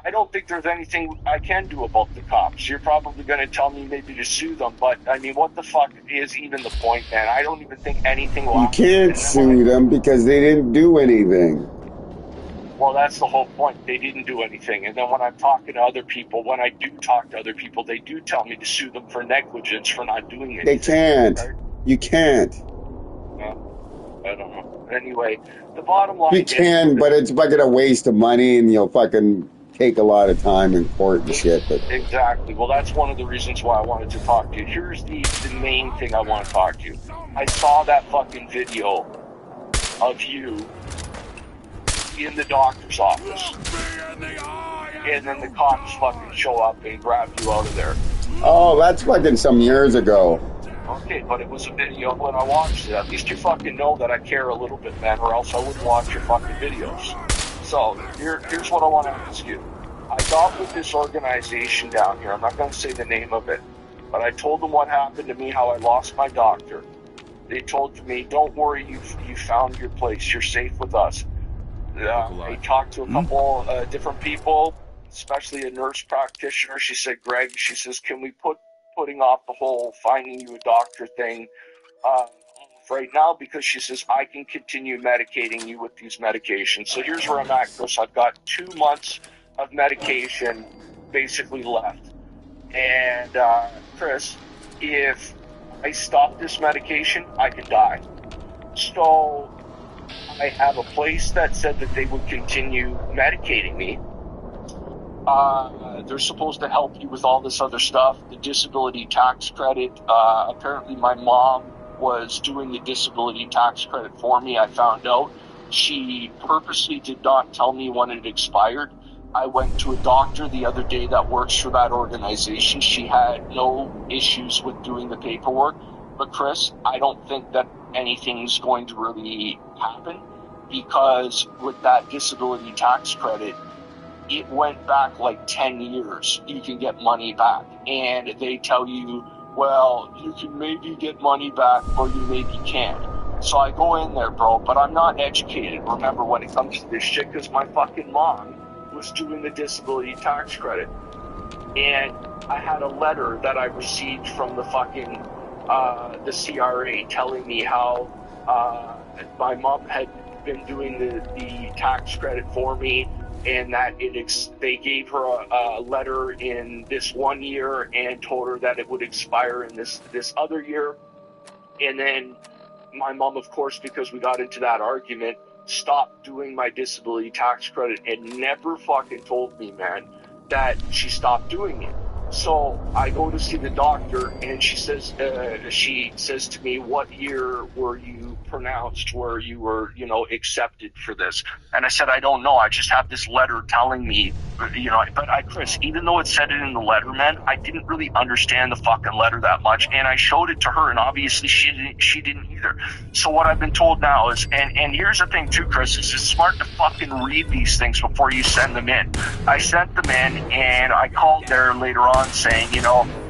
I don't think there's anything I can do about the cops. You're probably going to tell me maybe to sue them, but I mean, what the fuck is even the point, man? I don't even think anything will happen. You can't sue them because they didn't do anything. Well, that's the whole point. They didn't do anything. And then when I'm talking to other people, when I do talk to other people, they do tell me to sue them for negligence for not doing anything. They can't. Right? You can't. No, I don't know. Anyway, the bottom line You can, but it's fucking a waste of money and you'll fucking take a lot of time in court and shit. But exactly. Well, that's one of the reasons why I wanted to talk to you. Here's the main thing I want to talk to you. I saw that fucking video of you in the doctor's office, and then the cops fucking show up and grab you out of there. Oh, that's fucking some years ago. Okay, but it was a video when I watched it. At least you fucking know that I care a little bit, man, or else I wouldn't watch your fucking videos. So, here's what I want to ask you. I got with this organization down here, I'm not going to say the name of it, but I told them what happened to me, how I lost my doctor. They told me, don't worry, you found your place, you're safe with us. I talked to a couple different people, especially a nurse practitioner. She said, Greg, she says, can we putting off the whole finding you a doctor thing right now? Because she says, I can continue medicating you with these medications. So here's where I'm at, Chris. I've got 2 months of medication basically left. And Chris, if I stop this medication, I could die. So I have a place that said that they would continue medicating me. They're supposed to help you with all this other stuff, the disability tax credit. Apparently my mom was doing the disability tax credit for me. I found out she purposely did not tell me when it expired. I went to a doctor the other day that works for that organization. She had no issues with doing the paperwork. But Chris, I don't think that anything's going to really happen, because with that disability tax credit, it went back like 10 years. You can get money back. And they tell you, well, you can maybe get money back or you maybe can't. So I go in there, bro, but I'm not educated, remember, when it comes to this shit, because my fucking mom was doing the disability tax credit. And I had a letter that I received from the fucking the CRA telling me how my mom had been doing the tax credit for me, and that they gave her a letter in this one year and told her that it would expire in this other year. And then my mom, of course, because we got into that argument, stopped doing my disability tax credit and never fucking told me, man, that she stopped doing it. So I go to see the doctor, and she says to me, what year were you pronounced where you were, accepted for this? And I said, I don't know. I just have this letter telling me, but Chris, even though it said it in the letter, man, I didn't really understand the fucking letter that much. And I showed it to her, and obviously she didn't either. So what I've been told now is, and here's the thing too, Chris, is it's smart to fucking read these things before you send them in. I sent them in, and I called there later on saying,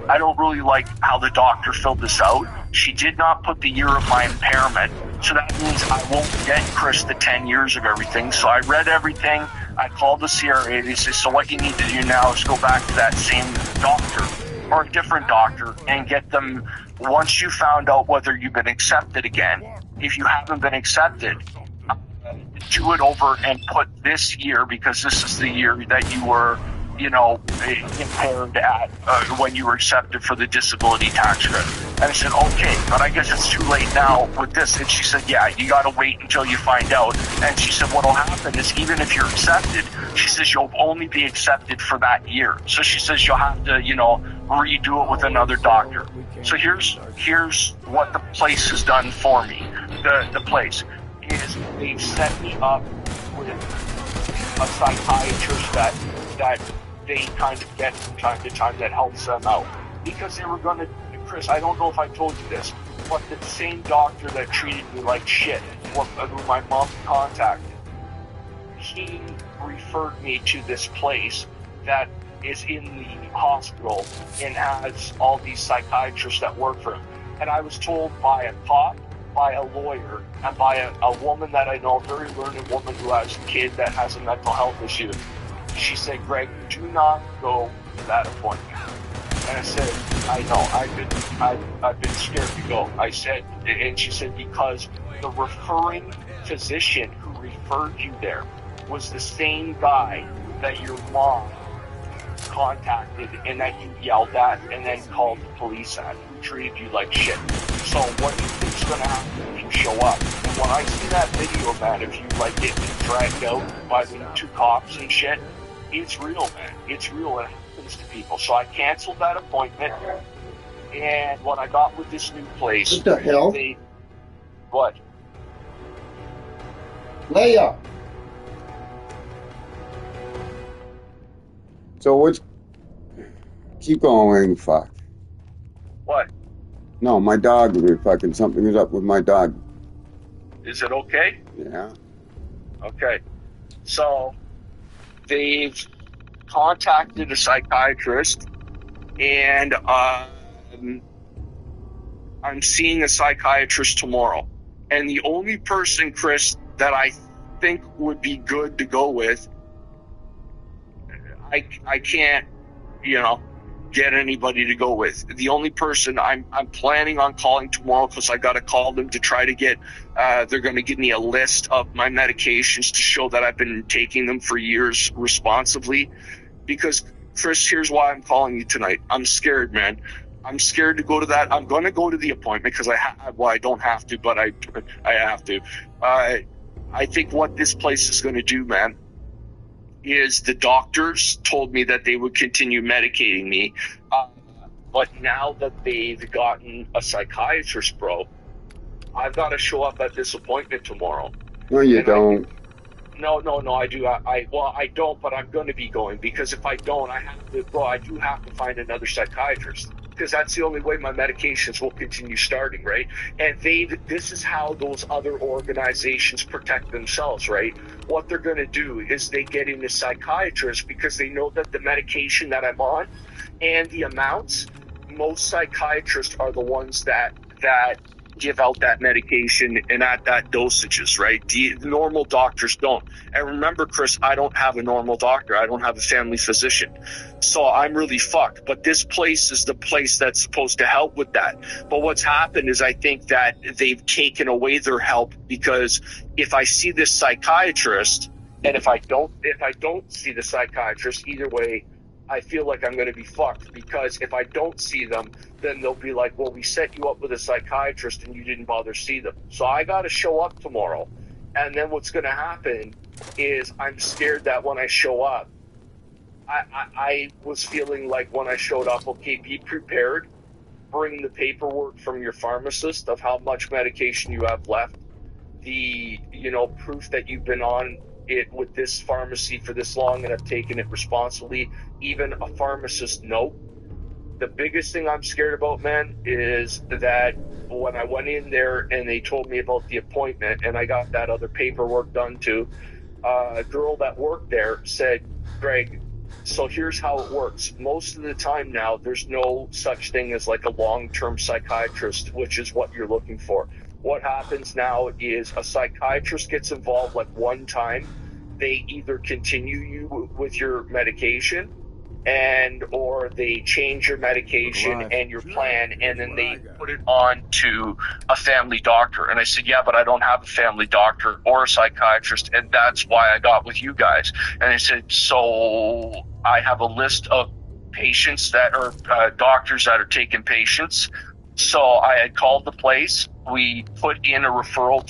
I don't really like how the doctor filled this out. She did not put the year of my impairment, so that means I won't get, Chris, the 10 years of everything. So I read everything. I called the CRA. They said, so what you need to do now is go back to that same doctor or a different doctor and get them, once you found out whether you've been accepted again. If you haven't been accepted, do it over and put this year, because this is the year that you were impaired at when you were accepted for the disability tax credit. And I said, okay, but I guess it's too late now with this. And she said, yeah, you got to wait until you find out. And she said, what'll happen is even if you're accepted, she says you'll only be accepted for that year. So she says you'll have to, redo it with another doctor. So here's what the place has done for me. The place is they've set me up with a psychiatrist that they kind of get from time to time that helps them out. Because they were going to, Chris, I don't know if I told you this, but the same doctor that treated me like shit, who my mom contacted, he referred me to this place that is in the hospital and has all these psychiatrists that work for him. And I was told by a cop, by a lawyer, and by a woman that I know, a very learned woman who has a kid that has a mental health issue. She said, Greg, do not go to that appointment. And I said, I know, I've been scared to go. I said, and she said, because the referring physician who referred you there was the same guy that your mom contacted and that you yelled at and then called the police at, who treated you like shit. So what do you think's gonna happen if you show up? And when I see that video, man, if you get dragged out by the two cops and shit, it's real, man. It's real. It happens to people. So I canceled that appointment, and what I got with this new place... What the hell? What? Leia! So what's... Keep going, fuck. What? No, my dog was fucking... Something is up with my dog. Is it okay? Yeah. Okay. So... they've contacted a psychiatrist, and I'm seeing a psychiatrist tomorrow. And the only person, Chris, that I think would be good to go with, I can't, get anybody to go with. The only person I'm planning on calling tomorrow, because I got to call them to try to get, they're going to give me a list of my medications to show that I've been taking them for years responsibly. Because, Chris, here's why I'm calling you tonight. I'm scared, man. I'm scared to go to that. I'm going to go to the appointment because I don't have to, but I have to. I think what this place is going to do, man, is the doctors told me that they would continue medicating me. But now that they've gotten a psychiatrist, bro, I've got to show up at this appointment tomorrow. No, you don't. No, I do. I don't, but I'm going to be going, because if I don't, I do have to find another psychiatrist, because that's the only way my medications will continue starting, right? And this is how those other organizations protect themselves, right? What they're going to do is they get in a psychiatrist because they know that the medication that I'm on and the amounts, most psychiatrists are the ones that give out that medication and at that dosages, right? The normal doctors don't. And remember, Chris, I don't have a normal doctor. I don't have a family physician. So I'm really fucked. But this place is the place that's supposed to help with that. But what's happened is I think that they've taken away their help, because if I see this psychiatrist, and if I don't see the psychiatrist, either way, I feel like I'm going to be fucked, because if I don't see them, then they'll be like, well, we set you up with a psychiatrist and you didn't bother to see them. So I got to show up tomorrow. And then what's going to happen is I'm scared that when I show up, I was feeling like when I showed up, okay, be prepared. Bring the paperwork from your pharmacist of how much medication you have left. The, proof that you've been on it with this pharmacy for this long and have taken it responsibly, even a pharmacist note. The biggest thing I'm scared about, man, is that when I went in there and they told me about the appointment and I got that other paperwork done too, a girl that worked there said, Greg, so here's how it works. Most of the time now, there's no such thing as like a long-term psychiatrist, which is what you're looking for. What happens now is a psychiatrist gets involved like one time. They either continue you with your medication and or they change your medication and your plan, and then they put it on to a family doctor. And I said, yeah, but I don't have a family doctor or a psychiatrist, and that's why I got with you guys. And they said, so I have a list of patients that are doctors that are taking patients. So I had called the place. We put in a referral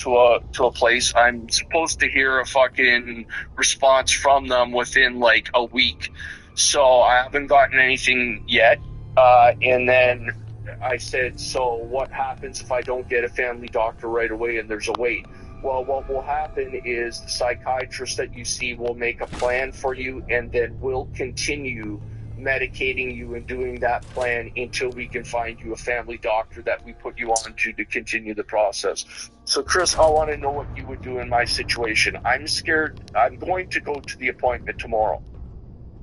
to a place. I'm supposed to hear a fucking response from them within like a week. So I haven't gotten anything yet. And then I said, so what happens if I don't get a family doctor right away and there's a wait? Well, what will happen is the psychiatrist that you see will make a plan for you, and then we'll continue medicating you and doing that plan until we can find you a family doctor that we put you on to continue the process. So Chris, I want to know what you would do in my situation. I'm scared. I'm going to go to the appointment tomorrow,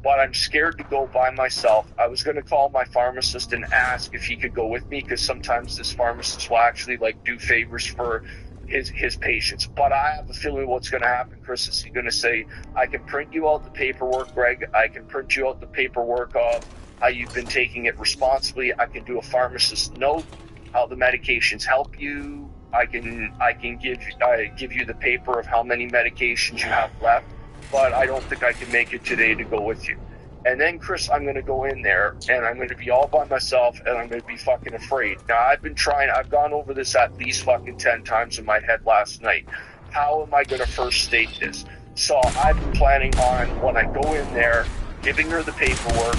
but I'm scared to go by myself. I was going to call my pharmacist and ask if he could go with me, because sometimes this pharmacist will actually like do favors for his patients. But I have a feeling what's going to happen, Chris, is he's going to say, I can print you out the paperwork, Greg. I can print you out the paperwork of how you've been taking it responsibly. I can do a pharmacist note, how the medications help you. I can give you the paper of how many medications you have left, but I don't think I can make it today to go with you. And then, Chris, I'm going to go in there, and I'm going to be all by myself, and I'm going to be fucking afraid. Now, I've gone over this at least fucking 10 times in my head last night. How am I going to first state this? So I've been planning on, when I go in there, giving her the paperwork,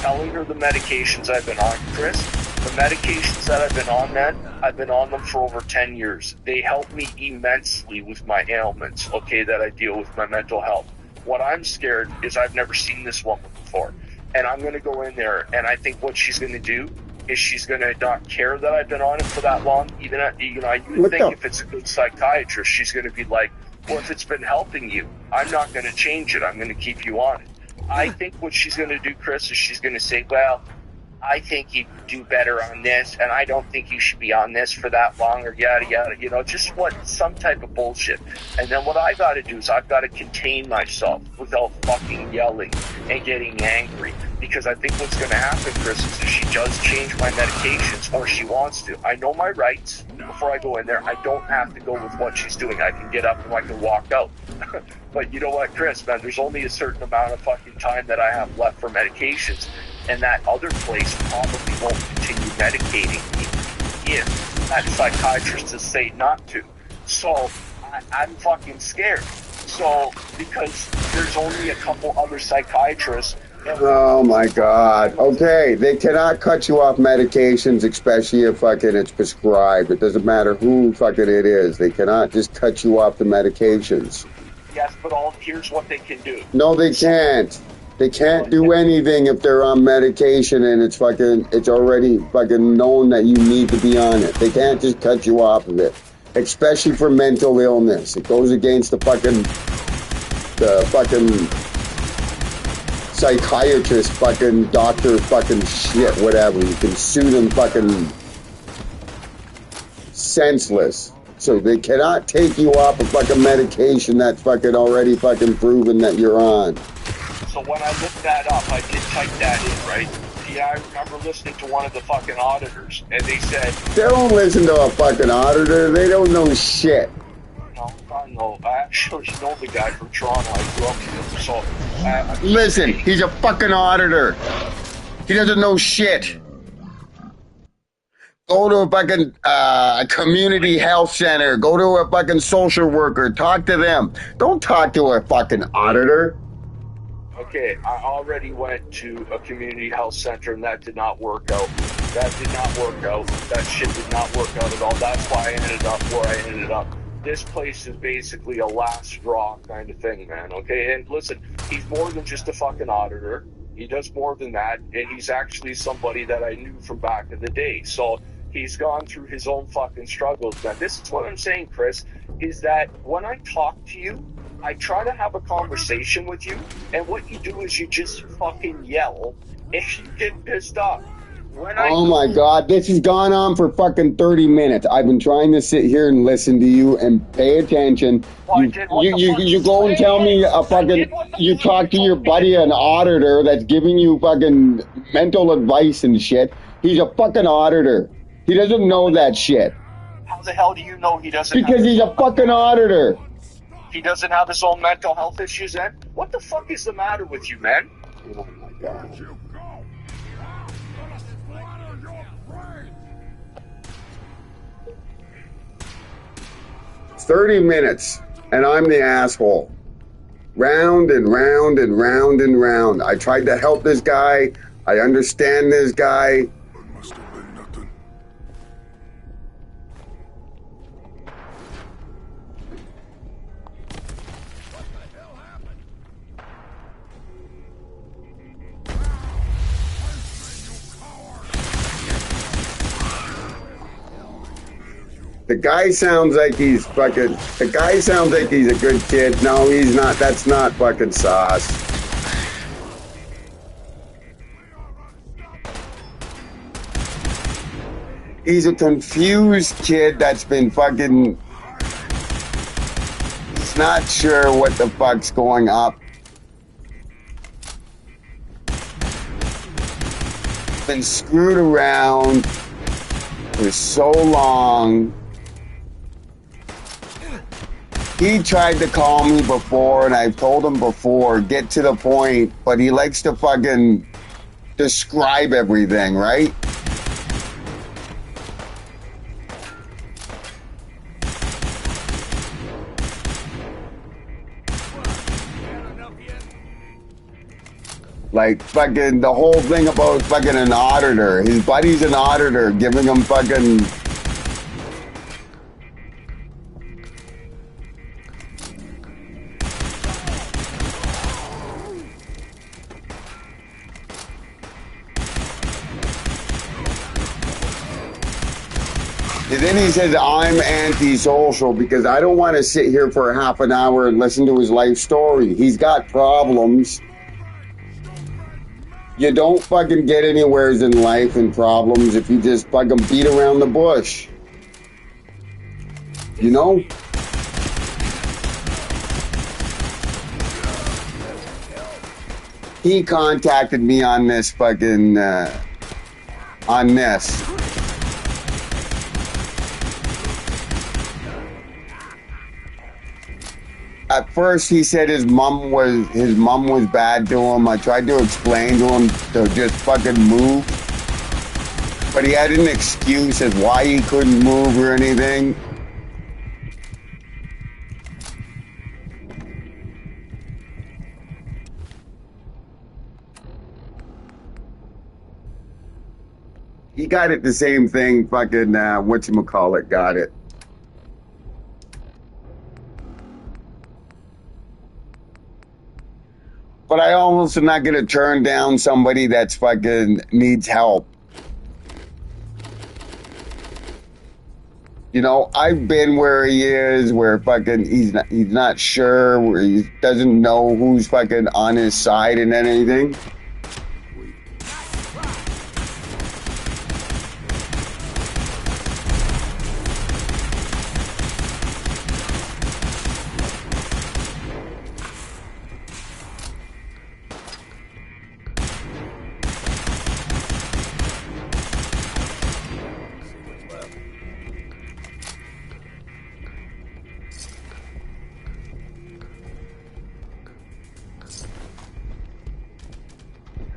telling her the medications I've been on. Chris, the medications that I've been on, man, I've been on them for over 10 years. They help me immensely with my ailments, okay, that I deal with my mental health. What I'm scared is I've never seen this woman before. And I'm going to go in there, and I think what she's going to do is she's going to not care that I've been on it for that long. Even at, you would think if it's a good psychiatrist, she's going to be like, well, if it's been helping you, I'm not going to change it. I'm going to keep you on it. I think what she's going to do, Chris, is she's going to say, well, I think you do better on this, and I don't think you should be on this for that long, or yada yada, just some type of bullshit. And then what I got to do is I've got to contain myself without fucking yelling and getting angry, because I think what's going to happen, Chris, is if she does change my medications, or she wants to, I know my rights. Before I go in there, I don't have to go with what she's doing. I can get up and I can walk out. But you know what, Chris, man, there's only a certain amount of fucking time that I have left for medications. And that other place probably won't continue medicating me if that psychiatrist is say not to. So I'm fucking scared. So because there's only a couple other psychiatrists. Oh my God. Okay, they cannot cut you off medications, especially if fucking it's prescribed. It doesn't matter who fucking it is. They cannot just cut you off the medications. Yes, but here's what they can do. No, they can't. They can't do anything if they're on medication and it's already fucking known that you need to be on it. They can't just cut you off of it, especially for mental illness. It goes against the fucking psychiatrist, fucking doctor, fucking shit, whatever. You can sue them fucking senseless. So they cannot take you off of fucking medication that's fucking already fucking proven that you're on. So when I looked that up, I did type that in, right? Yeah, I remember listening to one of the fucking auditors, and they said... They don't listen to a fucking auditor. They don't know shit. No, I know. I actually know the guy from Toronto. I grew up with him, so... Listen, he's a fucking auditor. He doesn't know shit. Go to a fucking community health center. Go to a fucking social worker. Talk to them. Don't talk to a fucking auditor. Okay, I already went to a community health center, and that did not work out. That did not work out. That shit did not work out at all. That's why I ended up where I ended up. This place is basically a last straw kind of thing, man, okay? And listen, he's more than just a fucking auditor. He does more than that, and he's actually somebody that I knew from back in the day. So he's gone through his own fucking struggles. Now, this is what I'm saying, Chris, is that when I talk to you, I try to have a conversation with you, and what you do is you just fucking yell, and you get pissed off. Oh my God, this has gone on for fucking 30 minutes. I've been trying to sit here and listen to you and pay attention. You go and tell me a fucking, you talk to your buddy, an auditor that's giving you fucking mental advice and shit. He's a fucking auditor. He doesn't know that shit. How the hell do you know he doesn't? Because he's a fucking auditor. He doesn't have his own mental health issues, then? What the fuck is the matter with you, man? Oh my God. 30 minutes, and I'm the asshole. Round and round and round and round. I tried to help this guy. I understand this guy. The guy sounds like he's fucking... The guy sounds like he's a good kid. No, he's not. That's not fucking sauce. He's a confused kid that's been fucking... He's not sure what the fuck's going up. Been screwed around for so long. He tried to call me before, and I've told him before, get to the point, but he likes to fucking describe everything, right? Like fucking the whole thing about fucking an auditor. His buddy's an auditor, giving him fucking... And then he says, I'm antisocial because I don't want to sit here for half an hour and listen to his life story. He's got problems. You don't fucking get anywheres in life and problems if you just fucking beat around the bush. You know? He contacted me on this fucking, on this. At first, he said his mom was bad to him. I tried to explain to him to just fucking move, but he had an excuse as why he couldn't move or anything. He got it the same thing. Fucking whatchamacallit got it. But I almost am not going to turn down somebody that's fucking needs help. You know, I've been where he is, where fucking he's not sure, where he doesn't know who's fucking on his side and anything.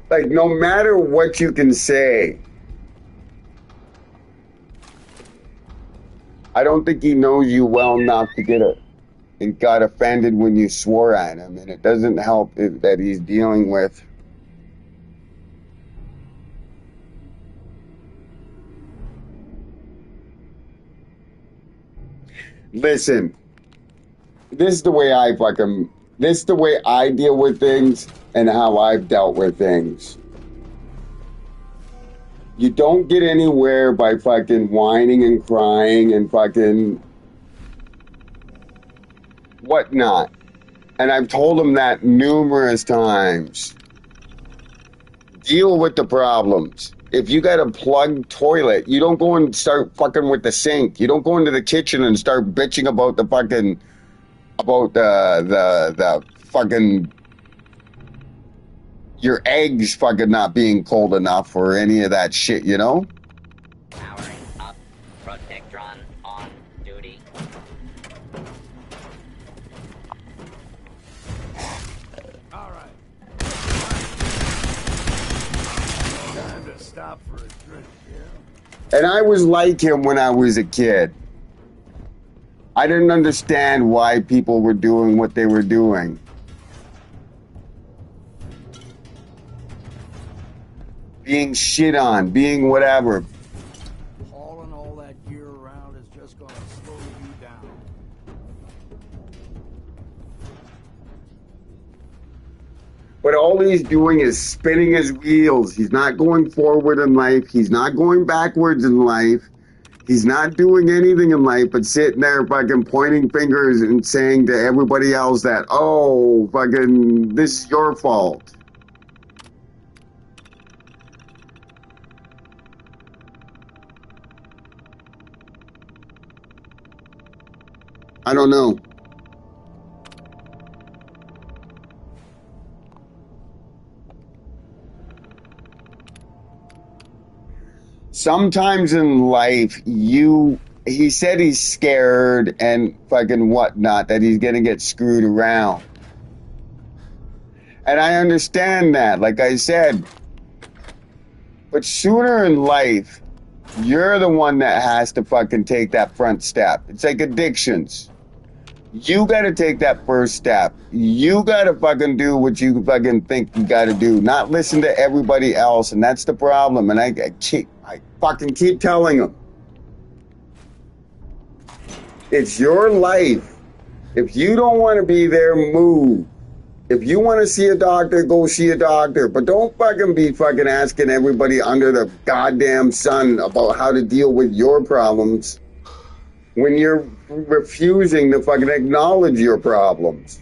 Like, no matter what you can say, I don't think he knows you well enough to get it. He got offended when you swore at him, and it doesn't help that he's dealing with. Listen, this is the way I deal with things and how I've dealt with things. You don't get anywhere by fucking whining and crying and fucking whatnot. And I've told him that numerous times. Deal with the problems. if you got a plugged toilet, you don't go and start fucking with the sink. You don't go into the kitchen and start bitching about the fucking, about the fucking, your eggs fucking not being cold enough or any of that shit, you know? Powering up. Protectron on duty. All right. Time to stop for a drink, yeah? And I was like him when I was a kid. I didn't understand why people were doing what they were doing. Being shit on, being whatever. Hauling all that gear around is just gonna slow you down. But all he's doing is spinning his wheels. He's not going forward in life. He's not going backwards in life. He's not doing anything in life but sitting there fucking pointing fingers and saying to everybody else that, oh, fucking, this is your fault. I don't know. Sometimes in life, he said he's scared and fucking whatnot, that he's gonna get screwed around. And I understand that, like I said. But sooner in life, you're the one that has to fucking take that front step. It's like addictions. You gotta take that first step. You gotta fucking do what you fucking think you gotta do. Not listen to everybody else, and that's the problem. And I fucking keep telling them. It's your life. If you don't want to be there, move. If you want to see a doctor, go see a doctor. But don't fucking be fucking asking everybody under the goddamn sun about how to deal with your problems when you're refusing to fucking acknowledge your problems.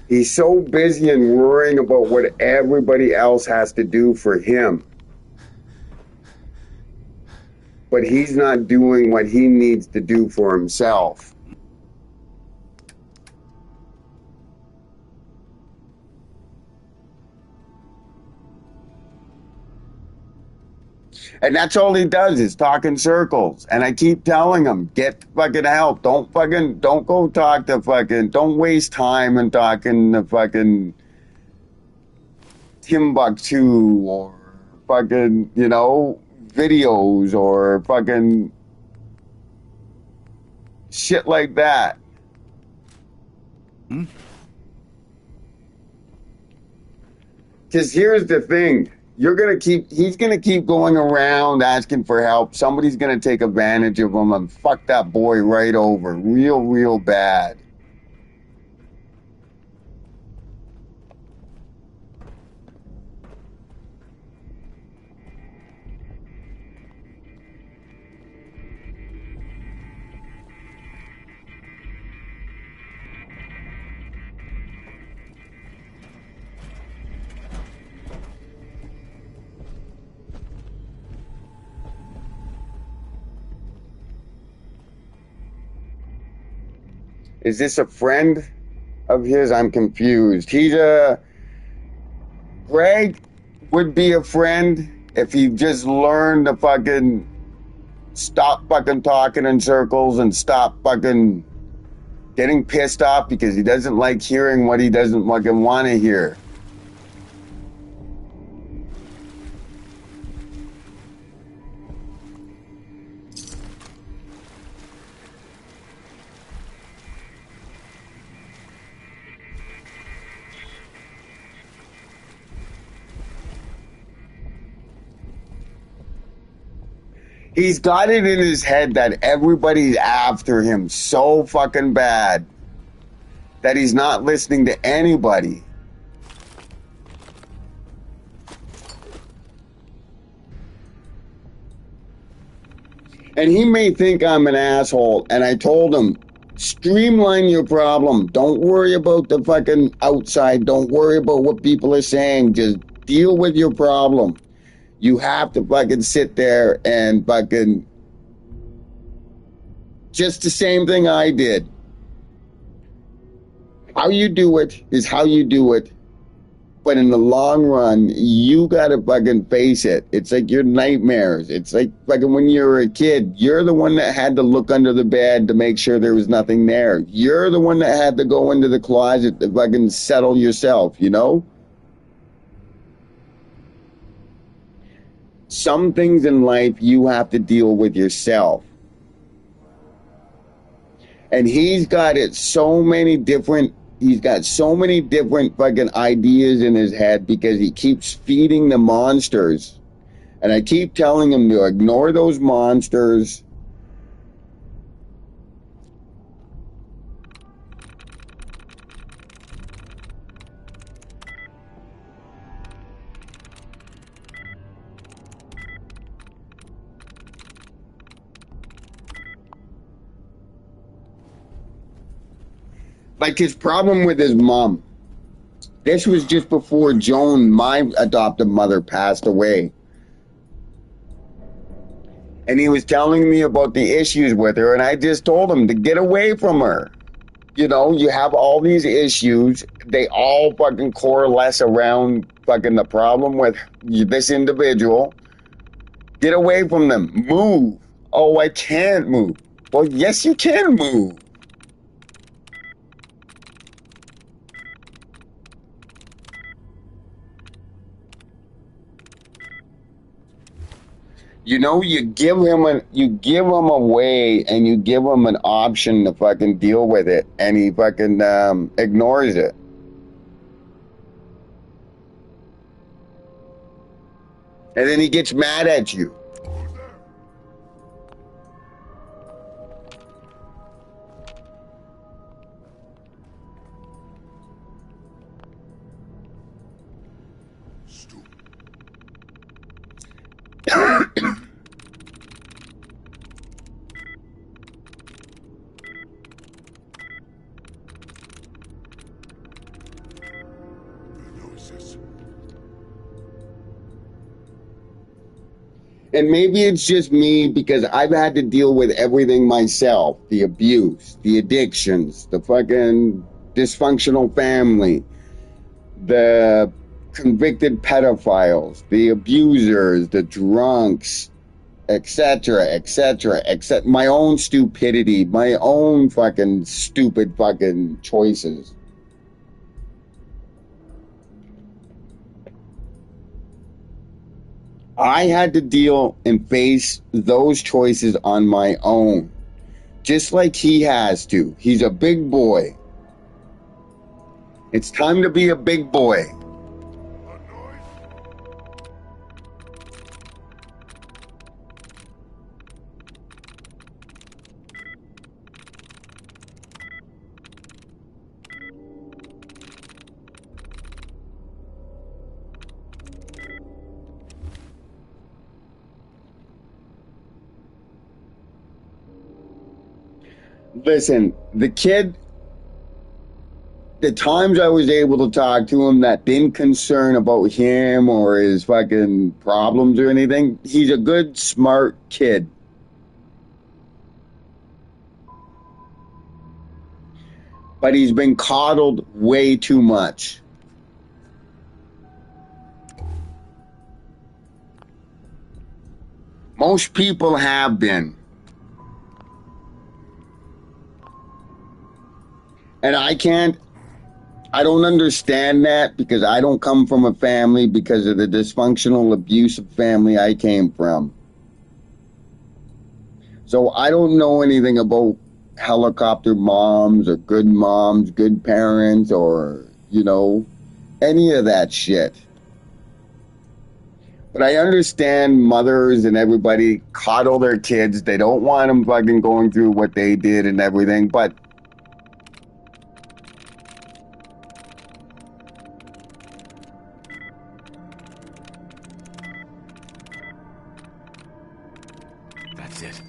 He's so busy and worrying about what everybody else has to do for him. But he's not doing what he needs to do for himself. And that's all he does is talk in circles. And I keep telling him, get fucking help. Don't go talk to fucking, don't waste time in talking to fucking Timbuktu or fucking, you know, videos or fucking shit like that. Because here's the thing. He's gonna keep going around asking for help. Somebody's gonna take advantage of him and fuck that boy right over. Real bad. Is this a friend of his? I'm confused. Greg would be a friend if he just learned to fucking stop fucking talking in circles and stop fucking getting pissed off because he doesn't like hearing what he doesn't fucking want to hear. He's got it in his head that everybody's after him so fucking bad that he's not listening to anybody. And he may think I'm an asshole, and I told him, streamline your problem. Don't worry about the fucking outside. Don't worry about what people are saying. Just deal with your problem. You have to fucking sit there and fucking... Just the same thing I did. How you do it is how you do it. But in the long run, you gotta fucking face it. It's like your nightmares. It's like fucking when you were a kid. You're the one that had to look under the bed to make sure there was nothing there. You're the one that had to go into the closet to fucking settle yourself, you know? Some things in life you have to deal with yourself. And he's got so many different fucking ideas in his head because he keeps feeding the monsters. And I keep telling him to ignore those monsters. Like his problem with his mom. This was just before Joan, my adoptive mother, passed away. And he was telling me about the issues with her, and I just told him to get away from her. You know, you have all these issues. They all fucking coalesce around fucking the problem with this individual. Get away from them. Move. Oh, I can't move. Well, yes, you can move. You know, you give him a way, and you give him an option to fucking deal with it, and he fucking ignores it. And then he gets mad at you. And maybe it's just me because I've had to deal with everything myself. The abuse, the addictions, the fucking dysfunctional family, the convicted pedophiles, the abusers, the drunks, etc., etc., except my own stupidity, my own fucking stupid fucking choices. I had to deal and face those choices on my own, just like he has to. He's a big boy. It's time to be a big boy. Listen, the kid, the times I was able to talk to him that didn't concern about him or his fucking problems or anything, he's a good, smart kid. But he's been coddled way too much. Most people have been. And I don't understand that because I don't come from a family because of the dysfunctional, abusive family I came from. So I don't know anything about helicopter moms or good parents or, you know, any of that shit. But I understand mothers and everybody coddle their kids. They don't want them fucking going through what they did and everything. But That's it.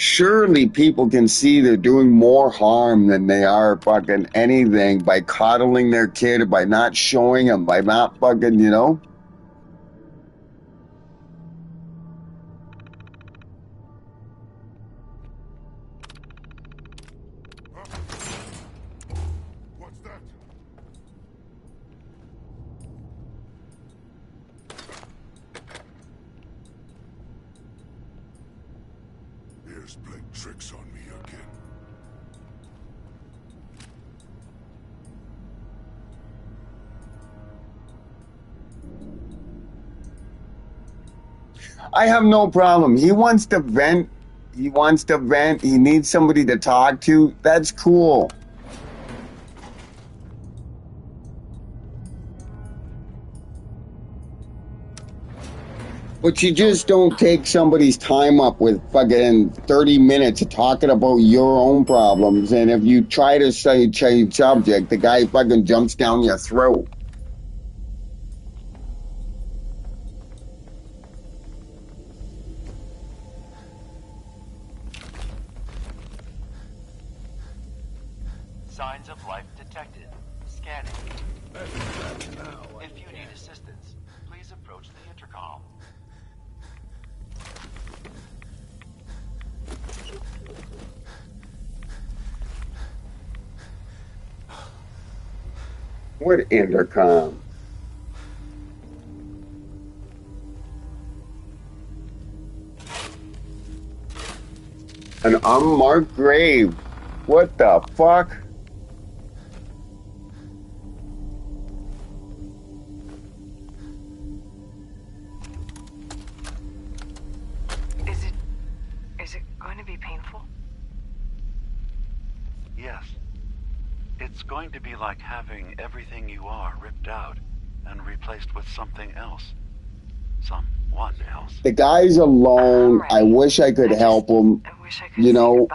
surely people can see they're doing more harm than they are fucking anything by coddling their kid or by not showing them, by not fucking, you know? What's that? Here's playing tricks on me again. I have no problem. He wants to vent. He wants to vent. He needs somebody to talk to. That's cool. But you just don't take somebody's time up with fucking 30 minutes of talking about your own problems. And if you try to say change subject, the guy fucking jumps down your throat. Signs of life detected. Scanning. If you need assistance, please approach the intercom. What intercom? An unmarked grave. What the fuck? Is it going to be painful? Yes. It's going to be like having everything you are ripped out and replaced with something else. Someone else. The guy's alone. I wish I could help him. You know.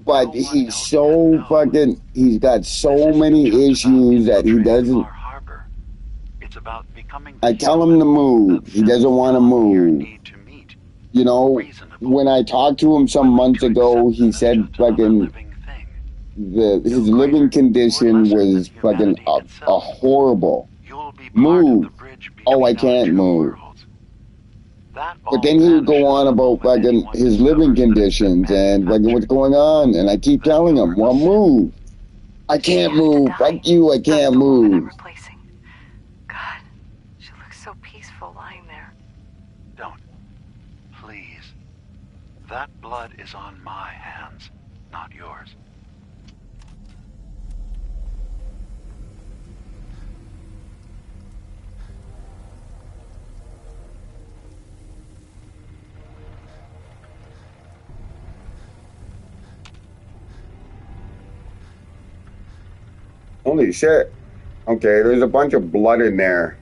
But he's so fucking. He's got so many issues that he doesn't. It's about becoming. I tell him to move. He doesn't want to move. You know, when I talked to him some months ago, he said fucking his living condition was fucking a horrible. Move. Oh, I can't move. But then he would go on about fucking his living conditions and fucking what's going on, and I keep telling him, well, move. I can't move. Fuck you, I can't move. God, she looks so peaceful lying there. Don't. Please. That blood is on my hands, not yours. Holy shit. Okay, there's a bunch of blood in there.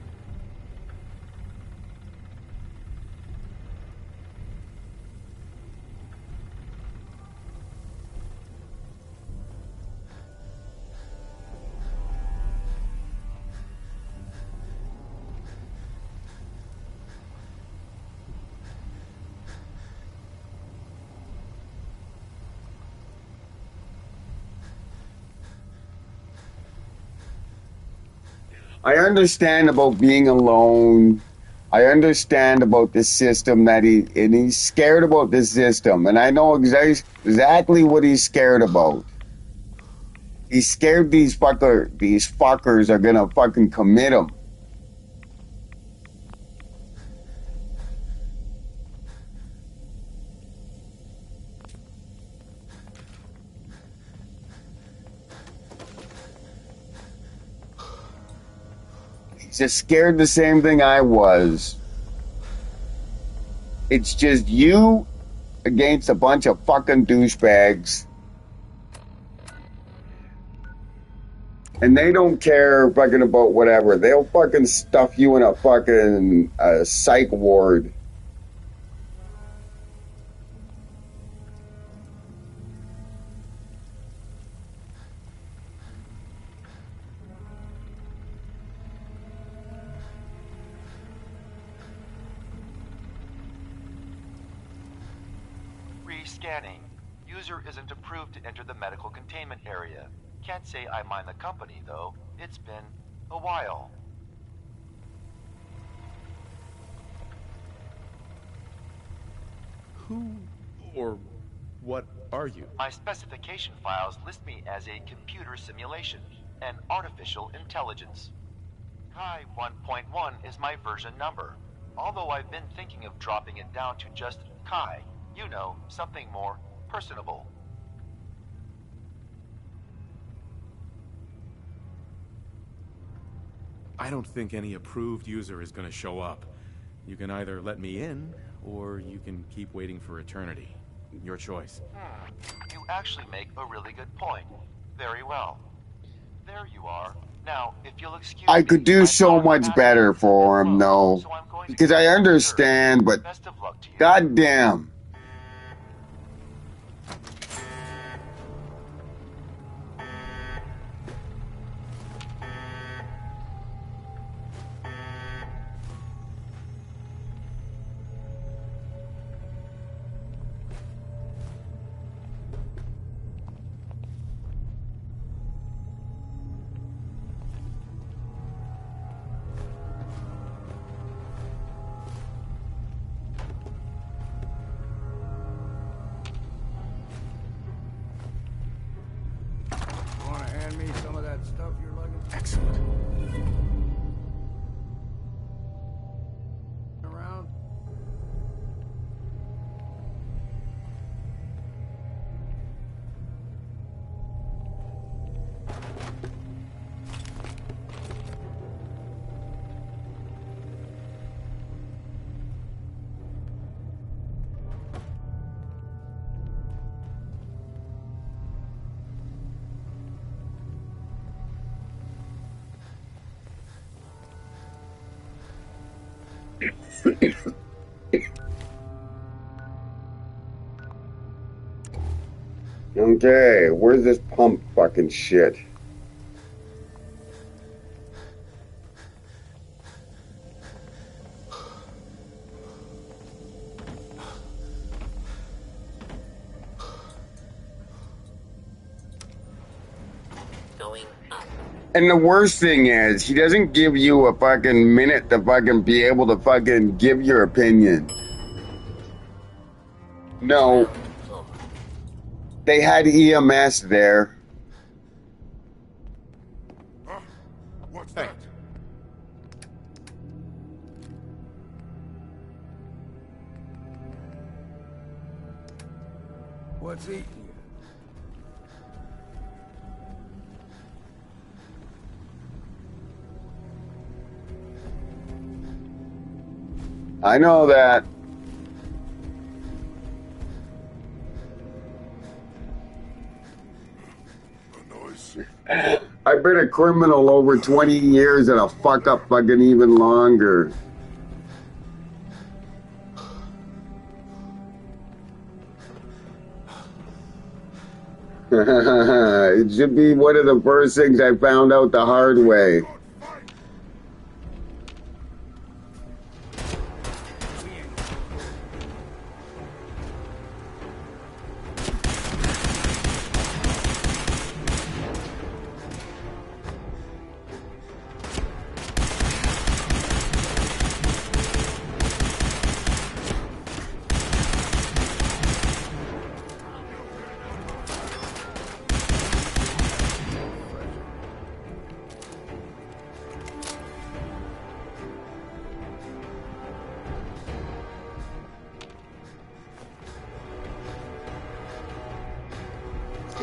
I understand about being alone. I understand about the system that he's scared about the system, and I know exactly what he's scared about. He's scared these fuckers are gonna fucking commit him. Just scared the same thing I was. It's just you against a bunch of fucking douchebags. And they don't care fucking about whatever. They'll fucking stuff you in a fucking psych ward. Re-scanning. User isn't approved to enter the medical containment area. Can't say I mind the company, though. It's been a while. Who or what are you? My specification files list me as a computer simulation, an artificial intelligence. Kai 1.1 is my version number, although I've been thinking of dropping it down to just Kai. You know, something more personable. I don't think any approved user is going to show up. You can either let me in, or you can keep waiting for eternity. Your choice. You actually make a really good point. Very well. There you are. Now, if you'll excuse I me, could do so much better for him, though. Because I understand, but goddamn. Excellent. Around. Okay, where's this pump fucking shit? Going up. And the worst thing is, he doesn't give you a fucking minute to fucking be able to fucking give your opinion. No. They had EMS there. What's that? What's eating you? I know that. I've been a criminal over 20 years and I'll fuck up fucking even longer. It should be one of the first things I found out the hard way.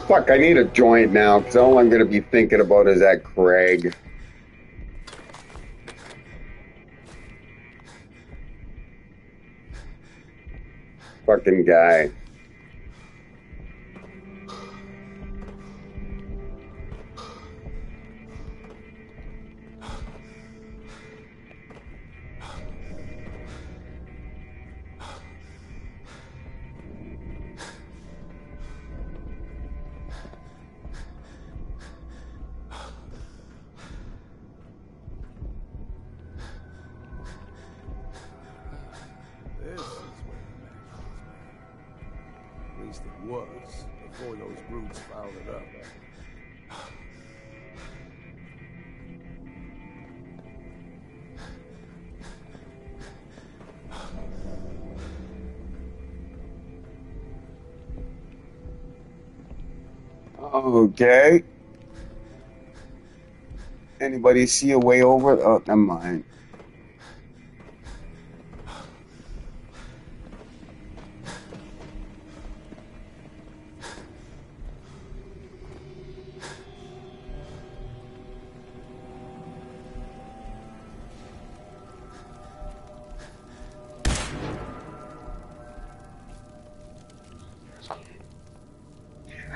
Fuck, I need a joint now, because all I'm going to be thinking about is that Craig. Fucking guy. least it was, before those brutes fouled it up. Okay. Anybody see a way over? Oh, never mind.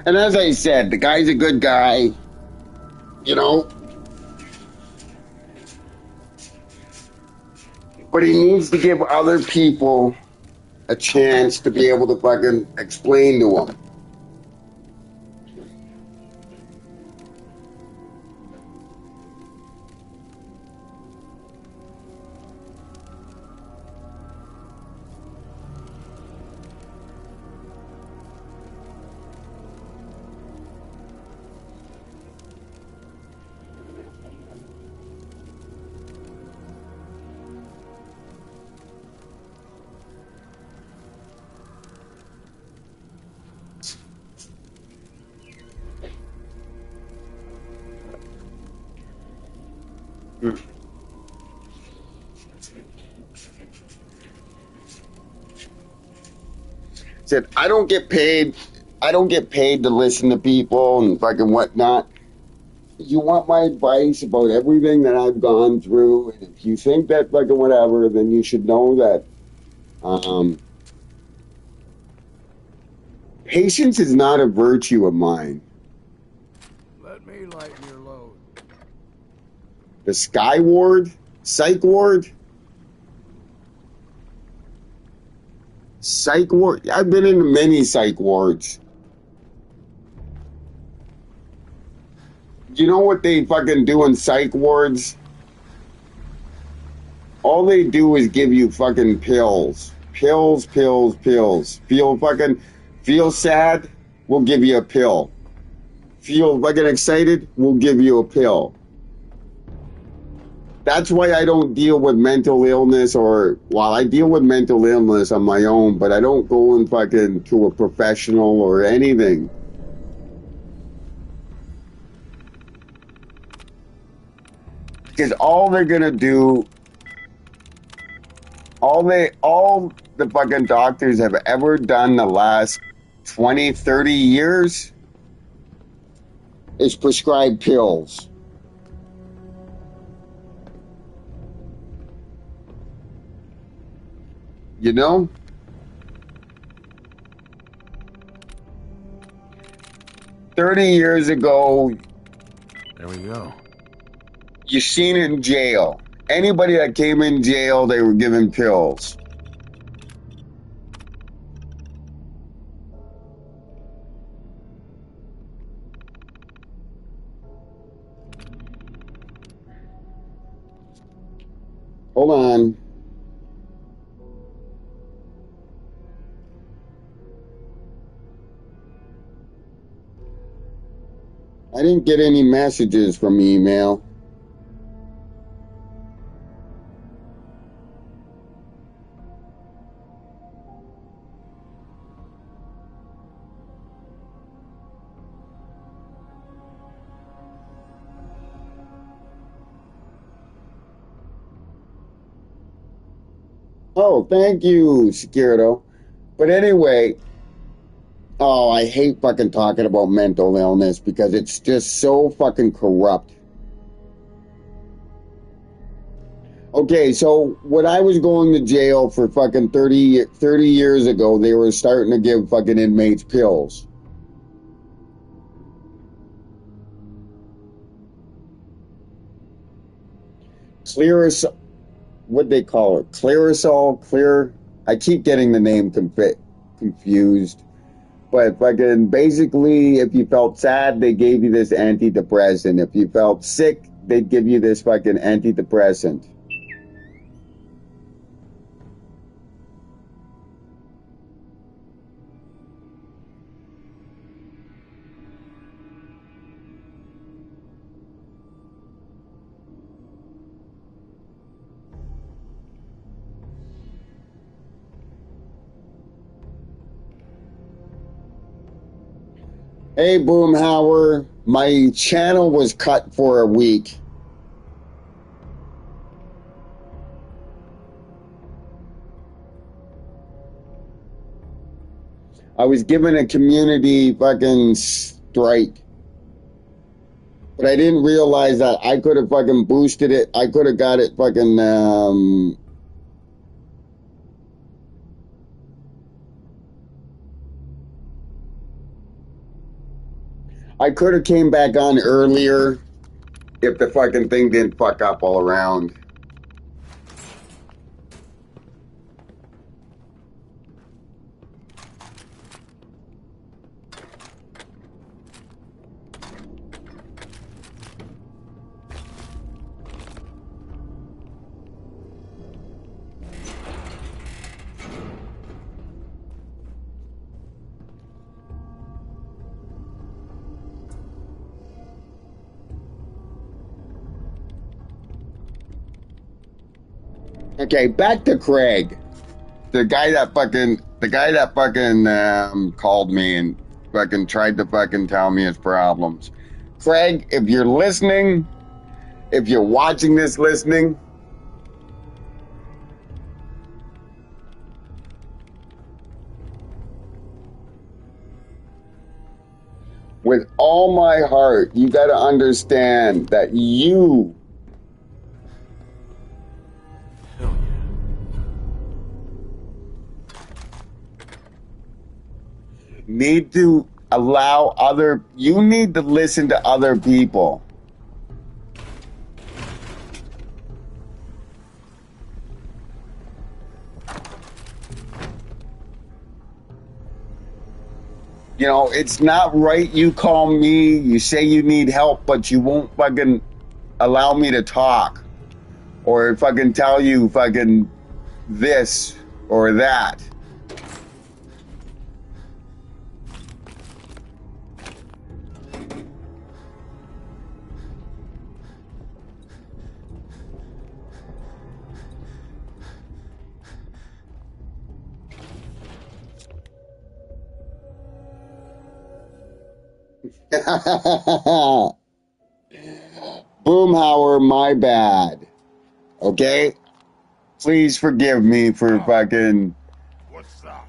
And as I said, the guy's a good guy, you know. But he needs to give other people a chance to be able to fucking explain to him. Said, I don't get paid to listen to people and fucking whatnot. You want my advice about everything that I've gone through, and if you think that fucking whatever, then you should know that patience is not a virtue of mine. Let me lighten your load. The Sky Ward? Psych Ward? Psych Ward? I've been in many psych wards. You know what they fucking do in psych wards? All they do is give you fucking pills. Pills. Feel sad? We'll give you a pill. Feel fucking excited? We'll give you a pill. That's why I don't deal with mental illness, I deal with mental illness on my own, but I don't go and fucking to a professional or anything. Because all they're gonna do, all the fucking doctors have ever done the last 20, 30 years is prescribe pills. You know? $30 years ago, there we go. You seen it in jail. Anybody that came in jail, they were given pills. Hold on. I didn't get any messages from email. Oh, thank you, Securito. But anyway, oh, I hate fucking talking about mental illness because it's just so fucking corrupt. Okay, so when I was going to jail for fucking 30 years ago, they were starting to give fucking inmates pills. Clearisol, what'd they call it? Clearisol, I keep getting the name confused. But fucking basically, if you felt sad, they gave you this antidepressant. If you felt sick, they'd give you this fucking antidepressant. Hey, Boomhauer. My channel was cut for a week. I was given a community fucking strike. But I didn't realize that I could have fucking boosted it. I could have got it fucking, I could have came back on earlier if the fucking thing didn't fuck up all around. Okay, back to Craig. The guy that fucking called me and fucking tried to fucking tell me his problems. Craig, if you're listening, if you're watching this listening, with all my heart, you got to understand that you need to you need to listen to other people. You know, it's not right you call me, you say you need help, but you won't fucking allow me to talk. Or fucking tell you fucking this or that. Boomhauer, my bad. Okay? Please forgive me for fucking... What's that?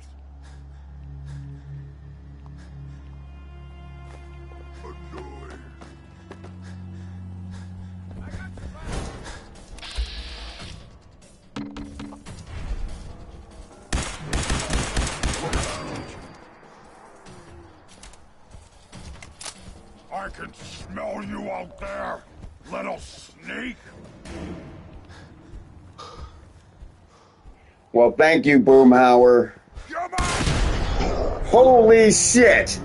I can smell you out there, little sneak. Well, thank you, Boomhauer. Holy shit!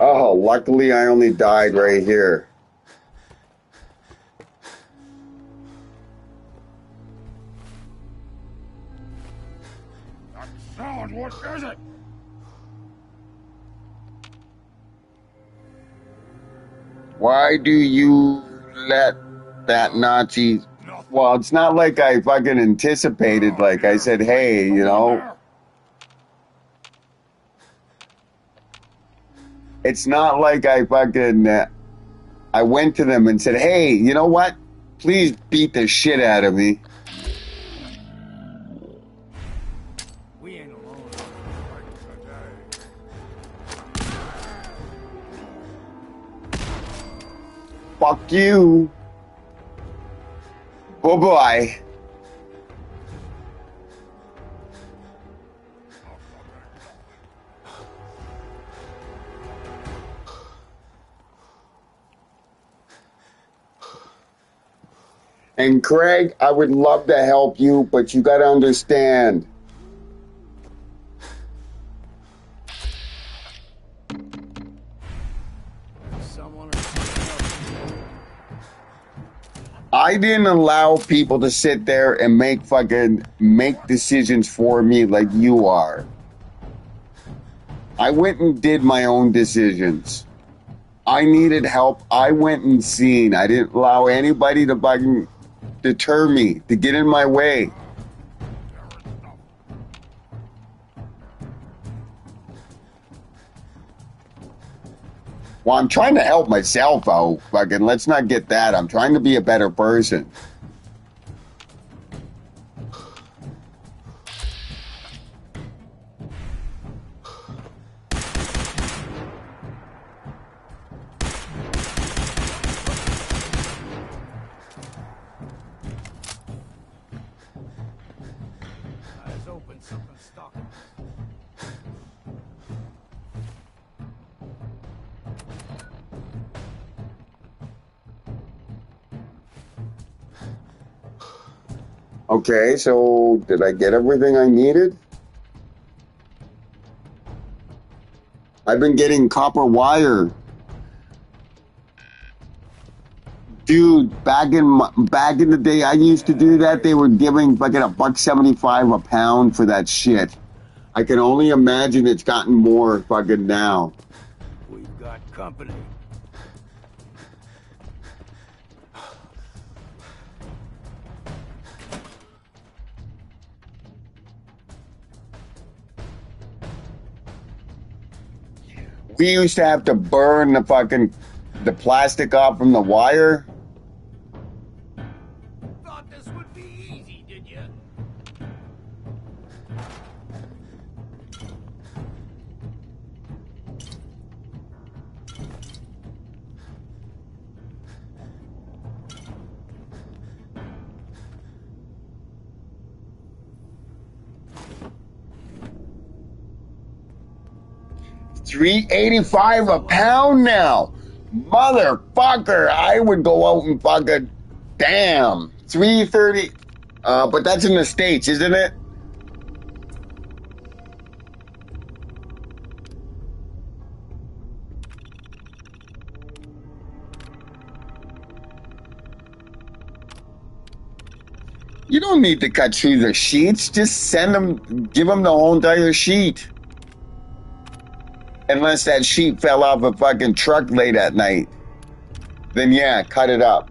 Oh, luckily I only died right here. That sound, what is it? Why do you let that Nazi... Well, it's not like I fucking anticipated, like I said, hey, you know... It's not like I fucking... I went to them and said, hey, you know what? Please beat the shit out of me. We ain't alone. Fuck you. Bye-bye. And Craig, I would love to help you, but you gotta understand. I didn't allow people to sit there and make decisions for me like you are. I went and did my own decisions. I needed help. I went and seen. I didn't allow anybody to fucking deter me, to get in my way. Well, I'm trying to help myself out. Fucking, let's not get that. I'm trying to be a better person. Eyes open, something's stalking us. Okay, so did I get everything I needed? I've been getting copper wire. Dude, back in the day, I used to do that. They were giving fucking $1.75 a pound for that shit. I can only imagine it's gotten more fucking now. We've got company. We used to have to burn the plastic off from the wire. Thought this would be easy, did you? $3.85 a pound now. Motherfucker, I would go out and fucking damn. $3.30. But that's in the States, isn't it? You don't need to cut through the sheets. Just send them, give them the whole entire sheet. Unless that sheet fell off a fucking truck late at night. Then yeah, cut it up.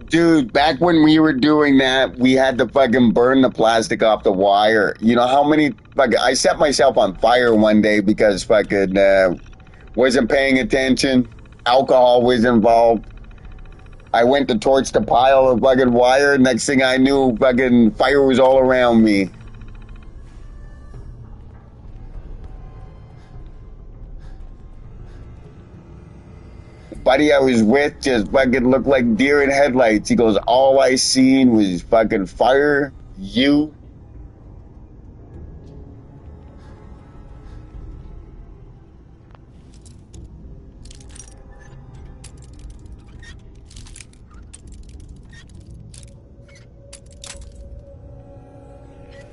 Dude, back when we were doing that, we had to fucking burn the plastic off the wire. You know how many fucking... I set myself on fire one day because fucking wasn't paying attention. Alcohol was involved. I went to torch the pile of fucking wire. Next thing I knew, fucking fire was all around me. Buddy I was with just fucking looked like deer in headlights. He goes, all I seen was fucking fire, you.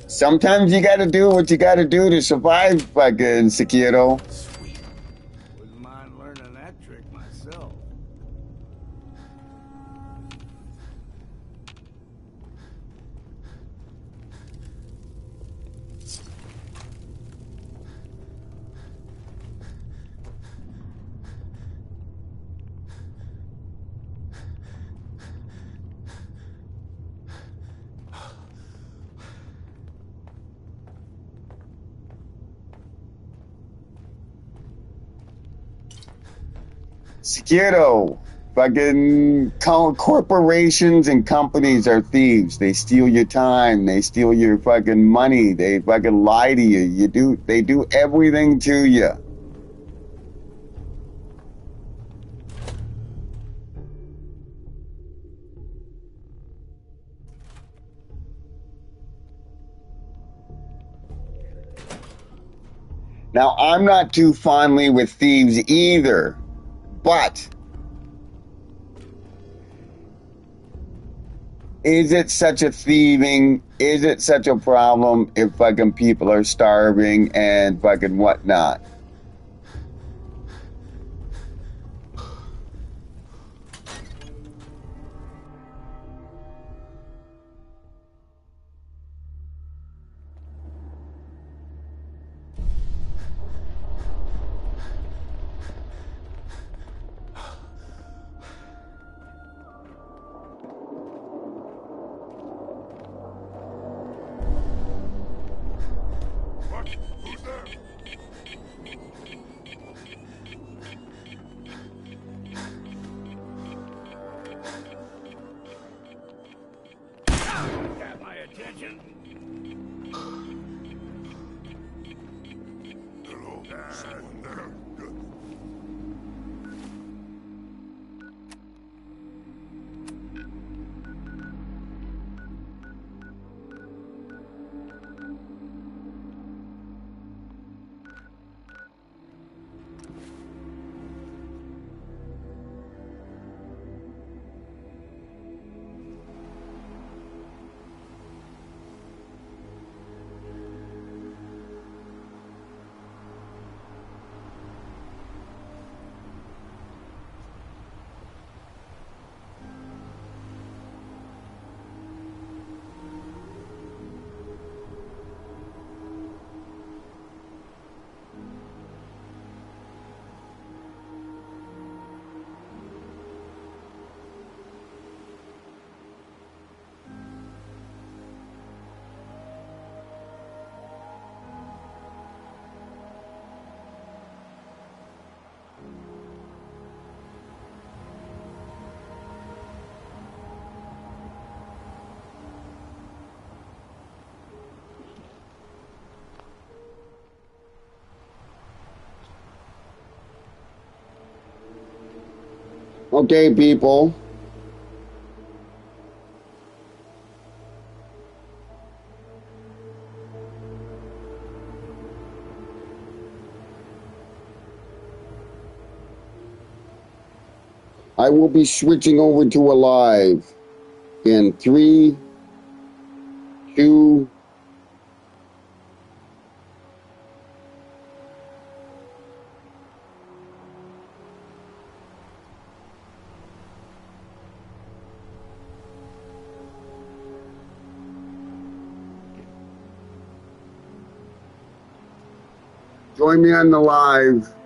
Sometimes you gotta do what you gotta do to survive, fucking Sekiro. Wouldn't mind learning that trick myself. Sekiro, fucking corporations and companies are thieves. They steal your time. They steal your fucking money. They fucking lie to you. They do everything to you. Now, I'm not too fondly with thieves either. But is it such a thieving? Is it such a problem if fucking people are starving and fucking whatnot? attention. Hello, someone there? Good. Okay, people. I will be switching over to a live in 3, 2, join me on the live.